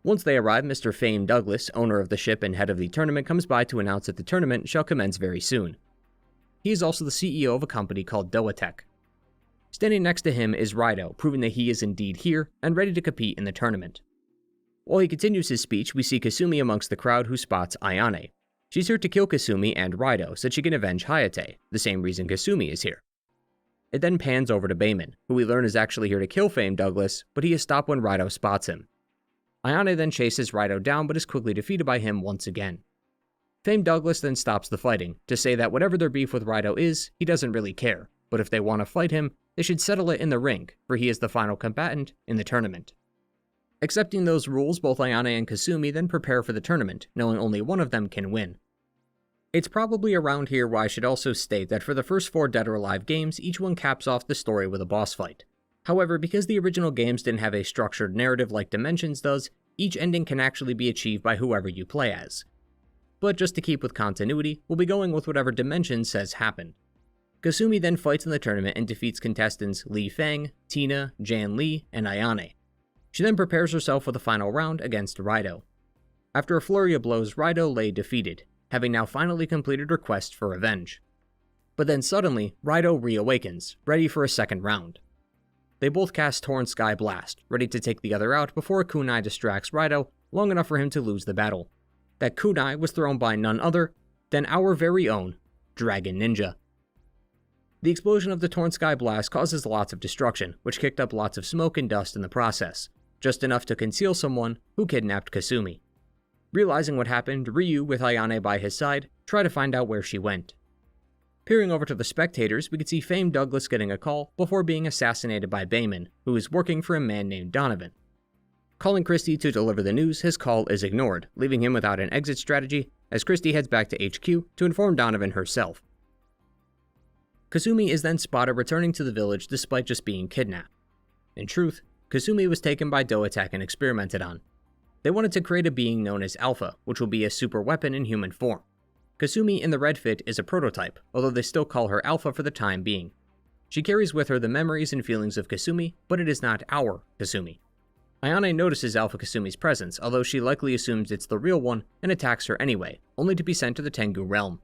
Once they arrive, Mr. Fame Douglas, owner of the ship and head of the tournament, comes by to announce that the tournament shall commence very soon. He is also the CEO of a company called Doatech. Standing next to him is Raido, proving that he is indeed here and ready to compete in the tournament. While he continues his speech, we see Kasumi amongst the crowd who spots Ayane. She's here to kill Kasumi and Raido so that she can avenge Hayate, the same reason Kasumi is here. It then pans over to Bayman, who we learn is actually here to kill Fame Douglas, but he is stopped when Raido spots him. Ayane then chases Raido down but is quickly defeated by him once again. Fame Douglas then stops the fighting, to say that whatever their beef with Raido is, he doesn't really care, but if they want to fight him, they should settle it in the ring, for he is the final combatant in the tournament. Accepting those rules, both Ayane and Kasumi then prepare for the tournament, knowing only one of them can win. It's probably around here where I should also state that for the first 4 Dead or Alive games, each one caps off the story with a boss fight. However, because the original games didn't have a structured narrative like Dimensions does, each ending can actually be achieved by whoever you play as. But just to keep with continuity, we'll be going with whatever Dimensions says happened. Kasumi then fights in the tournament and defeats contestants Li Feng, Tina, Jan Li, and Ayane. She then prepares herself for the final round against Raido. After a flurry of blows, Raido lay defeated, having now finally completed her quest for revenge. But then suddenly, Raido reawakens, ready for a second round. They both cast Torn Sky Blast, ready to take the other out before a kunai distracts Raido long enough for him to lose the battle. That kunai was thrown by none other than our very own Dragon Ninja. The explosion of the Torn Sky Blast causes lots of destruction, which kicked up lots of smoke and dust in the process, just enough to conceal someone who kidnapped Kasumi. Realizing what happened, Ryu, with Ayane by his side, try to find out where she went. Peering over to the spectators, we can see Fame Douglas getting a call before being assassinated by Bayman, who is working for a man named Donovan. Calling Christy to deliver the news, his call is ignored, leaving him without an exit strategy as Christy heads back to HQ to inform Donovan herself. Kasumi is then spotted returning to the village despite just being kidnapped. In truth, Kasumi was taken by Doatech and experimented on. They wanted to create a being known as Alpha, which will be a super weapon in human form. Kasumi in the red fit is a prototype, although they still call her Alpha for the time being. She carries with her the memories and feelings of Kasumi, but it is not our Kasumi. Ayane notices Alpha Kasumi's presence, although she likely assumes it's the real one and attacks her anyway, only to be sent to the Tengu realm.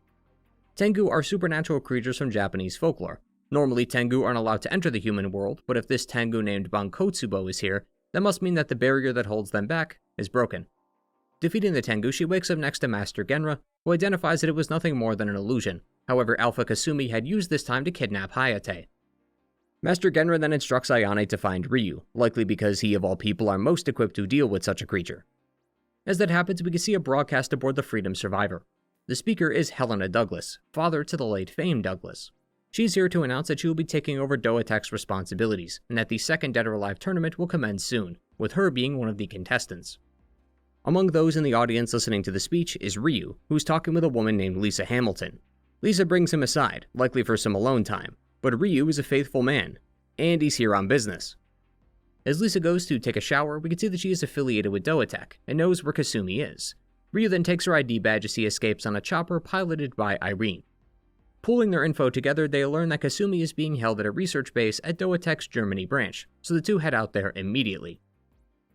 Tengu are supernatural creatures from Japanese folklore. Normally, Tengu aren't allowed to enter the human world, but if this Tengu named Bankotsubo is here, that must mean that the barrier that holds them back is broken. Defeating the Tengu, she wakes up next to Master Genra, who identifies that it was nothing more than an illusion. However, Alpha Kasumi had used this time to kidnap Hayate. Master Genra then instructs Ayane to find Ryu, likely because he of all people are most equipped to deal with such a creature. As that happens, we can see a broadcast aboard the Freedom Survivor. The speaker is Helena Douglas, father to the late Fame Douglas. She's here to announce that she will be taking over Doatech's responsibilities, and that the second Dead or Alive tournament will commence soon, with her being one of the contestants. Among those in the audience listening to the speech is Ryu, who's talking with a woman named Lisa Hamilton. Lisa brings him aside, likely for some alone time, but Ryu is a faithful man, and he's here on business. As Lisa goes to take a shower, we can see that she is affiliated with Doatech, and knows where Kasumi is. Ryu then takes her ID badge as he escapes on a chopper piloted by Irene. Pulling their info together, they learn that Kasumi is being held at a research base at Doatech's Germany branch, so the two head out there immediately.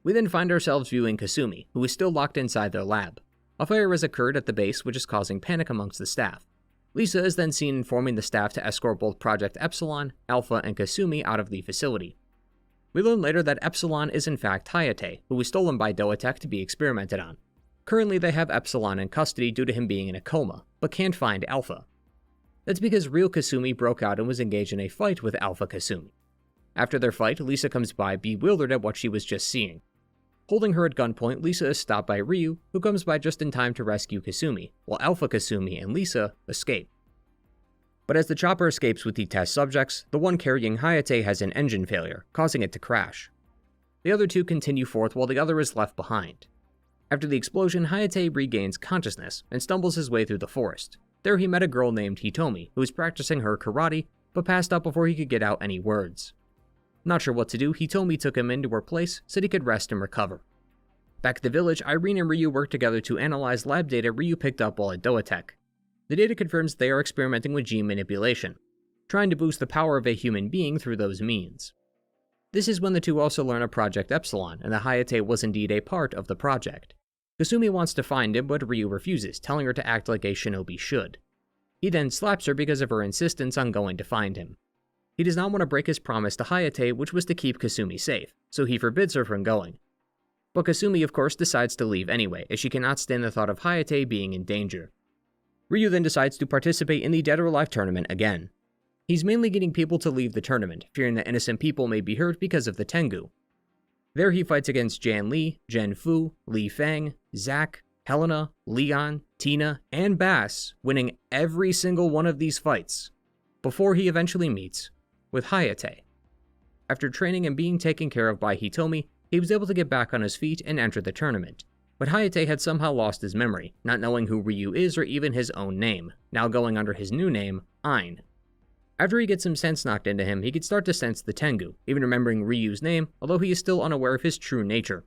We then find ourselves viewing Kasumi, who is still locked inside their lab. A fire has occurred at the base, which is causing panic amongst the staff. Lisa is then seen informing the staff to escort both Project Epsilon, Alpha, and Kasumi out of the facility. We learn later that Epsilon is in fact Hayate, who was stolen by Doatech to be experimented on. Currently, they have Epsilon in custody due to him being in a coma, but can't find Alpha. That's because real Kasumi broke out and was engaged in a fight with Alpha Kasumi. After their fight, Lisa comes by bewildered at what she was just seeing. Holding her at gunpoint, Lisa is stopped by Ryu, who comes by just in time to rescue Kasumi, while Alpha Kasumi and Lisa escape. But as the chopper escapes with the test subjects, the one carrying Hayate has an engine failure, causing it to crash. The other two continue forth while the other is left behind. After the explosion, Hayate regains consciousness and stumbles his way through the forest. There he met a girl named Hitomi, who was practicing her karate, but passed out before he could get out any words. Not sure what to do, Hitomi took him into her place so he could rest and recover. Back at the village, Irene and Ryu work together to analyze lab data Ryu picked up while at Doatech. The data confirms they are experimenting with gene manipulation, trying to boost the power of a human being through those means. This is when the two also learn of Project Epsilon, and that Hayate was indeed a part of the project. Kasumi wants to find him, but Ryu refuses, telling her to act like a shinobi should. He then slaps her because of her insistence on going to find him. He does not want to break his promise to Hayate, which was to keep Kasumi safe, so he forbids her from going. But Kasumi, of course, decides to leave anyway, as she cannot stand the thought of Hayate being in danger. Ryu then decides to participate in the Dead or Alive tournament again. He's mainly getting people to leave the tournament, fearing that innocent people may be hurt because of the Tengu. There he fights against Jan Li, Jen Fu, Li Fang, Zack, Helena, Leon, Tina, and Bass, winning every single one of these fights, before he eventually meets with Hayate. After training and being taken care of by Hitomi, he was able to get back on his feet and enter the tournament. But Hayate had somehow lost his memory, not knowing who Ryu is or even his own name, now going under his new name, Ein. After he gets some sense knocked into him, he could start to sense the Tengu, even remembering Ryu's name, although he is still unaware of his true nature.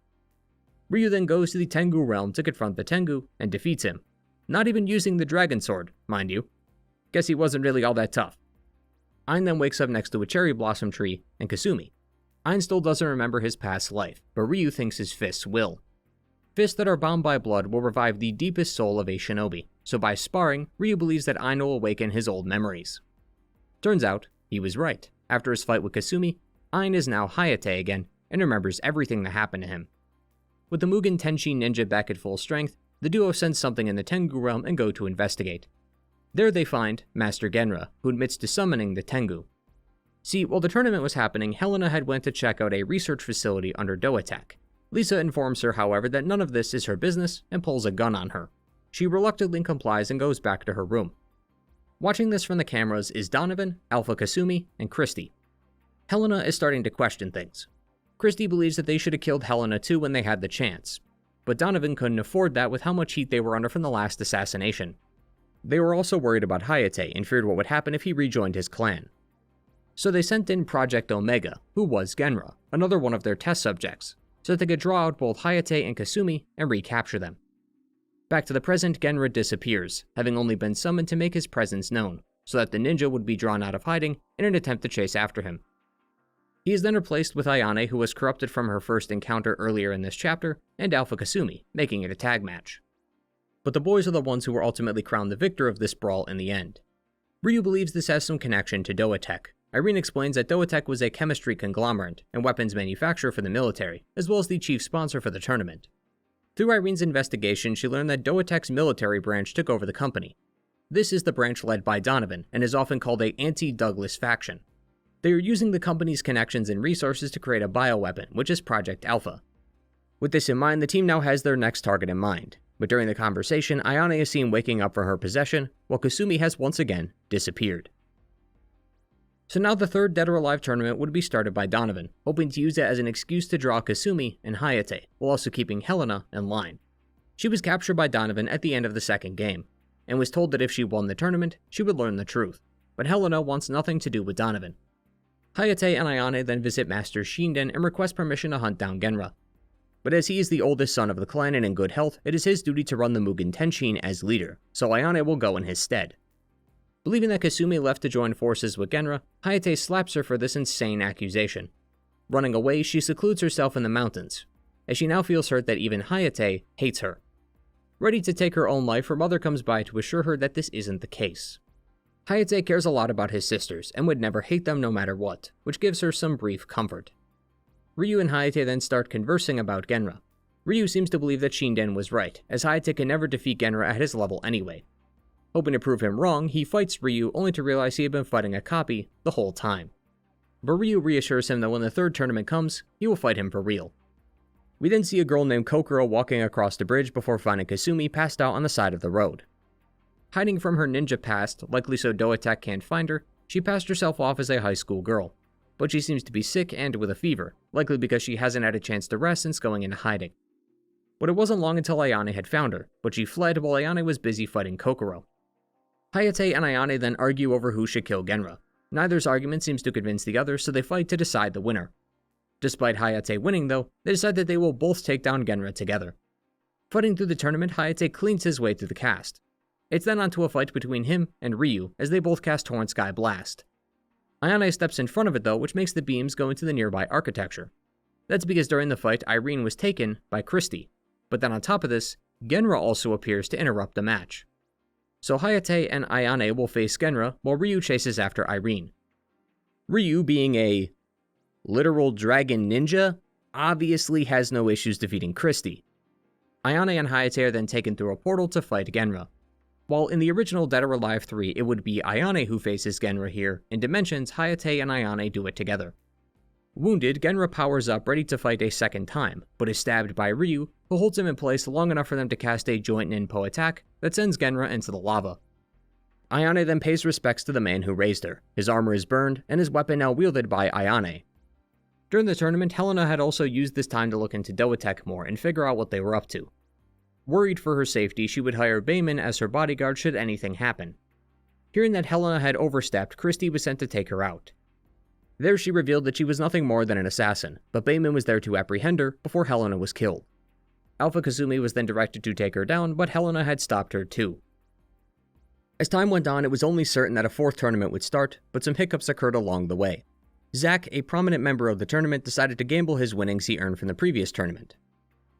Ryu then goes to the Tengu realm to confront the Tengu, and defeats him. Not even using the dragon sword, mind you. Guess he wasn't really all that tough. Ein then wakes up next to a cherry blossom tree, and Kasumi. Ein still doesn't remember his past life, but Ryu thinks his fists will. Fists that are bound by blood will revive the deepest soul of a shinobi, so by sparring, Ryu believes that Ein will awaken his old memories. Turns out, he was right. After his fight with Kasumi, Ein is now Hayate again, and remembers everything that happened to him. With the Mugen Tenshi ninja back at full strength, the duo sense something in the Tengu realm and go to investigate. There they find Master Genra, who admits to summoning the Tengu. See, while the tournament was happening, Helena had went to check out a research facility under Doatech. Lisa informs her, however, that none of this is her business and pulls a gun on her. She reluctantly complies and goes back to her room. Watching this from the cameras is Donovan, Alpha Kasumi, and Christy. Helena is starting to question things. Christy believes that they should have killed Helena too when they had the chance, but Donovan couldn't afford that with how much heat they were under from the last assassination. They were also worried about Hayate and feared what would happen if he rejoined his clan. So they sent in Project Omega, who was Genra, another one of their test subjects, so that they could draw out both Hayate and Kasumi and recapture them. Back to the present, Genra disappears, having only been summoned to make his presence known, so that the ninja would be drawn out of hiding in an attempt to chase after him. He is then replaced with Ayane, who was corrupted from her first encounter earlier in this chapter, and Alpha Kasumi, making it a tag match. But the boys are the ones who were ultimately crowned the victor of this brawl in the end. Ryu believes this has some connection to Doatech. Irene explains that Doatech was a chemistry conglomerate and weapons manufacturer for the military, as well as the chief sponsor for the tournament. Through Irene's investigation, she learned that Doatech's military branch took over the company. This is the branch led by Donovan, and is often called a anti-Douglas faction. They are using the company's connections and resources to create a bioweapon, which is Project Alpha. With this in mind, the team now has their next target in mind, but during the conversation, Ayane is seen waking up from her possession, while Kasumi has once again disappeared. So now the third Dead or Alive tournament would be started by Donovan, hoping to use it as an excuse to draw Kasumi and Hayate, while also keeping Helena in line. She was captured by Donovan at the end of the second game, and was told that if she won the tournament, she would learn the truth, but Helena wants nothing to do with Donovan. Hayate and Ayane then visit Master Shinden and request permission to hunt down Genra. But as he is the oldest son of the clan and in good health, it is his duty to run the Mugen Tenshin as leader, so Ayane will go in his stead. Believing that Kasumi left to join forces with Genra, Hayate slaps her for this insane accusation. Running away, she secludes herself in the mountains. as she now feels hurt that even Hayate hates her. Ready to take her own life, her mother comes by to assure her that this isn't the case. Hayate cares a lot about his sisters and would never hate them no matter what, which gives her some brief comfort. Ryu and Hayate then start conversing about Genra. Ryu seems to believe that Shinden was right, as Hayate can never defeat Genra at his level anyway. Hoping to prove him wrong, he fights Ryu only to realize he had been fighting a copy the whole time. But Ryu reassures him that when the third tournament comes, he will fight him for real. We then see a girl named Kokoro walking across the bridge before finding Kasumi passed out on the side of the road. Hiding from her ninja past, likely so Doatek can't find her, she passed herself off as a high school girl. But she seems to be sick and with a fever, likely because she hasn't had a chance to rest since going into hiding. But it wasn't long until Ayane had found her, but she fled while Ayane was busy fighting Kokoro. Hayate and Ayane then argue over who should kill Genra. Neither's argument seems to convince the other, so they fight to decide the winner. Despite Hayate winning though, they decide that they will both take down Genra together. Fighting through the tournament, Hayate cleans his way through the cast. It's then onto a fight between him and Ryu as they both cast Torrent Sky Blast. Ayane steps in front of it though, which makes the beams go into the nearby architecture. That's because during the fight, Irene was taken by Christie. But then on top of this, Genra also appears to interrupt the match. So Hayate and Ayane will face Genra while Ryu chases after Irene. Ryu, being a literal dragon ninja, obviously has no issues defeating Christie. Ayane and Hayate are then taken through a portal to fight Genra. While in the original Dead or Alive 3, it would be Ayane who faces Genra here, in Dimensions, Hayate and Ayane do it together. Wounded, Genra powers up ready to fight a second time, but is stabbed by Ryu, who holds him in place long enough for them to cast a joint ninpo attack that sends Genra into the lava. Ayane then pays respects to the man who raised her. His armor is burned, and his weapon now wielded by Ayane. During the tournament, Helena had also used this time to look into Doatek more and figure out what they were up to. Worried for her safety, she would hire Bayman as her bodyguard should anything happen. Hearing that Helena had overstepped, Christie was sent to take her out. There she revealed that she was nothing more than an assassin, but Bayman was there to apprehend her before Helena was killed. Alpha Kasumi was then directed to take her down, but Helena had stopped her too. As time went on, it was only certain that a fourth tournament would start, but some hiccups occurred along the way. Zack, a prominent member of the tournament, decided to gamble his winnings he earned from the previous tournament.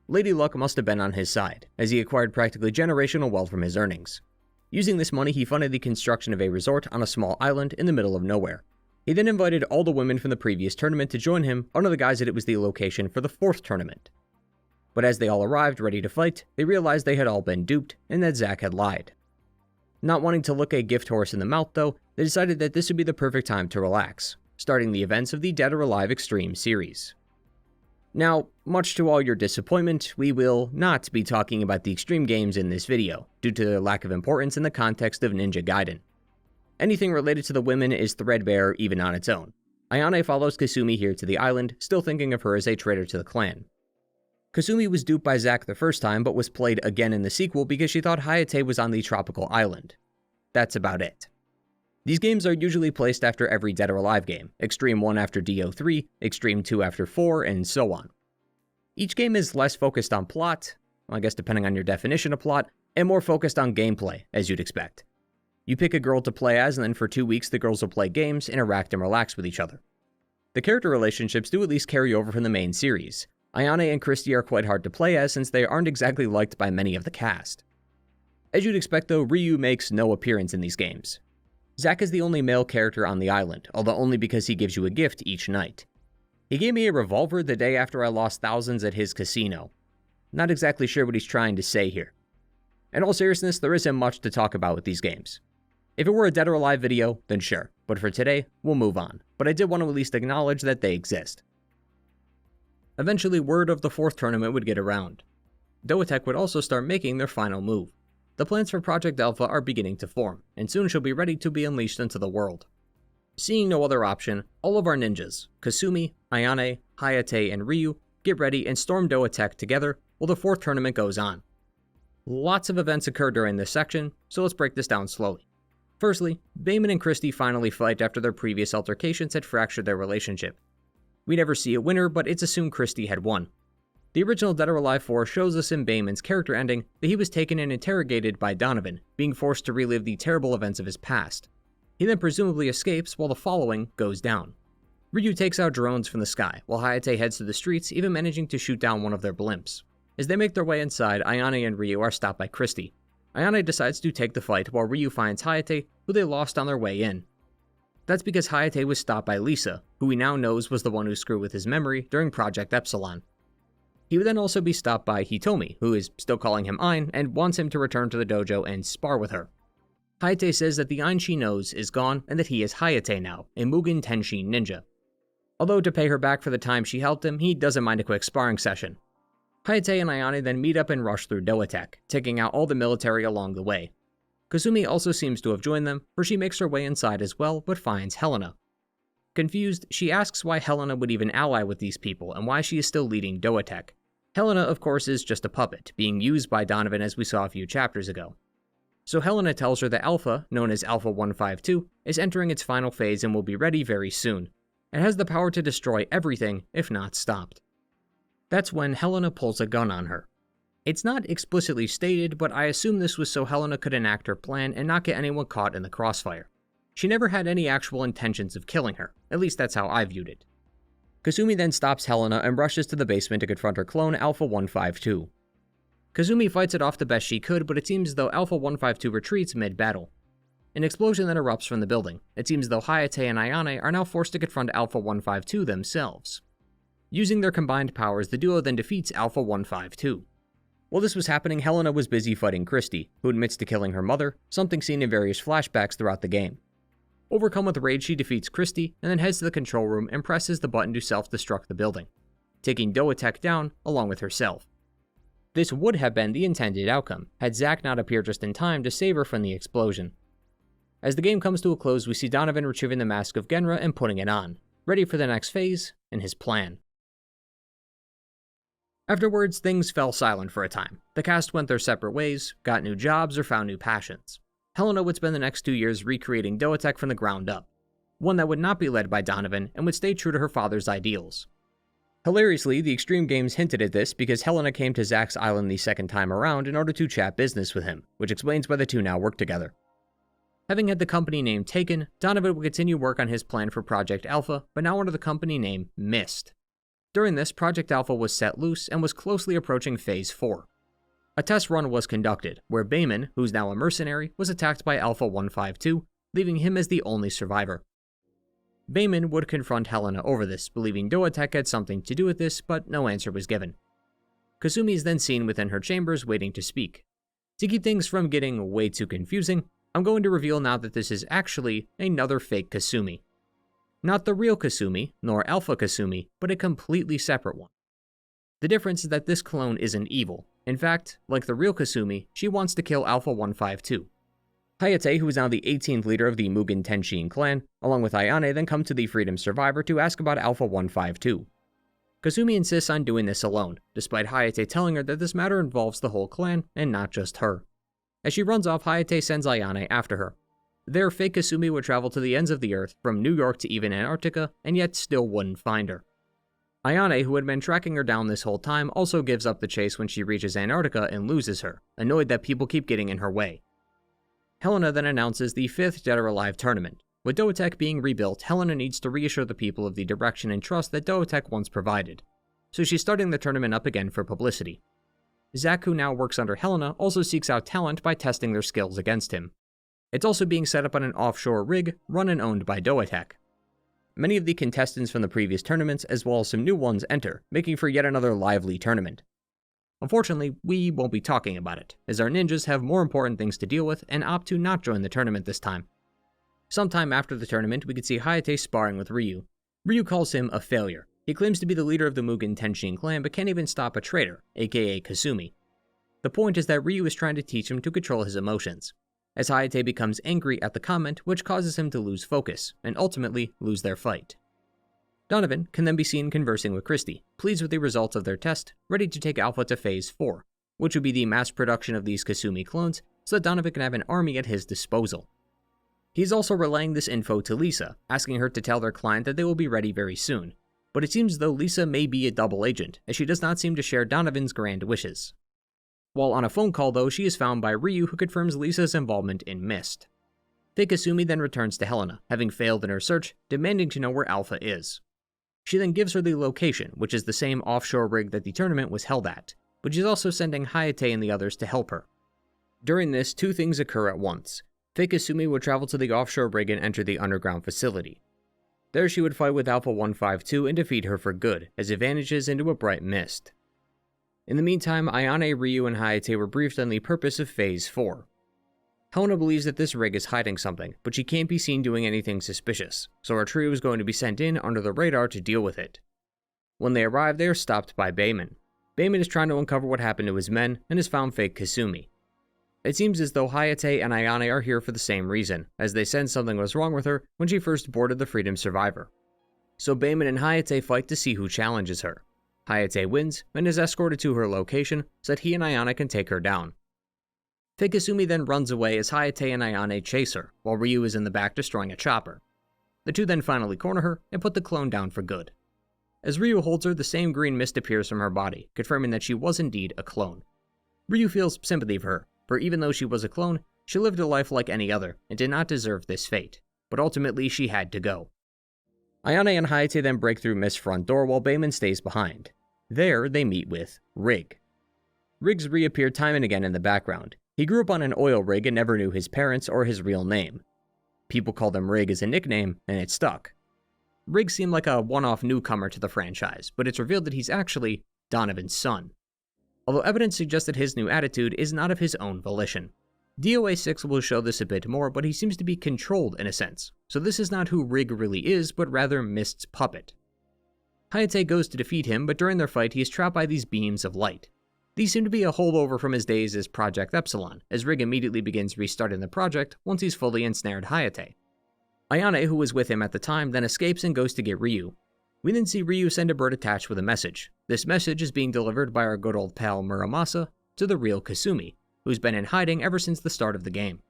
Lady Luck must have been on his side, as he acquired practically generational wealth from his earnings. Using this money, he funded the construction of a resort on a small island in the middle of nowhere. He then invited all the women from the previous tournament to join him under the guise that it was the location for the fourth tournament. But as they all arrived ready to fight, they realized they had all been duped and that Zack had lied. Not wanting to look a gift horse in the mouth though, they decided that this would be the perfect time to relax, starting the events of the Dead or Alive Extreme series. Now, much to all your disappointment, we will not be talking about the Extreme games in this video, due to their lack of importance in the context of Ninja Gaiden. Anything related to the women is threadbare even on its own. Ayane follows Kasumi here to the island, still thinking of her as a traitor to the clan. Kasumi was duped by Zack the first time, but was played again in the sequel because she thought Hayate was on the tropical island. That's about it. These games are usually placed after every Dead or Alive game, Extreme 1 after DO3, Extreme 2 after 4, and so on. Each game is less focused on plot, I guess depending on your definition of plot, and more focused on gameplay, as you'd expect. You pick a girl to play as, and then for 2 weeks the girls will play games, interact, and relax with each other. The character relationships do at least carry over from the main series. Ayane and Christie are quite hard to play as since they aren't exactly liked by many of the cast. As you'd expect though, Ryu makes no appearance in these games. Zack is the only male character on the island, although only because he gives you a gift each night. He gave me a revolver the day after I lost thousands at his casino. Not exactly sure what he's trying to say here. In all seriousness, there isn't much to talk about with these games. If it were a Dead or Alive video, then sure, but for today, we'll move on, but I did want to at least acknowledge that they exist. Eventually, word of the fourth tournament would get around. Doatek would also start making their final move. The plans for Project Alpha are beginning to form, and soon she'll be ready to be unleashed into the world. Seeing no other option, all of our ninjas, Kasumi, Ayane, Hayate, and Ryu, get ready and storm Doatek together while the fourth tournament goes on. Lots of events occur during this section, so let's break this down slowly. Firstly, Bayman and Christie finally fight after their previous altercations had fractured their relationship. We never see a winner, but it's assumed Christie had won. The original Dead or Alive 4 shows us in Bayman's character ending that he was taken and interrogated by Donovan, being forced to relive the terrible events of his past. He then presumably escapes while the following goes down. Ryu takes out drones from the sky, while Hayate heads to the streets, even managing to shoot down one of their blimps. As they make their way inside, Ayane and Ryu are stopped by Christy. Ayane decides to take the fight, while Ryu finds Hayate, who they lost on their way in. That's because Hayate was stopped by Lisa, who he now knows was the one who screwed with his memory during Project Epsilon. He would then also be stopped by Hitomi, who is still calling him Ein, and wants him to return to the dojo and spar with her. Hayate says that the Ein she knows is gone, and that he is Hayate now, a Mugen Tenshi ninja. Although to pay her back for the time she helped him, he doesn't mind a quick sparring session. Hayate and Ayane then meet up and rush through Doatek, taking out all the military along the way. Kasumi also seems to have joined them, for she makes her way inside as well, but finds Helena. Confused, she asks why Helena would even ally with these people and why she is still leading Doatek. Helena, of course, is just a puppet, being used by Donovan as we saw a few chapters ago. So Helena tells her that Alpha, known as Alpha 152, is entering its final phase and will be ready very soon. It has the power to destroy everything if not stopped. That's when Helena pulls a gun on her. It's not explicitly stated, but I assume this was so Helena could enact her plan and not get anyone caught in the crossfire. She never had any actual intentions of killing her, at least that's how I viewed it. Kasumi then stops Helena and rushes to the basement to confront her clone Alpha 152. Kasumi fights it off the best she could, but it seems as though Alpha 152 retreats mid-battle. An explosion then erupts from the building. It seems as though Hayate and Ayane are now forced to confront Alpha 152 themselves. Using their combined powers, the duo then defeats Alpha 152. While this was happening, Helena was busy fighting Christy, who admits to killing her mother, something seen in various flashbacks throughout the game. Overcome with rage, she defeats Christy, and then heads to the control room and presses the button to self-destruct the building, taking Doatek down along with herself. This would have been the intended outcome, had Zack not appeared just in time to save her from the explosion. As the game comes to a close, we see Donovan retrieving the mask of Genra and putting it on, ready for the next phase in his plan. Afterwards, things fell silent for a time. The cast went their separate ways, got new jobs, or found new passions. Helena would spend the next 2 years recreating Doatek from the ground up, one that would not be led by Donovan and would stay true to her father's ideals. Hilariously, the Extreme Games hinted at this because Helena came to Zack's island the second time around in order to chat business with him, which explains why the two now work together. Having had the company name taken, Donovan would continue work on his plan for Project Alpha, but now under the company name Mist. During this, Project Alpha was set loose and was closely approaching Phase 4. A test run was conducted, where Bayman, who's now a mercenary, was attacked by Alpha 152, leaving him as the only survivor. Bayman would confront Helena over this, believing Doatek had something to do with this, but no answer was given. Kasumi is then seen within her chambers waiting to speak. To keep things from getting way too confusing, I'm going to reveal now that this is actually another fake Kasumi. Not the real Kasumi, nor Alpha Kasumi, but a completely separate one. The difference is that this clone isn't evil. In fact, like the real Kasumi, she wants to kill Alpha 152. Hayate, who is now the 18th leader of the Mugen Tenshin clan, along with Ayane, then come to the Freedom Survivor to ask about Alpha 152. Kasumi insists on doing this alone, despite Hayate telling her that this matter involves the whole clan and not just her. As she runs off, Hayate sends Ayane after her. There, fake Kasumi would travel to the ends of the earth, from New York to even Antarctica, and yet still wouldn't find her. Ayane, who had been tracking her down this whole time, also gives up the chase when she reaches Antarctica and loses her, annoyed that people keep getting in her way. Helena then announces the 5th Dead or Alive tournament. With Doatek being rebuilt, Helena needs to reassure the people of the direction and trust that Doatek once provided, so she's starting the tournament up again for publicity. Zack, who now works under Helena, also seeks out talent by testing their skills against him. It's also being set up on an offshore rig, run and owned by Doatek. Many of the contestants from the previous tournaments, as well as some new ones, enter, making for yet another lively tournament. Unfortunately, we won't be talking about it, as our ninjas have more important things to deal with and opt to not join the tournament this time. Sometime after the tournament, we could see Hayate sparring with Ryu. Ryu calls him a failure. He claims to be the leader of the Mugen Tenshin clan, but can't even stop a traitor, aka Kasumi. The point is that Ryu is trying to teach him to control his emotions, as Hayate becomes angry at the comment, which causes him to lose focus, and ultimately lose their fight. Donovan can then be seen conversing with Christy, pleased with the results of their test, ready to take Alpha to Phase 4, which would be the mass production of these Kasumi clones, so that Donovan can have an army at his disposal. He's also relaying this info to Lisa, asking her to tell their client that they will be ready very soon, but it seems as though Lisa may be a double agent, as she does not seem to share Donovan's grand wishes. While on a phone call though, she is found by Ryu, who confirms Lisa's involvement in Mist. Fake Kasumi then returns to Helena, having failed in her search, demanding to know where Alpha is. She then gives her the location, which is the same offshore rig that the tournament was held at, but she's also sending Hayate and the others to help her. During this, two things occur at once. Fake Kasumi would travel to the offshore rig and enter the underground facility. There she would fight with Alpha 152 and defeat her for good, as it vanishes into a bright mist. In the meantime, Ayane, Ryu, and Hayate were briefed on the purpose of Phase 4. Helena believes that this rig is hiding something, but she can't be seen doing anything suspicious, so our trio is going to be sent in under the radar to deal with it. When they arrive, they are stopped by Bayman. Bayman is trying to uncover what happened to his men, and has found Fake Kasumi. It seems as though Hayate and Ayane are here for the same reason, as they sense something was wrong with her when she first boarded the Freedom Survivor. So Bayman and Hayate fight to see who challenges her. Hayate wins, and is escorted to her location so that he and Ayane can take her down. Fake Kasumi then runs away as Hayate and Ayane chase her, while Ryu is in the back destroying a chopper. The two then finally corner her and put the clone down for good. As Ryu holds her, the same green mist appears from her body, confirming that she was indeed a clone. Ryu feels sympathy for her, for even though she was a clone, she lived a life like any other and did not deserve this fate, but ultimately she had to go. Ayane and Hayate then break through Mist's front door while Bayman stays behind. There, they meet with Rig. Rig's reappeared time and again in the background. He grew up on an oil rig and never knew his parents or his real name. People called him Rig as a nickname, and it stuck. Rig seemed like a one-off newcomer to the franchise, but it's revealed that he's actually Donovan's son. Although evidence suggests that his new attitude is not of his own volition. DOA 6 will show this a bit more, but he seems to be controlled in a sense, so this is not who Rig really is, but rather Mist's puppet. Hayate goes to defeat him, but during their fight he is trapped by these beams of light. These seem to be a holdover from his days as Project Epsilon, as Rig immediately begins restarting the project once he's fully ensnared Hayate. Ayane, who was with him at the time, then escapes and goes to get Ryu. We then see Ryu send a bird attached with a message. This message is being delivered by our good old pal Muramasa to the real Kasumi, who's been in hiding ever since the start of the game.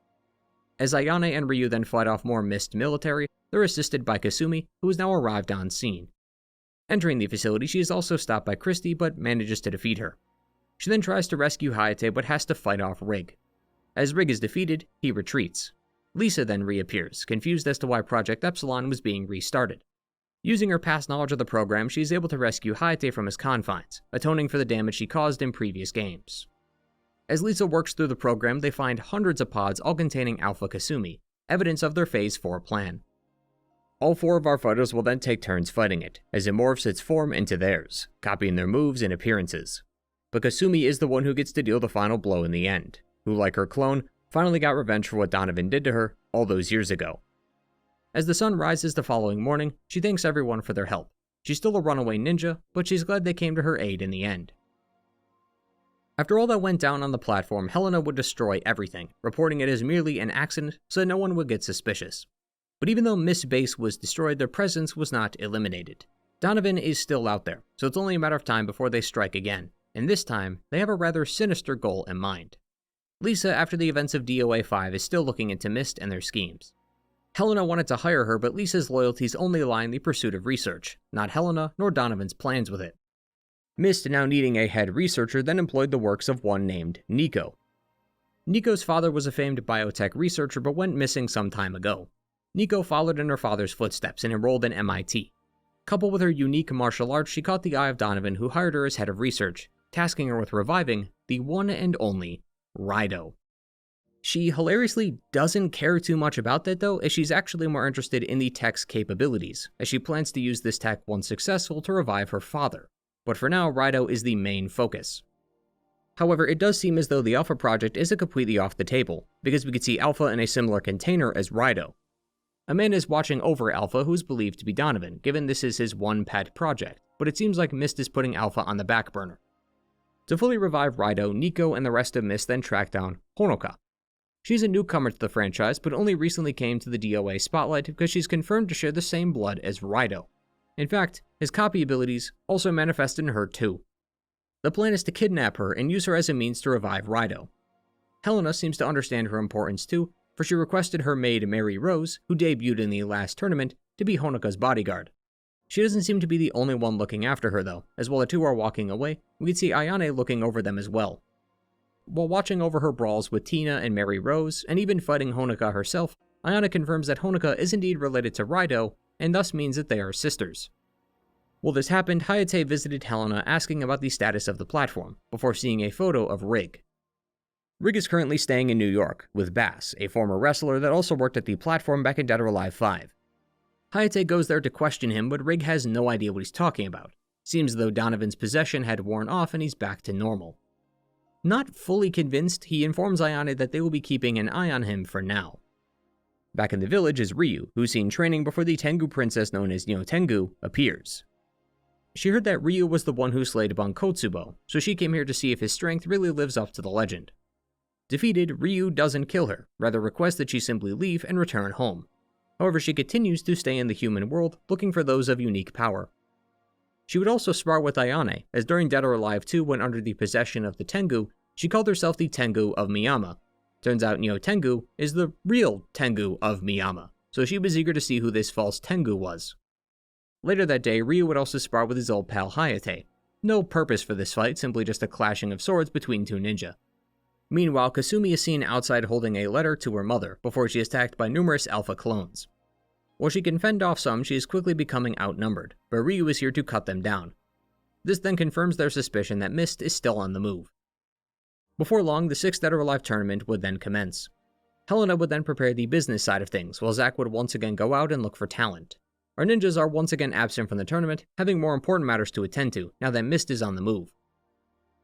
As Ayane and Ryu then fight off more Mist military, they're assisted by Kasumi, who has now arrived on scene. Entering the facility, she is also stopped by Christie, but manages to defeat her. She then tries to rescue Hayate, but has to fight off Rig. As Rig is defeated, he retreats. Lisa then reappears, confused as to why Project Epsilon was being restarted. Using her past knowledge of the program, she is able to rescue Hayate from his confines, atoning for the damage she caused in previous games. As Lisa works through the program, they find hundreds of pods all containing Alpha Kasumi, evidence of their Phase 4 plan. All four of our fighters will then take turns fighting it, as it morphs its form into theirs, copying their moves and appearances. But Kasumi is the one who gets to deal the final blow in the end, who, like her clone, finally got revenge for what Donovan did to her all those years ago. As the sun rises the following morning, she thanks everyone for their help. She's still a runaway ninja, but she's glad they came to her aid in the end. After all that went down on the platform, Helena would destroy everything, reporting it as merely an accident so that no one would get suspicious. But even though Mist's base was destroyed, their presence was not eliminated. Donovan is still out there, so it's only a matter of time before they strike again, and this time, they have a rather sinister goal in mind. Lisa, after the events of DOA 5, is still looking into Mist and their schemes. Helena wanted to hire her, but Lisa's loyalties only lie in the pursuit of research, not Helena nor Donovan's plans with it. Mist, now needing a head researcher, then employed the works of one named Nico. Nico's father was a famed biotech researcher but went missing some time ago. Nico followed in her father's footsteps and enrolled in MIT. Coupled with her unique martial arts, she caught the eye of Donovan, who hired her as head of research, tasking her with reviving the one and only Rido. She hilariously doesn't care too much about that though, as she's actually more interested in the tech's capabilities, as she plans to use this tech once successful to revive her father. But for now, Rido is the main focus. However, it does seem as though the Alpha project isn't completely off the table, because we could see Alpha in a similar container as Rido. A man is watching over Alpha, who is believed to be Donovan, given this is his one pet project, but it seems like Mist is putting Alpha on the back burner. To fully revive Rido, Nico and the rest of Mist then track down Honoka. She's a newcomer to the franchise, but only recently came to the DOA spotlight because she's confirmed to share the same blood as Rido. In fact, his copy abilities also manifest in her too. The plan is to kidnap her and use her as a means to revive Rido. Helena seems to understand her importance too, for she requested her maid Mary Rose, who debuted in the last tournament, to be Honoka's bodyguard. She doesn't seem to be the only one looking after her though, as while the two are walking away, we can see Ayane looking over them as well. While watching over her brawls with Tina and Mary Rose, and even fighting Honoka herself, Ayane confirms that Honoka is indeed related to Raido, and thus means that they are sisters. While this happened, Hayate visited Helena asking about the status of the platform, before seeing a photo of Rig. Rig is currently staying in New York, with Bass, a former wrestler that also worked at the platform back in Dead or Alive 5. Hayate goes there to question him, but Rig has no idea what he's talking about. Seems as though Donovan's possession had worn off and he's back to normal. Not fully convinced, he informs Ayane that they will be keeping an eye on him for now. Back in the village is Ryu, who's seen training before the Tengu princess known as Tengu appears. She heard that Ryu was the one who slayed Bankotsubo, so she came here to see if his strength really lives up to the legend. Defeated, Ryu doesn't kill her, rather requests that she simply leave and return home. However, she continues to stay in the human world, looking for those of unique power. She would also spar with Ayane, as during Dead or Alive 2 when under the possession of the Tengu, she called herself the Tengu of Miyama. Turns out Tengu is the real Tengu of Miyama, so she was eager to see who this false Tengu was. Later that day, Ryu would also spar with his old pal Hayate. No purpose for this fight, simply just a clashing of swords between two ninja. Meanwhile, Kasumi is seen outside holding a letter to her mother, before she is attacked by numerous alpha clones. While she can fend off some, she is quickly becoming outnumbered, but Ryu is here to cut them down. This then confirms their suspicion that Mist is still on the move. Before long, the 6th Dead or Alive tournament would then commence. Helena would then prepare the business side of things, while Zack would once again go out and look for talent. Our ninjas are once again absent from the tournament, having more important matters to attend to, now that Mist is on the move.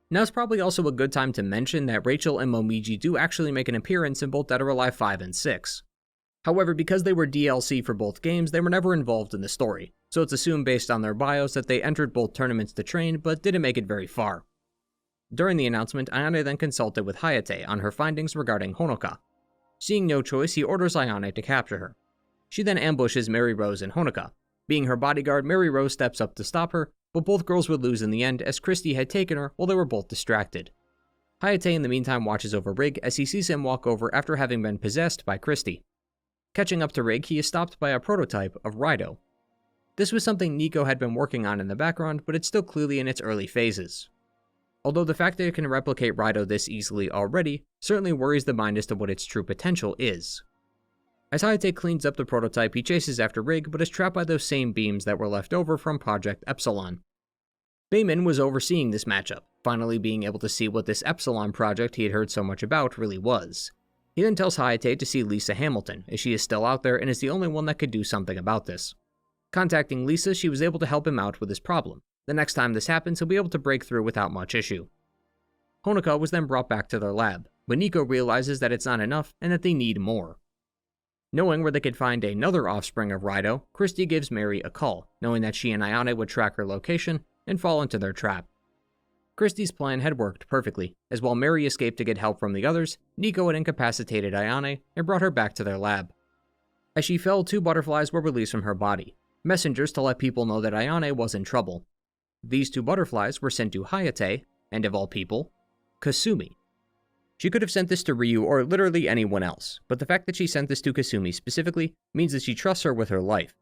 Now's probably also a good time to mention that Rachel and Momiji do actually make an appearance in both Dead or Alive 5 and 6. However, because they were DLC for both games, they were never involved in the story, so it's assumed based on their bios that they entered both tournaments to train, but didn't make it very far. During the announcement, Ayane then consulted with Hayate on her findings regarding Honoka. Seeing no choice, he orders Ayane to capture her. She then ambushes Mary Rose and Honoka. Being her bodyguard, Mary Rose steps up to stop her, but both girls would lose in the end as Christy had taken her while they were both distracted. Hayate in the meantime watches over Rig as he sees him walk over after having been possessed by Christy. Catching up to Rig, he is stopped by a prototype of Raido. This was something Nico had been working on in the background, but it's still clearly in its early phases. Although the fact that it can replicate Raido this easily already certainly worries the mind as to what its true potential is. As Hayate cleans up the prototype, he chases after Rig, but is trapped by those same beams that were left over from Project Epsilon. Bayman was overseeing this matchup, finally being able to see what this Epsilon project he had heard so much about really was. He then tells Hayate to see Lisa Hamilton, as she is still out there and is the only one that could do something about this. Contacting Lisa, she was able to help him out with his problem. The next time this happens, he'll be able to break through without much issue. Honoka was then brought back to their lab, but Nico realizes that it's not enough and that they need more. Knowing where they could find another offspring of Raido, Christy gives Mary a call, knowing that she and Ayane would track her location and fall into their trap. Christy's plan had worked perfectly, as while Mary escaped to get help from the others, Nico had incapacitated Ayane and brought her back to their lab. As she fell, 2 butterflies were released from her body, messengers to let people know that Ayane was in trouble. These 2 butterflies were sent to Hayate, and of all people, Kasumi. She could have sent this to Ryu or literally anyone else, but the fact that she sent this to Kasumi specifically means that she trusts her with her life.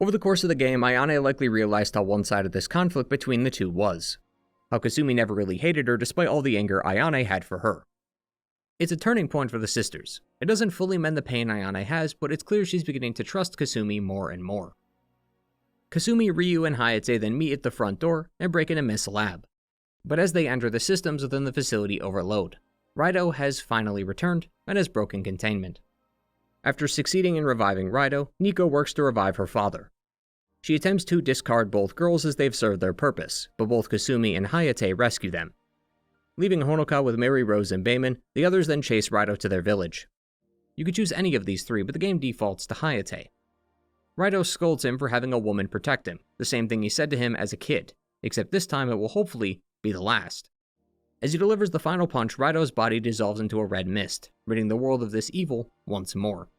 Over the course of the game, Ayane likely realized how one-sided this conflict between the two was. How Kasumi never really hated her despite all the anger Ayane had for her. It's a turning point for the sisters. It doesn't fully mend the pain Ayane has, but it's clear she's beginning to trust Kasumi more and more. Kasumi, Ryu, and Hayate then meet at the front door and break into Mist's lab. But as they enter, the systems within the facility overload. Raido has finally returned and has broken containment. After succeeding in reviving Raido, Nico works to revive her father. She attempts to discard both girls as they've served their purpose, but both Kasumi and Hayate rescue them. Leaving Honoka with Mary Rose and Bayman, the others then chase Raido to their village. You could choose any of these 3, but the game defaults to Hayate. Raido scolds him for having a woman protect him, the same thing he said to him as a kid, except this time it will hopefully be the last. As he delivers the final punch, Raido's body dissolves into a red mist, ridding the world of this evil once more.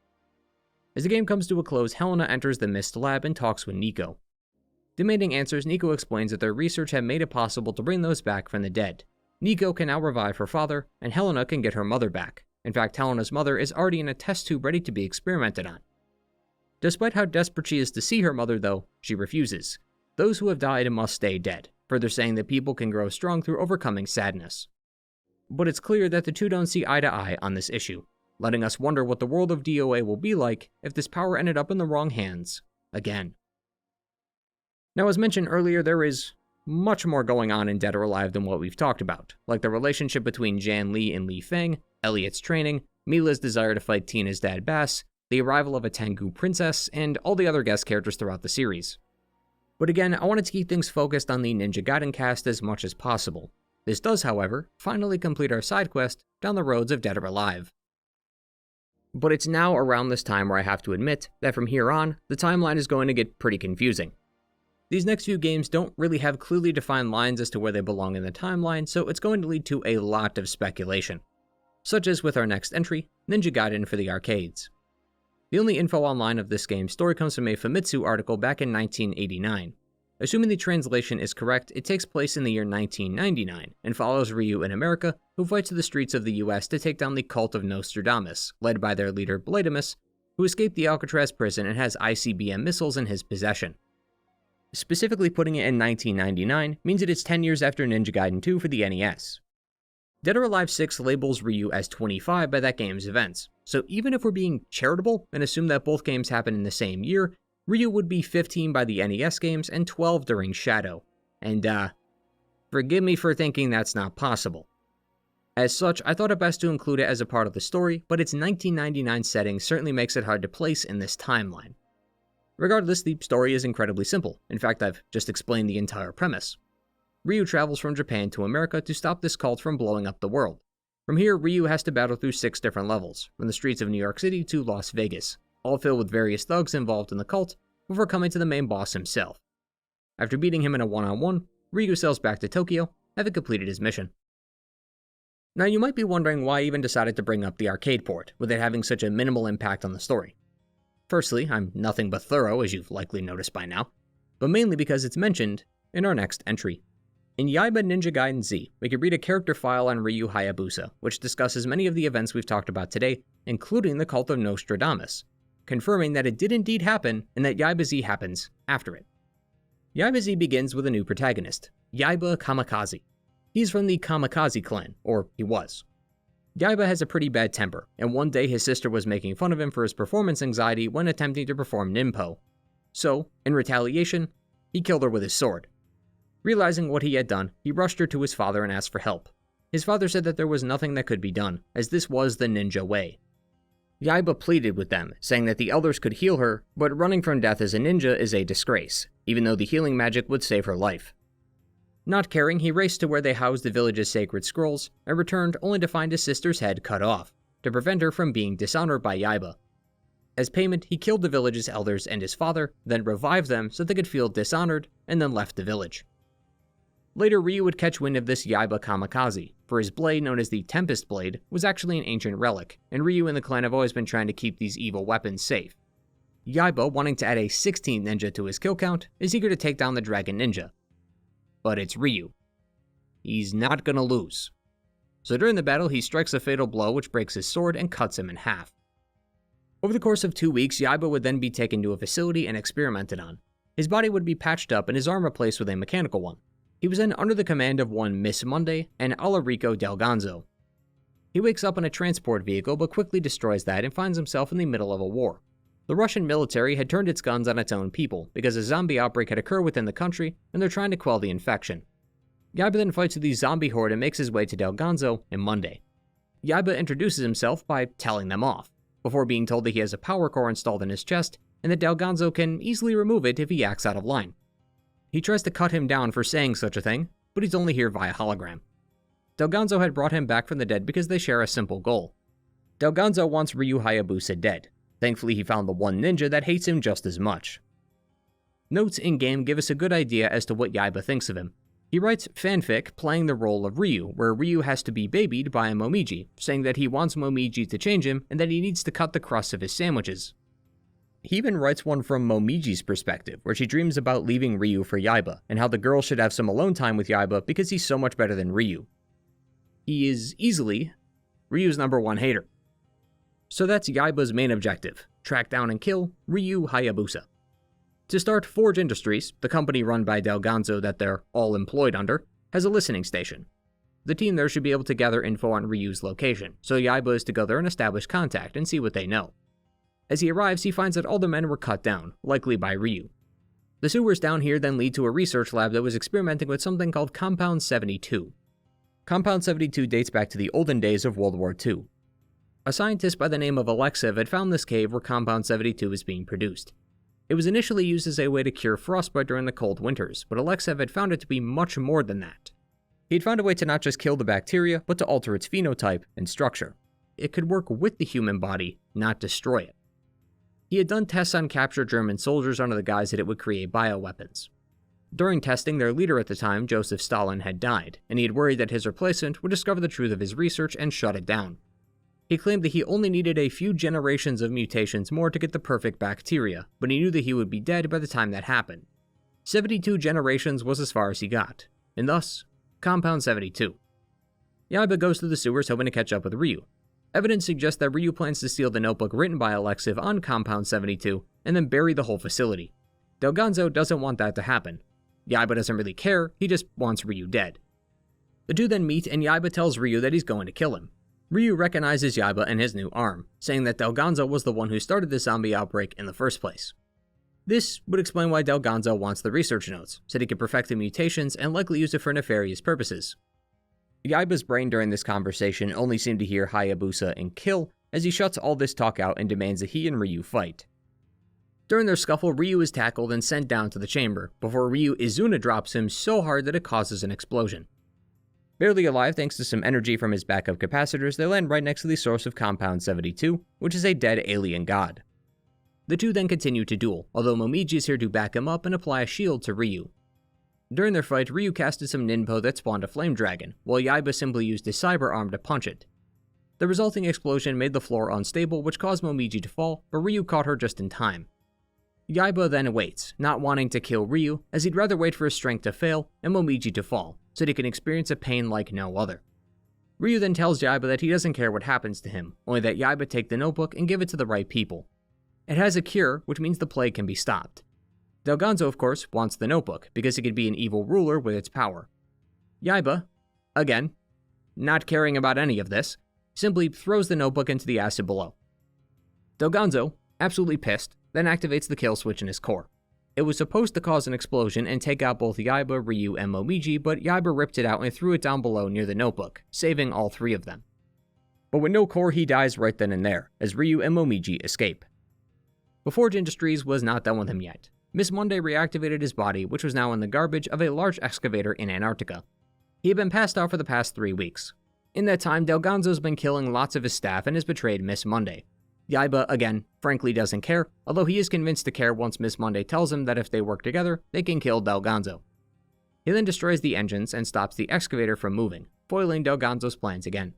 As the game comes to a close, Helena enters the Mist lab and talks with Nico. Demanding answers, Nico explains that their research had made it possible to bring those back from the dead. Nico can now revive her father, and Helena can get her mother back. In fact, Helena's mother is already in a test tube ready to be experimented on. Despite how desperate she is to see her mother, though, she refuses. Those who have died must stay dead, further saying that people can grow strong through overcoming sadness. But it's clear that the two don't see eye to eye on this issue. letting us wonder what the world of DOA will be like if this power ended up in the wrong hands again. Now, as mentioned earlier, there is much more going on in Dead or Alive than what we've talked about, like the relationship between Jan Lee and Li Feng, Elliot's training, Mila's desire to fight Tina's dad Bass, the arrival of a Tengu princess, and all the other guest characters throughout the series. But again, I wanted to keep things focused on the Ninja Gaiden cast as much as possible. This does, however, finally complete our side quest down the roads of Dead or Alive. But it's now around this time where I have to admit that from here on, the timeline is going to get pretty confusing. These next few games don't really have clearly defined lines as to where they belong in the timeline, so it's going to lead to a lot of speculation. Such as with our next entry, Ninja Gaiden for the arcades. The only info online of this game's story comes from a Famitsu article back in 1989. Assuming the translation is correct, it takes place in the year 1999, and follows Ryu in America, who fights the streets of the US to take down the cult of Nostradamus, led by their leader Bladamus, who escaped the Alcatraz prison and has ICBM missiles in his possession. Specifically putting it in 1999 means it is 10 years after Ninja Gaiden 2 for the NES. Dead or Alive 6 labels Ryu as 25 by that game's events, so even if we're being charitable and assume that both games happen in the same year, Ryu would be 15 by the NES games and 12 during Shadow. And forgive me for thinking that's not possible. As such, I thought it best to include it as a part of the story, but its 1999 setting certainly makes it hard to place in this timeline. Regardless, the story is incredibly simple. In fact, I've just explained the entire premise. Ryu travels from Japan to America to stop this cult from blowing up the world. From here, Ryu has to battle through 6 different levels, from the streets of New York City to Las Vegas, all filled with various thugs involved in the cult, before coming to the main boss himself. After beating him in a one-on-one, Ryu sails back to Tokyo, having completed his mission. Now, you might be wondering why I even decided to bring up the arcade port, with it having such a minimal impact on the story. Firstly, I'm nothing but thorough, as you've likely noticed by now, but mainly because it's mentioned in our next entry. In Yaiba Ninja Gaiden Z, we can read a character file on Ryu Hayabusa, which discusses many of the events we've talked about today, including the cult of Nostradamus, confirming that it did indeed happen and that Yaiba Z happens after it. Yaiba Z begins with a new protagonist, Yaiba Kamikaze. He's from the Kamikaze clan, or he was. Yaiba has a pretty bad temper, and one day his sister was making fun of him for his performance anxiety when attempting to perform Ninpo. So, in retaliation, he killed her with his sword. Realizing what he had done, he rushed her to his father and asked for help. His father said that there was nothing that could be done, as this was the ninja way. Yaiba pleaded with them, saying that the elders could heal her, but running from death as a ninja is a disgrace, even though the healing magic would save her life. Not caring, he raced to where they housed the village's sacred scrolls, and returned only to find his sister's head cut off, to prevent her from being dishonored by Yaiba. As payment, he killed the village's elders and his father, then revived them so they could feel dishonored, and then left the village. Later, Ryu would catch wind of this Yaiba Kamikaze, for his blade, known as the Tempest Blade, was actually an ancient relic, and Ryu and the clan have always been trying to keep these evil weapons safe. Yaiba, wanting to add a 16th ninja to his kill count, is eager to take down the Dragon Ninja. But it's Ryu. He's not gonna lose. So during the battle, he strikes a fatal blow which breaks his sword and cuts him in half. Over the course of 2 weeks, Yaiba would then be taken to a facility and experimented on. His body would be patched up and his arm replaced with a mechanical one. He was then under the command of one Miss Monday and Alarico Del Gonzo. He wakes up in a transport vehicle but quickly destroys that and finds himself in the middle of a war. The Russian military had turned its guns on its own people because a zombie outbreak had occurred within the country and they're trying to quell the infection. Yaiba then fights with the zombie horde and makes his way to Del Gonzo and Monday. Yaiba introduces himself by telling them off, before being told that he has a power core installed in his chest and that Del Gonzo can easily remove it if he acts out of line. He tries to cut him down for saying such a thing, but he's only here via hologram. Del Gonzo had brought him back from the dead because they share a simple goal. Del Gonzo wants Ryu Hayabusa dead. Thankfully, he found the one ninja that hates him just as much. Notes in-game give us a good idea as to what Yaiba thinks of him. He writes fanfic playing the role of Ryu, where Ryu has to be babied by a Momiji, saying that he wants Momiji to change him and that he needs to cut the crust of his sandwiches. He even writes one from Momiji's perspective, where she dreams about leaving Ryu for Yaiba, and how the girl should have some alone time with Yaiba because he's so much better than Ryu. He is easily Ryu's #1 hater. So that's Yaiba's main objective, track down and kill Ryu Hayabusa. To start, Forge Industries, the company run by Del Gonzo that they're all employed under, has a listening station. The team there should be able to gather info on Ryu's location, so Yaiba is to go there and establish contact and see what they know. As he arrives, he finds that all the men were cut down, likely by Ryu. The sewers down here then lead to a research lab that was experimenting with something called Compound 72. Compound 72 dates back to the olden days of World War II. A scientist by the name of Alexev had found this cave where Compound 72 was being produced. It was initially used as a way to cure frostbite during the cold winters, but Alexev had found it to be much more than that. He'd found a way to not just kill the bacteria, but to alter its phenotype and structure. It could work with the human body, not destroy it. He had done tests on captured German soldiers under the guise that it would create bioweapons. During testing, their leader at the time, Joseph Stalin, had died, and he had worried that his replacement would discover the truth of his research and shut it down. He claimed that he only needed a few generations of mutations more to get the perfect bacteria, but he knew that he would be dead by the time that happened. 72 generations was as far as he got, and thus, Compound 72. Yaiba goes through the sewers hoping to catch up with Ryu. Evidence suggests that Ryu plans to steal the notebook written by Alexev on Compound 72 and then bury the whole facility. Delganzo doesn't want that to happen. Yaiba doesn't really care, he just wants Ryu dead. The two then meet and Yaiba tells Ryu that he's going to kill him. Ryu recognizes Yaiba and his new arm, saying that Delganzo was the one who started the zombie outbreak in the first place. This would explain why Delganzo wants the research notes, so he could perfect the mutations and likely use it for nefarious purposes. Yaiba's brain during this conversation only seemed to hear Hayabusa and kill, as he shuts all this talk out and demands that he and Ryu fight. During their scuffle, Ryu is tackled and sent down to the chamber, before Ryu Izuna drops him so hard that it causes an explosion. Barely alive thanks to some energy from his backup capacitors, they land right next to the source of Compound 72, which is a dead alien god. The two then continue to duel, although Momiji is here to back him up and apply a shield to Ryu. During their fight, Ryu casted some ninpo that spawned a flame dragon, while Yaiba simply used his cyber arm to punch it. The resulting explosion made the floor unstable, which caused Momiji to fall, but Ryu caught her just in time. Yaiba then waits, not wanting to kill Ryu, as he'd rather wait for his strength to fail and Momiji to fall, so that he can experience a pain like no other. Ryu then tells Yaiba that he doesn't care what happens to him, only that Yaiba take the notebook and give it to the right people. It has a cure, which means the plague can be stopped. Delganzo, of course, wants the notebook, because he could be an evil ruler with its power. Yaiba, again, not caring about any of this, simply throws the notebook into the acid below. Delganzo, absolutely pissed, then activates the kill switch in his core. It was supposed to cause an explosion and take out both Yaiba, Ryu, and Momiji, but Yaiba ripped it out and threw it down below near the notebook, saving all three of them. But with no core, he dies right then and there, as Ryu and Momiji escape. But Forge Industries was not done with him yet. Miss Monday reactivated his body, which was now in the garbage of a large excavator in Antarctica. He had been passed out for the past 3 weeks. In that time, Delganzo's been killing lots of his staff and has betrayed Miss Monday. Yaiba, again, frankly doesn't care, although he is convinced to care once Miss Monday tells him that if they work together, they can kill Delganzo. He then destroys the engines and stops the excavator from moving, foiling Delganzo's plans again.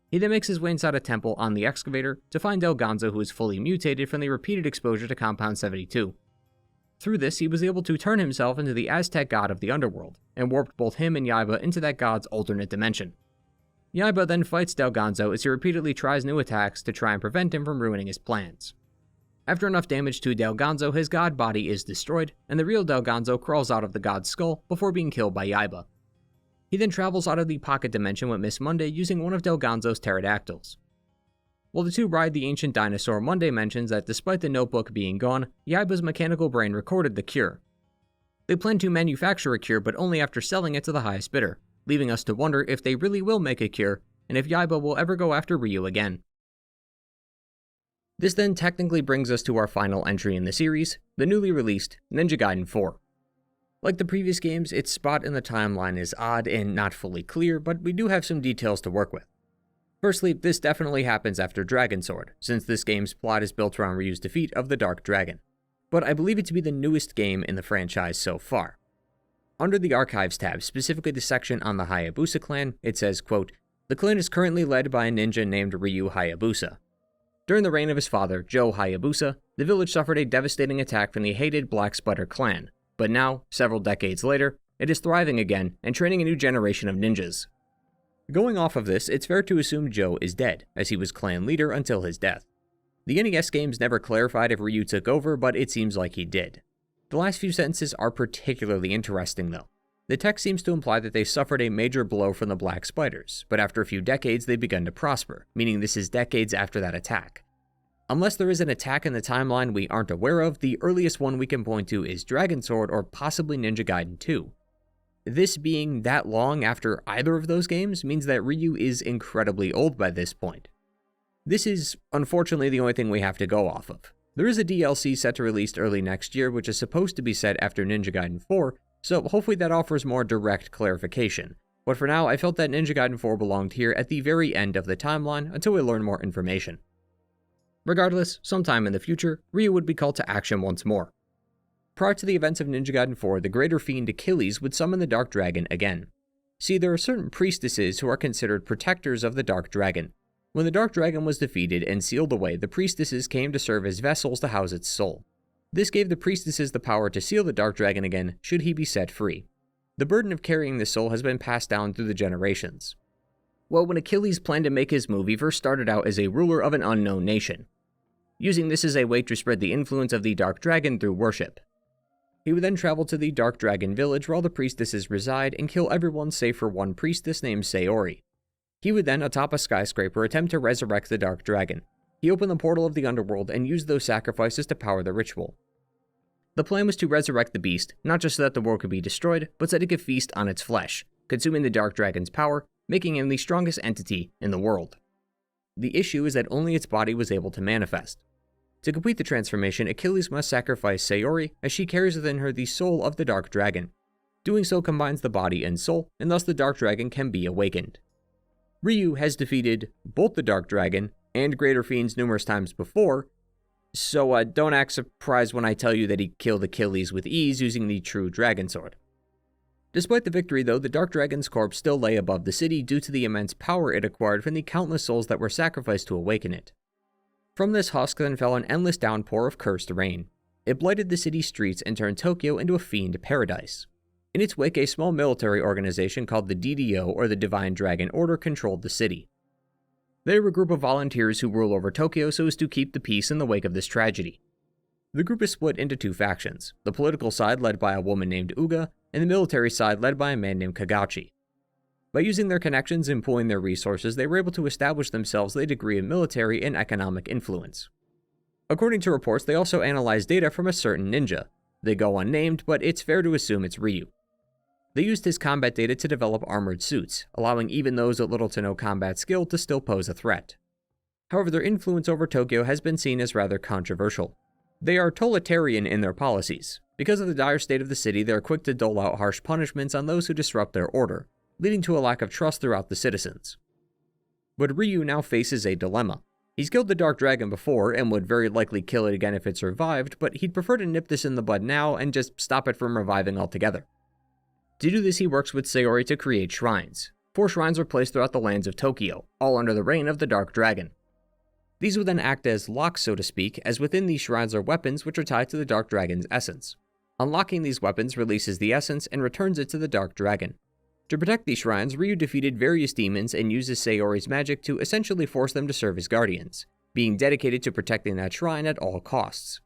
He then makes his way inside a temple on the excavator to find Delganzo, who is fully mutated from the repeated exposure to Compound 72. Through this, he was able to turn himself into the Aztec god of the underworld, and warped both him and Yaiba into that god's alternate dimension. Yaiba then fights Delganzo as he repeatedly tries new attacks to try and prevent him from ruining his plans. After enough damage to Delganzo, his god body is destroyed, and the real Delganzo crawls out of the god's skull before being killed by Yaiba. He then travels out of the pocket dimension with Miss Monday using one of Delganzo's pterodactyls. While the two ride the ancient dinosaur, Monday mentions that despite the notebook being gone, Yaiba's mechanical brain recorded the cure. They plan to manufacture a cure, but only after selling it to the highest bidder, leaving us to wonder if they really will make a cure, and if Yaiba will ever go after Ryu again. This then technically brings us to our final entry in the series, the newly released Ninja Gaiden 4. Like the previous games, its spot in the timeline is odd and not fully clear, but we do have some details to work with. Firstly, this definitely happens after Dragon Sword, since this game's plot is built around Ryu's defeat of the Dark Dragon. But I believe it to be the newest game in the franchise so far. Under the Archives tab, specifically the section on the Hayabusa clan, it says, quote, "The clan is currently led by a ninja named Ryu Hayabusa. During the reign of his father, Joe Hayabusa, the village suffered a devastating attack from the hated Black Spider clan, but now, several decades later, it is thriving again and training a new generation of ninjas." Going off of this, it's fair to assume Joe is dead, as he was clan leader until his death. The NES games never clarified if Ryu took over, but it seems like he did. The last few sentences are particularly interesting though. The text seems to imply that they suffered a major blow from the Black Spiders, but after a few decades they've begun to prosper, meaning this is decades after that attack. Unless there is an attack in the timeline we aren't aware of, the earliest one we can point to is Dragon Sword or possibly Ninja Gaiden 2. This being that long after either of those games means that Ryu is incredibly old by this point. This is, unfortunately, the only thing we have to go off of. There is a DLC set to release early next year, which is supposed to be set after Ninja Gaiden 4, so hopefully that offers more direct clarification. But for now, I felt that Ninja Gaiden 4 belonged here at the very end of the timeline until we learn more information. Regardless, sometime in the future, Ryu would be called to action once more. Prior to the events of Ninja Gaiden 4, the greater fiend Achilles would summon the Dark Dragon again. See, there are certain priestesses who are considered protectors of the Dark Dragon. When the Dark Dragon was defeated and sealed away, the priestesses came to serve as vessels to house its soul. This gave the priestesses the power to seal the Dark Dragon again, should he be set free. The burden of carrying the soul has been passed down through the generations. Well, when Achilles planned to make his move, he first started out as a ruler of an unknown nation, using this as a way to spread the influence of the Dark Dragon through worship. He would then travel to the Dark Dragon village where all the priestesses reside and kill everyone save for one priestess named Sayori. He would then, atop a skyscraper, attempt to resurrect the Dark Dragon. He opened the portal of the underworld and used those sacrifices to power the ritual. The plan was to resurrect the beast, not just so that the world could be destroyed, but so that it could feast on its flesh, consuming the Dark Dragon's power, making him the strongest entity in the world. The issue is that only its body was able to manifest. To complete the transformation, Achilles must sacrifice Sayori, as she carries within her the soul of the Dark Dragon. Doing so combines the body and soul, and thus the Dark Dragon can be awakened. Ryu has defeated both the Dark Dragon and Greater Fiends numerous times before, so don't act surprised when I tell you that he killed Achilles with ease using the true Dragon Sword. Despite the victory though, the Dark Dragon's corpse still lay above the city due to the immense power it acquired from the countless souls that were sacrificed to awaken it. From this husk then fell an endless downpour of cursed rain. It blighted the city's streets and turned Tokyo into a fiend paradise. In its wake, a small military organization called the DDO, or the Divine Dragon Order, controlled the city. They were a group of volunteers who rule over Tokyo so as to keep the peace in the wake of this tragedy. The group is split into two factions, the political side led by a woman named Uga, and the military side led by a man named Kagachi. By using their connections and pooling their resources, they were able to establish themselves with a degree of military and economic influence. According to reports, they also analyzed data from a certain ninja. They go unnamed, but it's fair to assume it's Ryu. They used his combat data to develop armored suits, allowing even those with little to no combat skill to still pose a threat. However, their influence over Tokyo has been seen as rather controversial. They are totalitarian in their policies. Because of the dire state of the city, they are quick to dole out harsh punishments on those who disrupt their order, leading to a lack of trust throughout the citizens. But Ryu now faces a dilemma. He's killed the Dark Dragon before, and would very likely kill it again if it survived, but he'd prefer to nip this in the bud now and just stop it from reviving altogether. To do this, he works with Sayori to create shrines. 4 shrines are placed throughout the lands of Tokyo, all under the reign of the Dark Dragon. These would then act as locks, so to speak, as within these shrines are weapons which are tied to the Dark Dragon's essence. Unlocking these weapons releases the essence and returns it to the Dark Dragon. To protect these shrines, Ryu defeated various demons and uses Sayori's magic to essentially force them to serve as guardians, being dedicated to protecting that shrine at all costs.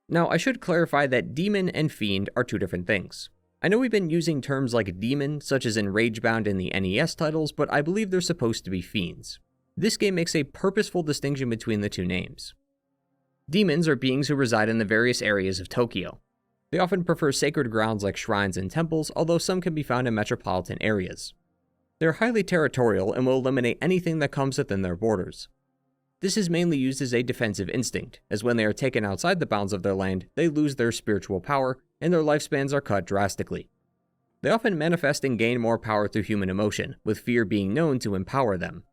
Now, I should clarify that demon and fiend are two different things. I know we've been using terms like demon, such as in Ragebound in the NES titles, but I believe they're supposed to be fiends. This game makes a purposeful distinction between the two names. Demons are beings who reside in the various areas of Tokyo. They often prefer sacred grounds like shrines and temples, although some can be found in metropolitan areas. They're highly territorial and will eliminate anything that comes within their borders. This is mainly used as a defensive instinct, as when they are taken outside the bounds of their land, they lose their spiritual power, and their lifespans are cut drastically. They often manifest and gain more power through human emotion, with fear being known to empower them.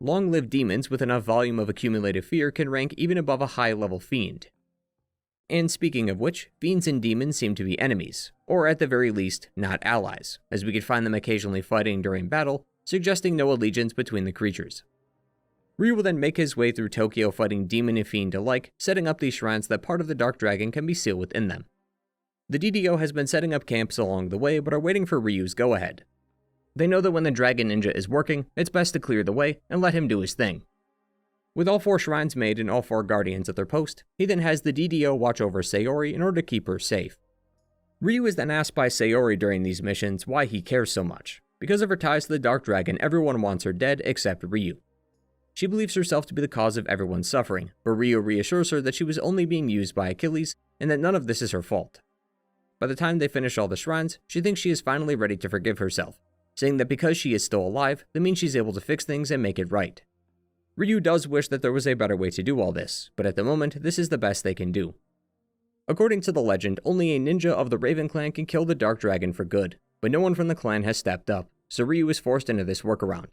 Long-lived demons with enough volume of accumulated fear can rank even above a high-level fiend. And speaking of which, fiends and demons seem to be enemies, or at the very least, not allies, as we could find them occasionally fighting during battle, suggesting no allegiance between the creatures. Ryu will then make his way through Tokyo fighting demon and fiend alike, setting up these shrines that part of the Dark Dragon can be sealed within them. The DDO has been setting up camps along the way, but are waiting for Ryu's go-ahead. They know that when the Dragon Ninja is working, it's best to clear the way and let him do his thing. With all 4 shrines made and all 4 guardians at their post, he then has the DDO watch over Sayori in order to keep her safe. Ryu is then asked by Sayori during these missions why he cares so much. Because of her ties to the Dark Dragon, everyone wants her dead except Ryu. She believes herself to be the cause of everyone's suffering, but Ryu reassures her that she was only being used by Achilles and that none of this is her fault. By the time they finish all the shrines, she thinks she is finally ready to forgive herself, saying that because she is still alive, that means she's able to fix things and make it right. Ryu does wish that there was a better way to do all this, but at the moment, this is the best they can do. According to the legend, only a ninja of the Raven clan can kill the Dark Dragon for good, but no one from the clan has stepped up, so Ryu is forced into this workaround.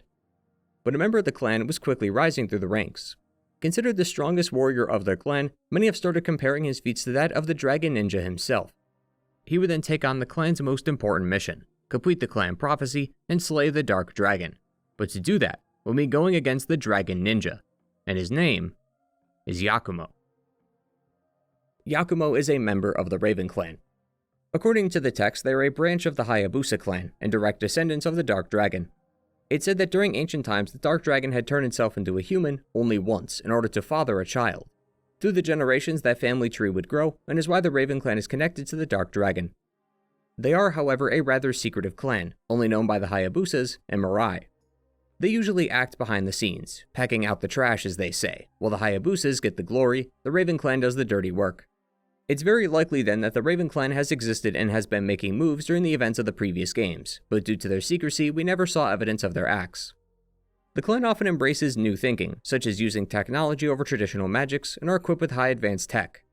But a member of the clan was quickly rising through the ranks. Considered the strongest warrior of their clan, many have started comparing his feats to that of the Dragon Ninja himself. He would then take on the clan's most important mission, complete the clan prophecy, and slay the Dark Dragon. But to do that, we'll be going against the Dragon Ninja, and his name is Yakumo. Yakumo is a member of the Raven clan. According to the text, they are a branch of the Hayabusa clan and direct descendants of the Dark Dragon. It said that during ancient times, the Dark Dragon had turned itself into a human only once in order to father a child. Through the generations, that family tree would grow, and is why the Raven clan is connected to the Dark Dragon. They are, however, a rather secretive clan, only known by the Hayabusas and Mirai. They usually act behind the scenes, packing out the trash as they say. While the Hayabusas get the glory, the Raven clan does the dirty work. It's very likely then that the Raven clan has existed and has been making moves during the events of the previous games, but due to their secrecy, we never saw evidence of their acts. The clan often embraces new thinking, such as using technology over traditional magics, and are equipped with high advanced tech.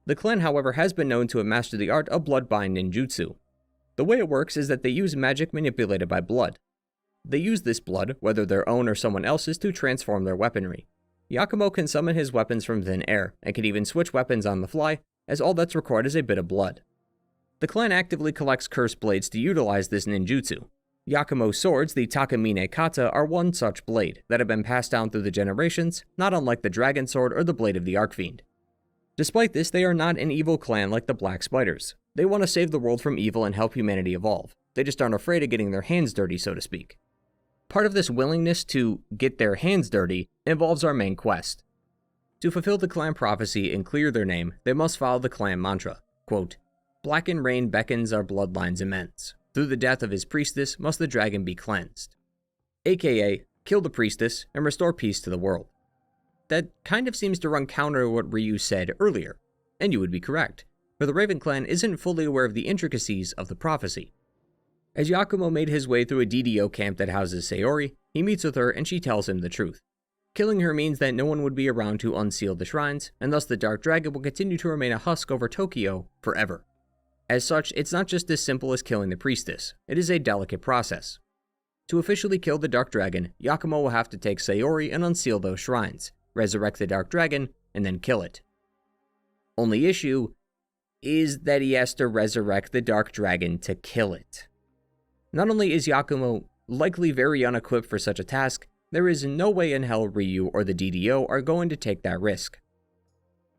The clan, however, has been known to have mastered the art of bloodbind ninjutsu. The way it works is that they use magic manipulated by blood. They use this blood, whether their own or someone else's, to transform their weaponry. Yakumo can summon his weapons from thin air, and can even switch weapons on the fly, as all that's required is a bit of blood. The clan actively collects cursed blades to utilize this ninjutsu. Yakumo's swords, the Takamine Kata, are one such blade that have been passed down through the generations, not unlike the Dragon Sword or the Blade of the Archfiend. Despite this, they are not an evil clan like the Black Spiders. They want to save the world from evil and help humanity evolve. They just aren't afraid of getting their hands dirty, so to speak. Part of this willingness to get their hands dirty involves our main quest. To fulfill the clan prophecy and clear their name, they must follow the clan mantra, quote, "Blackened rain beckons our bloodlines immense. Through the death of his priestess must the dragon be cleansed." AKA, kill the priestess and restore peace to the world. That kind of seems to run counter to what Ryu said earlier, and you would be correct, for the Raven clan isn't fully aware of the intricacies of the prophecy. As Yakumo made his way through a DDO camp that houses Sayori, he meets with her and she tells him the truth. Killing her means that no one would be around to unseal the shrines, and thus the Dark Dragon will continue to remain a husk over Tokyo forever. As such, it's not just as simple as killing the priestess, it is a delicate process. To officially kill the Dark Dragon, Yakumo will have to take Sayori and unseal those shrines, resurrect the Dark Dragon, and then kill it. Only issue is that he has to resurrect the Dark Dragon to kill it. Not only is Yakumo likely very unequipped for such a task, there is no way in hell Ryu or the DDO are going to take that risk.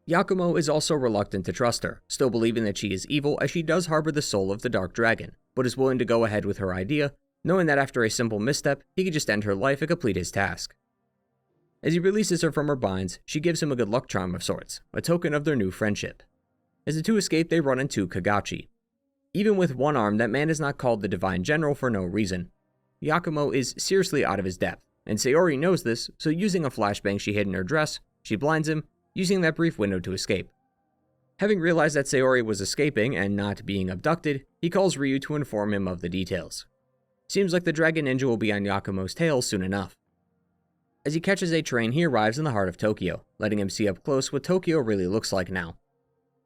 Yakumo is also reluctant to trust her, still believing that she is evil as she does harbor the soul of the Dark Dragon, but is willing to go ahead with her idea, knowing that after a simple misstep, he could just end her life and complete his task. As he releases her from her binds, she gives him a good luck charm of sorts, a token of their new friendship. As the two escape, they run into Kagachi. Even with one arm, that man is not called the Divine General for no reason. Yakumo is seriously out of his depth, and Sayori knows this, so using a flashbang she hid in her dress, she blinds him, using that brief window to escape. Having realized that Sayori was escaping and not being abducted, he calls Ryu to inform him of the details. Seems like the Dragon Ninja will be on Yakumo's tail soon enough. As he catches a train, he arrives in the heart of Tokyo, letting him see up close what Tokyo really looks like now.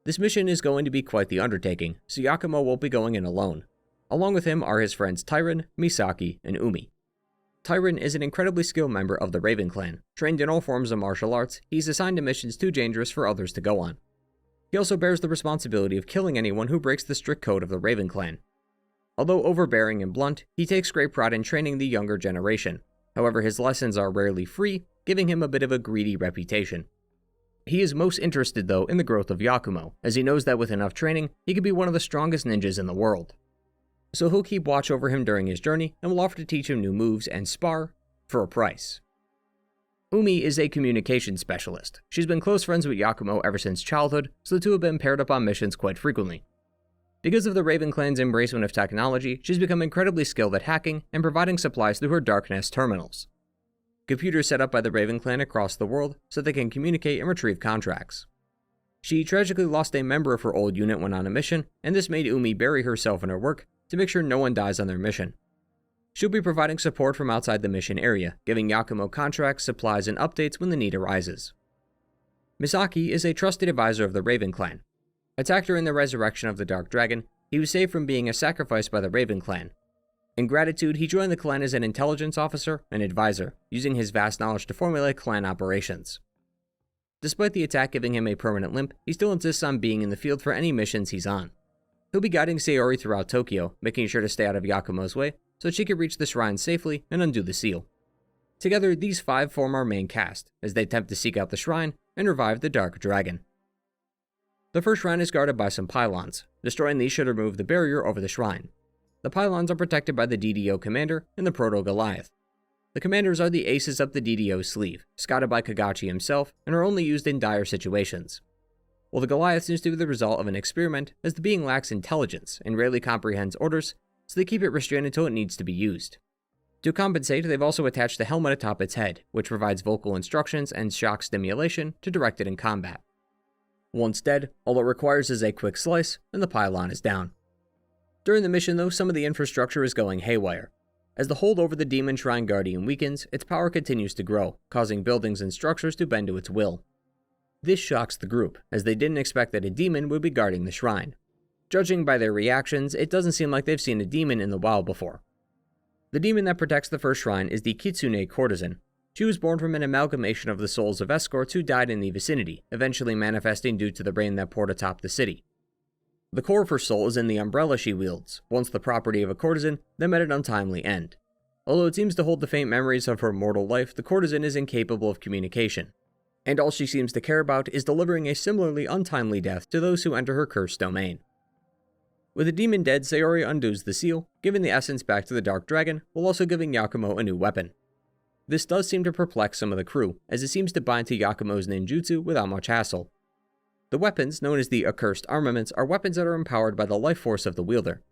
This mission is going to be quite the undertaking, so Yakumo won't be going in alone. Along with him are his friends Tyron, Misaki, and Umi. Tyron is an incredibly skilled member of the Raven clan. Trained in all forms of martial arts, he's assigned to missions too dangerous for others to go on. He also bears the responsibility of killing anyone who breaks the strict code of the Raven clan. Although overbearing and blunt, he takes great pride in training the younger generation. However, his lessons are rarely free, giving him a bit of a greedy reputation. He is most interested, though, in the growth of Yakumo, as he knows that with enough training, he could be one of the strongest ninjas in the world. So he'll keep watch over him during his journey, and will offer to teach him new moves and spar for a price. Umi is a communication specialist. She's been close friends with Yakumo ever since childhood, so the two have been paired up on missions quite frequently. Because of the Raven Clan's embracement of technology, she's become incredibly skilled at hacking and providing supplies through her Darknest terminals. Computers set up by the Raven Clan across the world so they can communicate and retrieve contracts. She tragically lost a member of her old unit when on a mission, and this made Umi bury herself in her work to make sure no one dies on their mission. She'll be providing support from outside the mission area, giving Yakumo contracts, supplies, and updates when the need arises. Misaki is a trusted advisor of the Raven Clan. Attacked during the resurrection of the Dark Dragon, he was saved from being a sacrifice by the Raven Clan. In gratitude, he joined the clan as an intelligence officer and advisor, using his vast knowledge to formulate clan operations. Despite the attack giving him a permanent limp, he still insists on being in the field for any missions he's on. He'll be guiding Sayori throughout Tokyo, making sure to stay out of Yakumo's way so she can reach the shrine safely and undo the seal. Together, these 5 form our main cast, as they attempt to seek out the shrine and revive the Dark Dragon. The first shrine is guarded by some pylons. Destroying these should remove the barrier over the shrine. The pylons are protected by the DDO commander and the Proto-Goliath. The commanders are the aces up the DDO's sleeve, scouted by Kagachi himself, and are only used in dire situations. While the Goliath seems to be the result of an experiment, as the being lacks intelligence and rarely comprehends orders, so they keep it restrained until it needs to be used. To compensate, they've also attached a helmet atop its head, which provides vocal instructions and shock stimulation to direct it in combat. Once dead, all it requires is a quick slice, and the pylon is down. During the mission though, some of the infrastructure is going haywire. As the hold over the Demon Shrine Guardian weakens, its power continues to grow, causing buildings and structures to bend to its will. This shocks the group, as they didn't expect that a demon would be guarding the shrine. Judging by their reactions, it doesn't seem like they've seen a demon in the wild before. The demon that protects the first shrine is the Kitsune Courtesan. She was born from an amalgamation of the souls of escorts who died in the vicinity, eventually manifesting due to the rain that poured atop the city. The core of her soul is in the umbrella she wields, once the property of a courtesan that met an untimely end. Although it seems to hold the faint memories of her mortal life, the courtesan is incapable of communication, and all she seems to care about is delivering a similarly untimely death to those who enter her cursed domain. With the demon dead, Sayori undoes the seal, giving the essence back to the Dark Dragon, while also giving Yakumo a new weapon. This does seem to perplex some of the crew, as it seems to bind to Yakumo's ninjutsu without much hassle. The weapons, known as the accursed armaments, are weapons that are empowered by the life force of the wielder.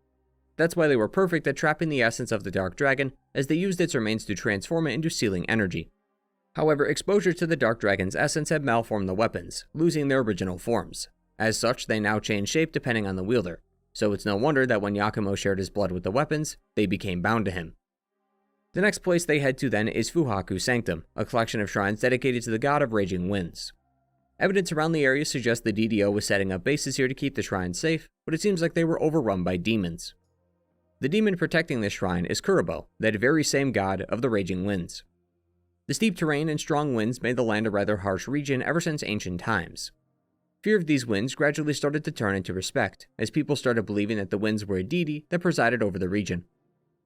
That's why they were perfect at trapping the essence of the Dark Dragon, as they used its remains to transform it into sealing energy. However, exposure to the Dark Dragon's essence had malformed the weapons, losing their original forms. As such, they now change shape depending on the wielder, so it's no wonder that when Yakumo shared his blood with the weapons, they became bound to him. The next place they head to then is Fuhaku Sanctum, a collection of shrines dedicated to the god of raging winds. Evidence around the area suggests the DDO was setting up bases here to keep the shrine safe, but it seems like they were overrun by demons. The demon protecting this shrine is Kurobo, that very same god of the raging winds. The steep terrain and strong winds made the land a rather harsh region ever since ancient times. Fear of these winds gradually started to turn into respect, as people started believing that the winds were a deity that presided over the region.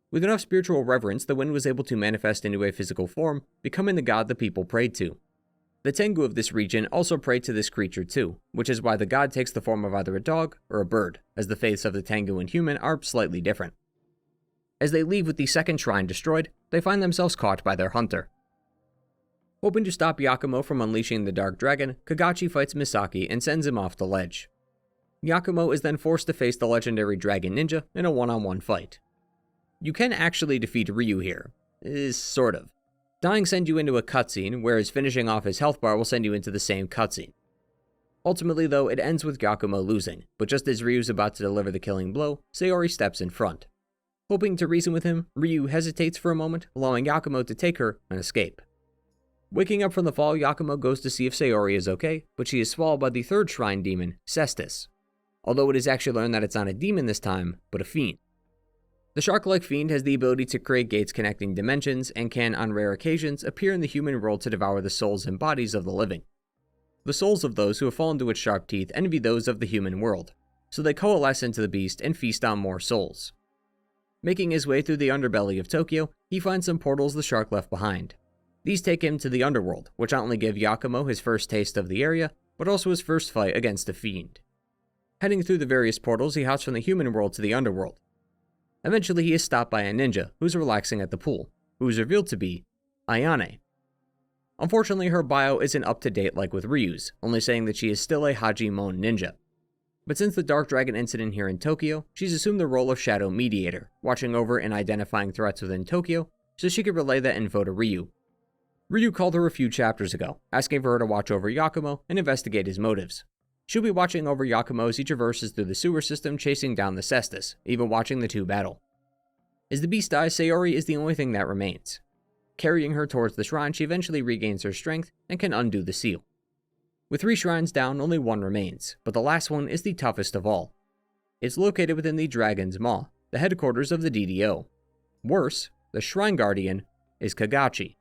With enough spiritual reverence, the wind was able to manifest into a physical form, becoming the god the people prayed to. The Tengu of this region also prayed to this creature too, which is why the god takes the form of either a dog or a bird, as the faiths of the Tengu and human are slightly different. As they leave with the second shrine destroyed, they find themselves caught by their hunter. Hoping to stop Yakumo from unleashing the Dark Dragon, Kagachi fights Misaki and sends him off the ledge. Yakumo is then forced to face the legendary Dragon Ninja in a one-on-one fight. You can actually defeat Ryu here. Sort of. Dying sends you into a cutscene, whereas finishing off his health bar will send you into the same cutscene. Ultimately though, it ends with Yakumo losing, but just as Ryu's about to deliver the killing blow, Sayori steps in front. Hoping to reason with him, Ryu hesitates for a moment, allowing Yakumo to take her and escape. Waking up from the fall, Yakumo goes to see if Sayori is okay, but she is swallowed by the third shrine demon, Cestus. Although it is actually learned that it's not a demon this time, but a fiend. The shark-like fiend has the ability to create gates connecting dimensions and can, on rare occasions, appear in the human world to devour the souls and bodies of the living. The souls of those who have fallen to its sharp teeth envy those of the human world, so they coalesce into the beast and feast on more souls. Making his way through the underbelly of Tokyo, he finds some portals the shark left behind. These take him to the underworld, which not only give Yakumo his first taste of the area, but also his first fight against a fiend. Heading through the various portals, he hops from the human world to the underworld. Eventually, he is stopped by a ninja who's relaxing at the pool, who is revealed to be Ayane. Unfortunately, her bio isn't up to date like with Ryu's, only saying that she is still a Hajimon ninja. But since the Dark Dragon incident here in Tokyo, she's assumed the role of Shadow Mediator, watching over and identifying threats within Tokyo so she could relay that info to Ryu. Ryu called her a few chapters ago, asking for her to watch over Yakumo and investigate his motives. She'll be watching over Yakumo as he traverses through the sewer system chasing down the Cestus, even watching the two battle. As the beast dies, Sayori is the only thing that remains. Carrying her towards the shrine, she eventually regains her strength and can undo the seal. With 3 shrines down, only 1 remains, but the last one is the toughest of all. It's located within the Dragon's Maw, the headquarters of the DDO. Worse, the Shrine Guardian is Kagachi.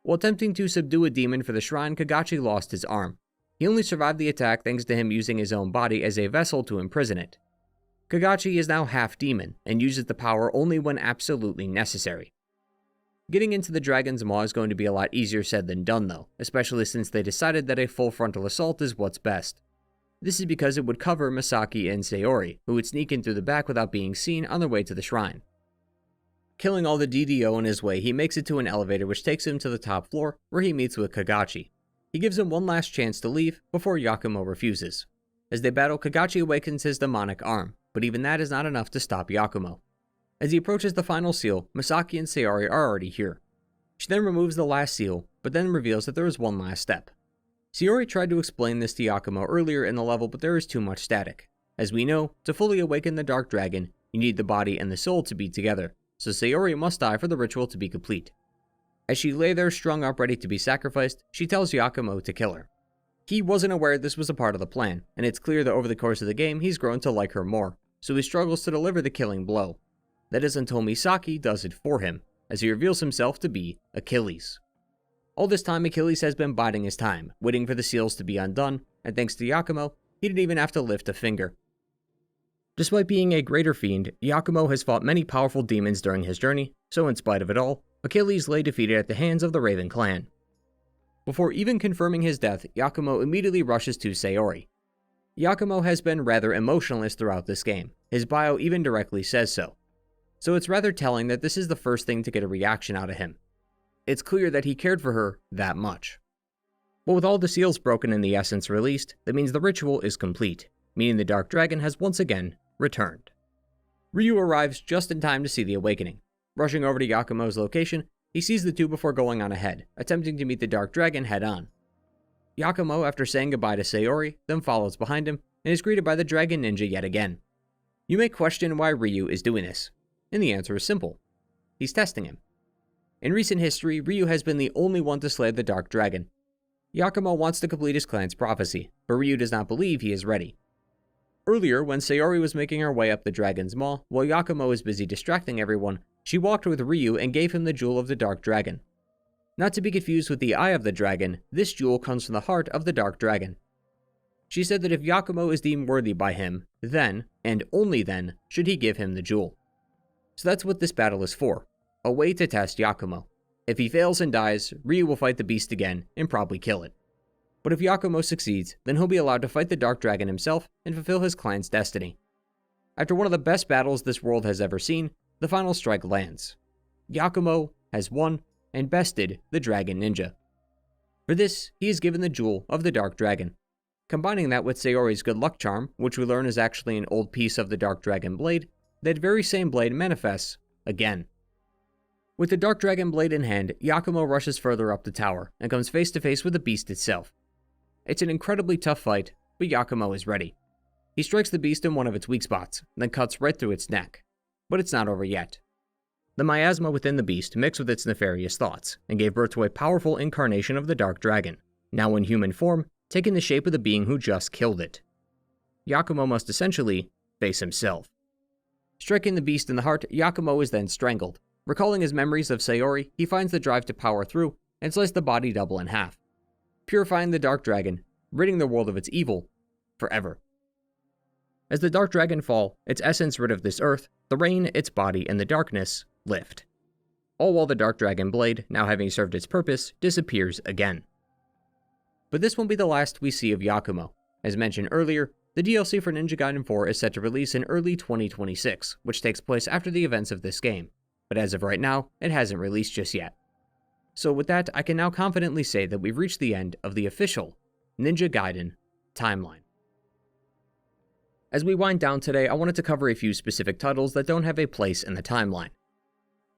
While attempting to subdue a demon for the shrine, Kagachi lost his arm. He only survived the attack thanks to him using his own body as a vessel to imprison it. Kagachi is now half demon, and uses the power only when absolutely necessary. Getting into the Dragon's Maw is going to be a lot easier said than done though, especially since they decided that a full frontal assault is what's best. This is because it would cover Misaki and Sayori, who would sneak in through the back without being seen on their way to the shrine. Killing all the DDO on his way, he makes it to an elevator which takes him to the top floor, where he meets with Kagachi. He gives him one last chance to leave, before Yakumo refuses. As they battle, Kagachi awakens his demonic arm, but even that is not enough to stop Yakumo. As he approaches the final seal, Misaki and Sayori are already here. She then removes the last seal, but then reveals that there is one last step. Sayori tried to explain this to Yakumo earlier in the level, but there is too much static. As we know, to fully awaken the Dark Dragon, you need the body and the soul to be together, so Sayori must die for the ritual to be complete. As she lay there strung up ready to be sacrificed, she tells Yakumo to kill her. He wasn't aware this was a part of the plan, and it's clear that over the course of the game he's grown to like her more, so he struggles to deliver the killing blow. That is until Misaki does it for him, as he reveals himself to be Achilles. All this time Achilles has been biding his time, waiting for the seals to be undone, and thanks to Yakumo, he didn't even have to lift a finger. Despite being a greater fiend, Yakumo has fought many powerful demons during his journey, so in spite of it all, Achilles lay defeated at the hands of the Raven clan. Before even confirming his death, Yakumo immediately rushes to Sayori. Yakumo has been rather emotionless throughout this game, his bio even directly says so. So it's rather telling that this is the first thing to get a reaction out of him. It's clear that he cared for her that much. But with all the seals broken and the essence released, that means the ritual is complete, meaning the Dark Dragon has once again returned. Ryu arrives just in time to see the awakening. Rushing over to Yakumo's location, he sees the two before going on ahead, attempting to meet the Dark Dragon head-on. Yakumo, after saying goodbye to Sayori, then follows behind him, and is greeted by the Dragon Ninja yet again. You may question why Ryu is doing this, and the answer is simple. He's testing him. In recent history, Ryu has been the only one to slay the Dark Dragon. Yakumo wants to complete his clan's prophecy, but Ryu does not believe he is ready. Earlier, when Sayori was making her way up the Dragon's Maw, while Yakumo was busy distracting everyone, she walked with Ryu and gave him the Jewel of the Dark Dragon. Not to be confused with the Eye of the Dragon, this jewel comes from the heart of the Dark Dragon. She said that if Yakumo is deemed worthy by him, then, and only then, should he give him the jewel. So that's what this battle is for, a way to test Yakumo. If he fails and dies, Ryu will fight the beast again and probably kill it. But if Yakumo succeeds, then he'll be allowed to fight the Dark Dragon himself and fulfill his clan's destiny. After one of the best battles this world has ever seen, the final strike lands. Yakumo has won and bested the Dragon Ninja. For this, he is given the Jewel of the Dark Dragon. Combining that with Sayori's good luck charm, which we learn is actually an old piece of the Dark Dragon blade, that very same blade manifests again. With the Dark Dragon blade in hand, Yakumo rushes further up the tower and comes face to face with the beast itself. It's an incredibly tough fight, but Yakumo is ready. He strikes the beast in one of its weak spots, then cuts right through its neck. But it's not over yet. The miasma within the beast mixed with its nefarious thoughts, and gave birth to a powerful incarnation of the Dark Dragon, now in human form, taking the shape of the being who just killed it. Yakumo must essentially face himself. Striking the beast in the heart, Yakumo is then strangled. Recalling his memories of Sayori, he finds the drive to power through, and slice the body double in half, purifying the Dark Dragon, ridding the world of its evil, forever. As the Dark Dragon fall, its essence rid of this earth, the rain, its body, and the darkness lift. All while the Dark Dragon blade, now having served its purpose, disappears again. But this won't be the last we see of Yakumo. As mentioned earlier, the DLC for Ninja Gaiden 4 is set to release in early 2026, which takes place after the events of this game. But as of right now, it hasn't released just yet. So with that, I can now confidently say that we've reached the end of the official Ninja Gaiden timeline. As we wind down today, I wanted to cover a few specific titles that don't have a place in the timeline.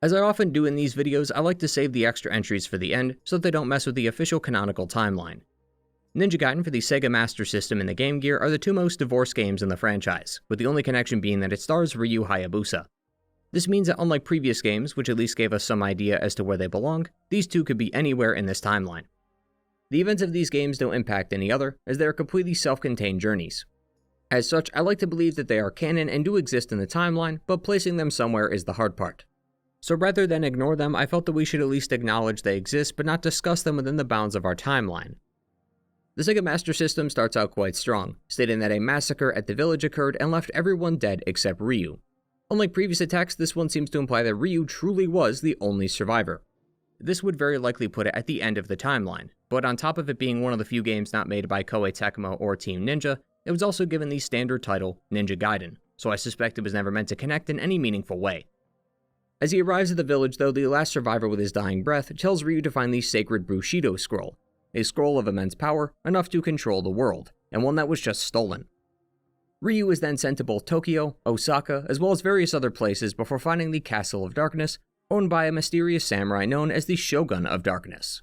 As I often do in these videos, I like to save the extra entries for the end so that they don't mess with the official canonical timeline. Ninja Gaiden for the Sega Master System and the Game Gear are the two most divorced games in the franchise, with the only connection being that it stars Ryu Hayabusa. This means that unlike previous games, which at least gave us some idea as to where they belong, these two could be anywhere in this timeline. The events of these games don't impact any other, as they are completely self-contained journeys. As such, I like to believe that they are canon and do exist in the timeline, but placing them somewhere is the hard part. So rather than ignore them, I felt that we should at least acknowledge they exist, but not discuss them within the bounds of our timeline. The Sega Master System starts out quite strong, stating that a massacre at the village occurred and left everyone dead except Ryu. Unlike previous attacks, this one seems to imply that Ryu truly was the only survivor. This would very likely put it at the end of the timeline, but on top of it being one of the few games not made by Koei Tecmo or Team Ninja, it was also given the standard title, Ninja Gaiden, so I suspect it was never meant to connect in any meaningful way. As he arrives at the village though, the last survivor with his dying breath tells Ryu to find the sacred Bushido scroll, a scroll of immense power, enough to control the world, and one that was just stolen. Ryu is then sent to both Tokyo, Osaka, as well as various other places before finding the Castle of Darkness, owned by a mysterious samurai known as the Shogun of Darkness.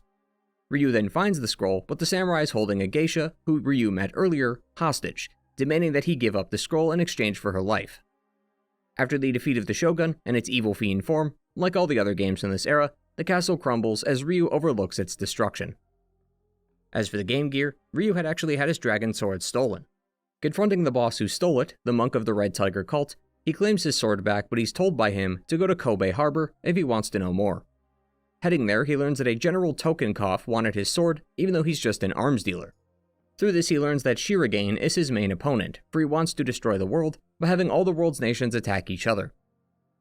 Ryu then finds the scroll, but the samurai is holding a geisha, who Ryu met earlier, hostage, demanding that he give up the scroll in exchange for her life. After the defeat of the Shogun and its evil fiend form, like all the other games in this era, the castle crumbles as Ryu overlooks its destruction. As for the Game Gear, Ryu had actually had his dragon sword stolen. Confronting the boss who stole it, the monk of the Red Tiger cult, he claims his sword back, but he's told by him to go to Kobe Harbor if he wants to know more. Heading there, he learns that a General Totenkopf wanted his sword, even though he's just an arms dealer. Through this, he learns that Shirogane is his main opponent, for he wants to destroy the world by having all the world's nations attack each other.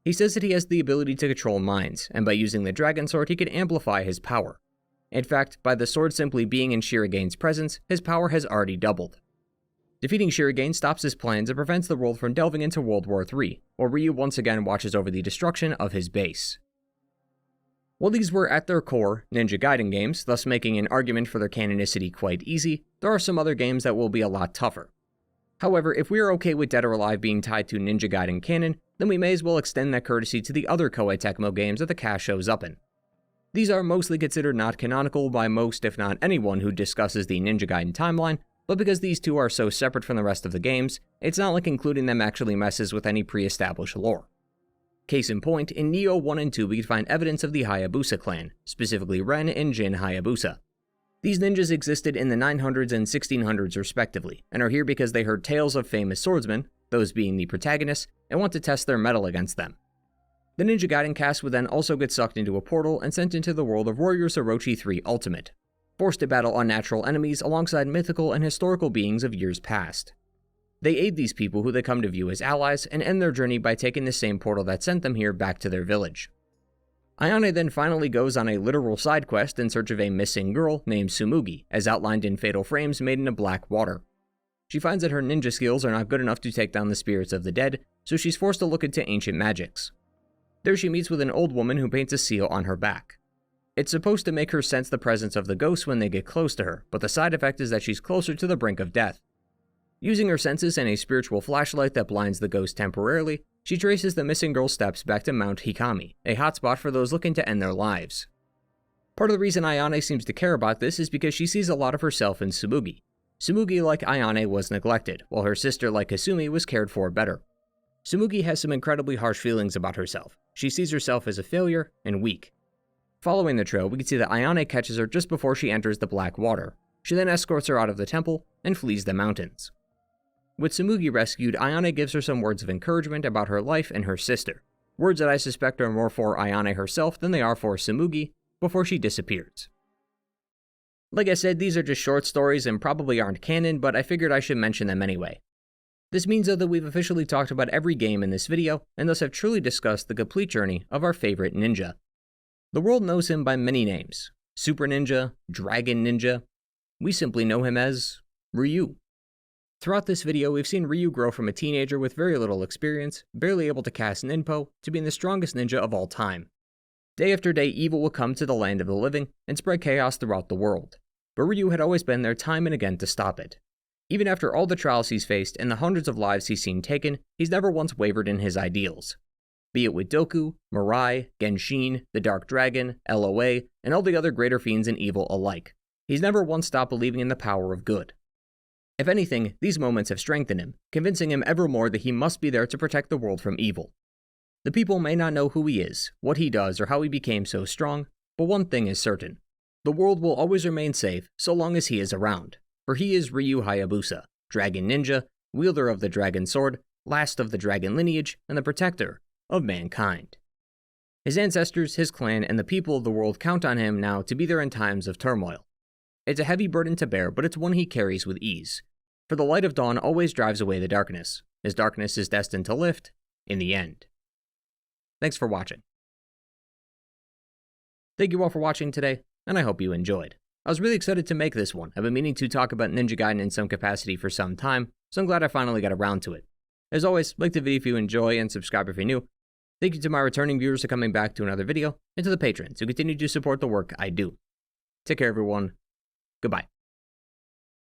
He says that he has the ability to control minds, and by using the dragon sword he can amplify his power. In fact, by the sword simply being in Shirogane's presence, his power has already doubled. Defeating Shirogane stops his plans and prevents the world from delving into World War III, while Ryu once again watches over the destruction of his base. While these were at their core Ninja Gaiden games, thus making an argument for their canonicity quite easy, there are some other games that will be a lot tougher. However, if we are okay with Dead or Alive being tied to Ninja Gaiden canon, then we may as well extend that courtesy to the other Koei Tecmo games that the cast shows up in. These are mostly considered not canonical by most if not anyone who discusses the Ninja Gaiden timeline, but because these two are so separate from the rest of the games, it's not like including them actually messes with any pre-established lore. Case in point, in Nioh 1 and 2 we can find evidence of the Hayabusa clan, specifically Ren and Jin Hayabusa. These ninjas existed in the 900s and 1600s respectively, and are here because they heard tales of famous swordsmen, those being the protagonists, and want to test their mettle against them. The Ninja Gaiden cast would then also get sucked into a portal and sent into the world of Warriors Orochi 3 Ultimate, forced to battle unnatural enemies alongside mythical and historical beings of years past. They aid these people who they come to view as allies and end their journey by taking the same portal that sent them here back to their village. Ayane then finally goes on a literal side quest in search of a missing girl named Tsumugi, as outlined in fatal frames made into black water. She finds that her ninja skills are not good enough to take down the spirits of the dead, so she's forced to look into ancient magics. There she meets with an old woman who paints a seal on her back. It's supposed to make her sense the presence of the ghosts when they get close to her, but the side effect is that she's closer to the brink of death. Using her senses and a spiritual flashlight that blinds the ghost temporarily, she traces the missing girl's steps back to Mount Hikami, a hotspot for those looking to end their lives. Part of the reason Ayane seems to care about this is because she sees a lot of herself in Tsumugi. Tsumugi, like Ayane, was neglected, while her sister, like Kasumi, was cared for better. Tsumugi has some incredibly harsh feelings about herself. She sees herself as a failure and weak. Following the trail, we can see that Ayane catches her just before she enters the black water. She then escorts her out of the temple and flees the mountains. With Tsumugi rescued, Ayane gives her some words of encouragement about her life and her sister, words that I suspect are more for Ayane herself than they are for Tsumugi, before she disappears. Like I said, these are just short stories and probably aren't canon, but I figured I should mention them anyway. This means though that we've officially talked about every game in this video, and thus have truly discussed the complete journey of our favorite ninja. The world knows him by many names: Super Ninja, Dragon Ninja. We simply know him as Ryu. Throughout this video, we've seen Ryu grow from a teenager with very little experience, barely able to cast Ninpo, to being the strongest ninja of all time. Day after day, evil will come to the land of the living and spread chaos throughout the world, but Ryu had always been there time and again to stop it. Even after all the trials he's faced and the hundreds of lives he's seen taken, he's never once wavered in his ideals. Be it with Doku, Mirai, Genshin, the Dark Dragon, LOA, and all the other greater fiends and evil alike. He's never once stopped believing in the power of good. If anything, these moments have strengthened him, convincing him ever more that he must be there to protect the world from evil. The people may not know who he is, what he does, or how he became so strong, but one thing is certain. The world will always remain safe so long as he is around, for he is Ryu Hayabusa, Dragon Ninja, wielder of the Dragon Sword, last of the Dragon lineage, and the protector of mankind. His ancestors, his clan, and the people of the world count on him now to be there in times of turmoil. It's a heavy burden to bear, but it's one he carries with ease. For the light of dawn always drives away the darkness. His darkness is destined to lift in the end. Thanks for watching. Thank you all for watching today, and I hope you enjoyed. I was really excited to make this one. I've been meaning to talk about Ninja Gaiden in some capacity for some time, so I'm glad I finally got around to it. As always, like the video if you enjoy and subscribe if you're new. Thank you to my returning viewers for coming back to another video, and to the patrons who continue to support the work I do. Take care everyone. Goodbye.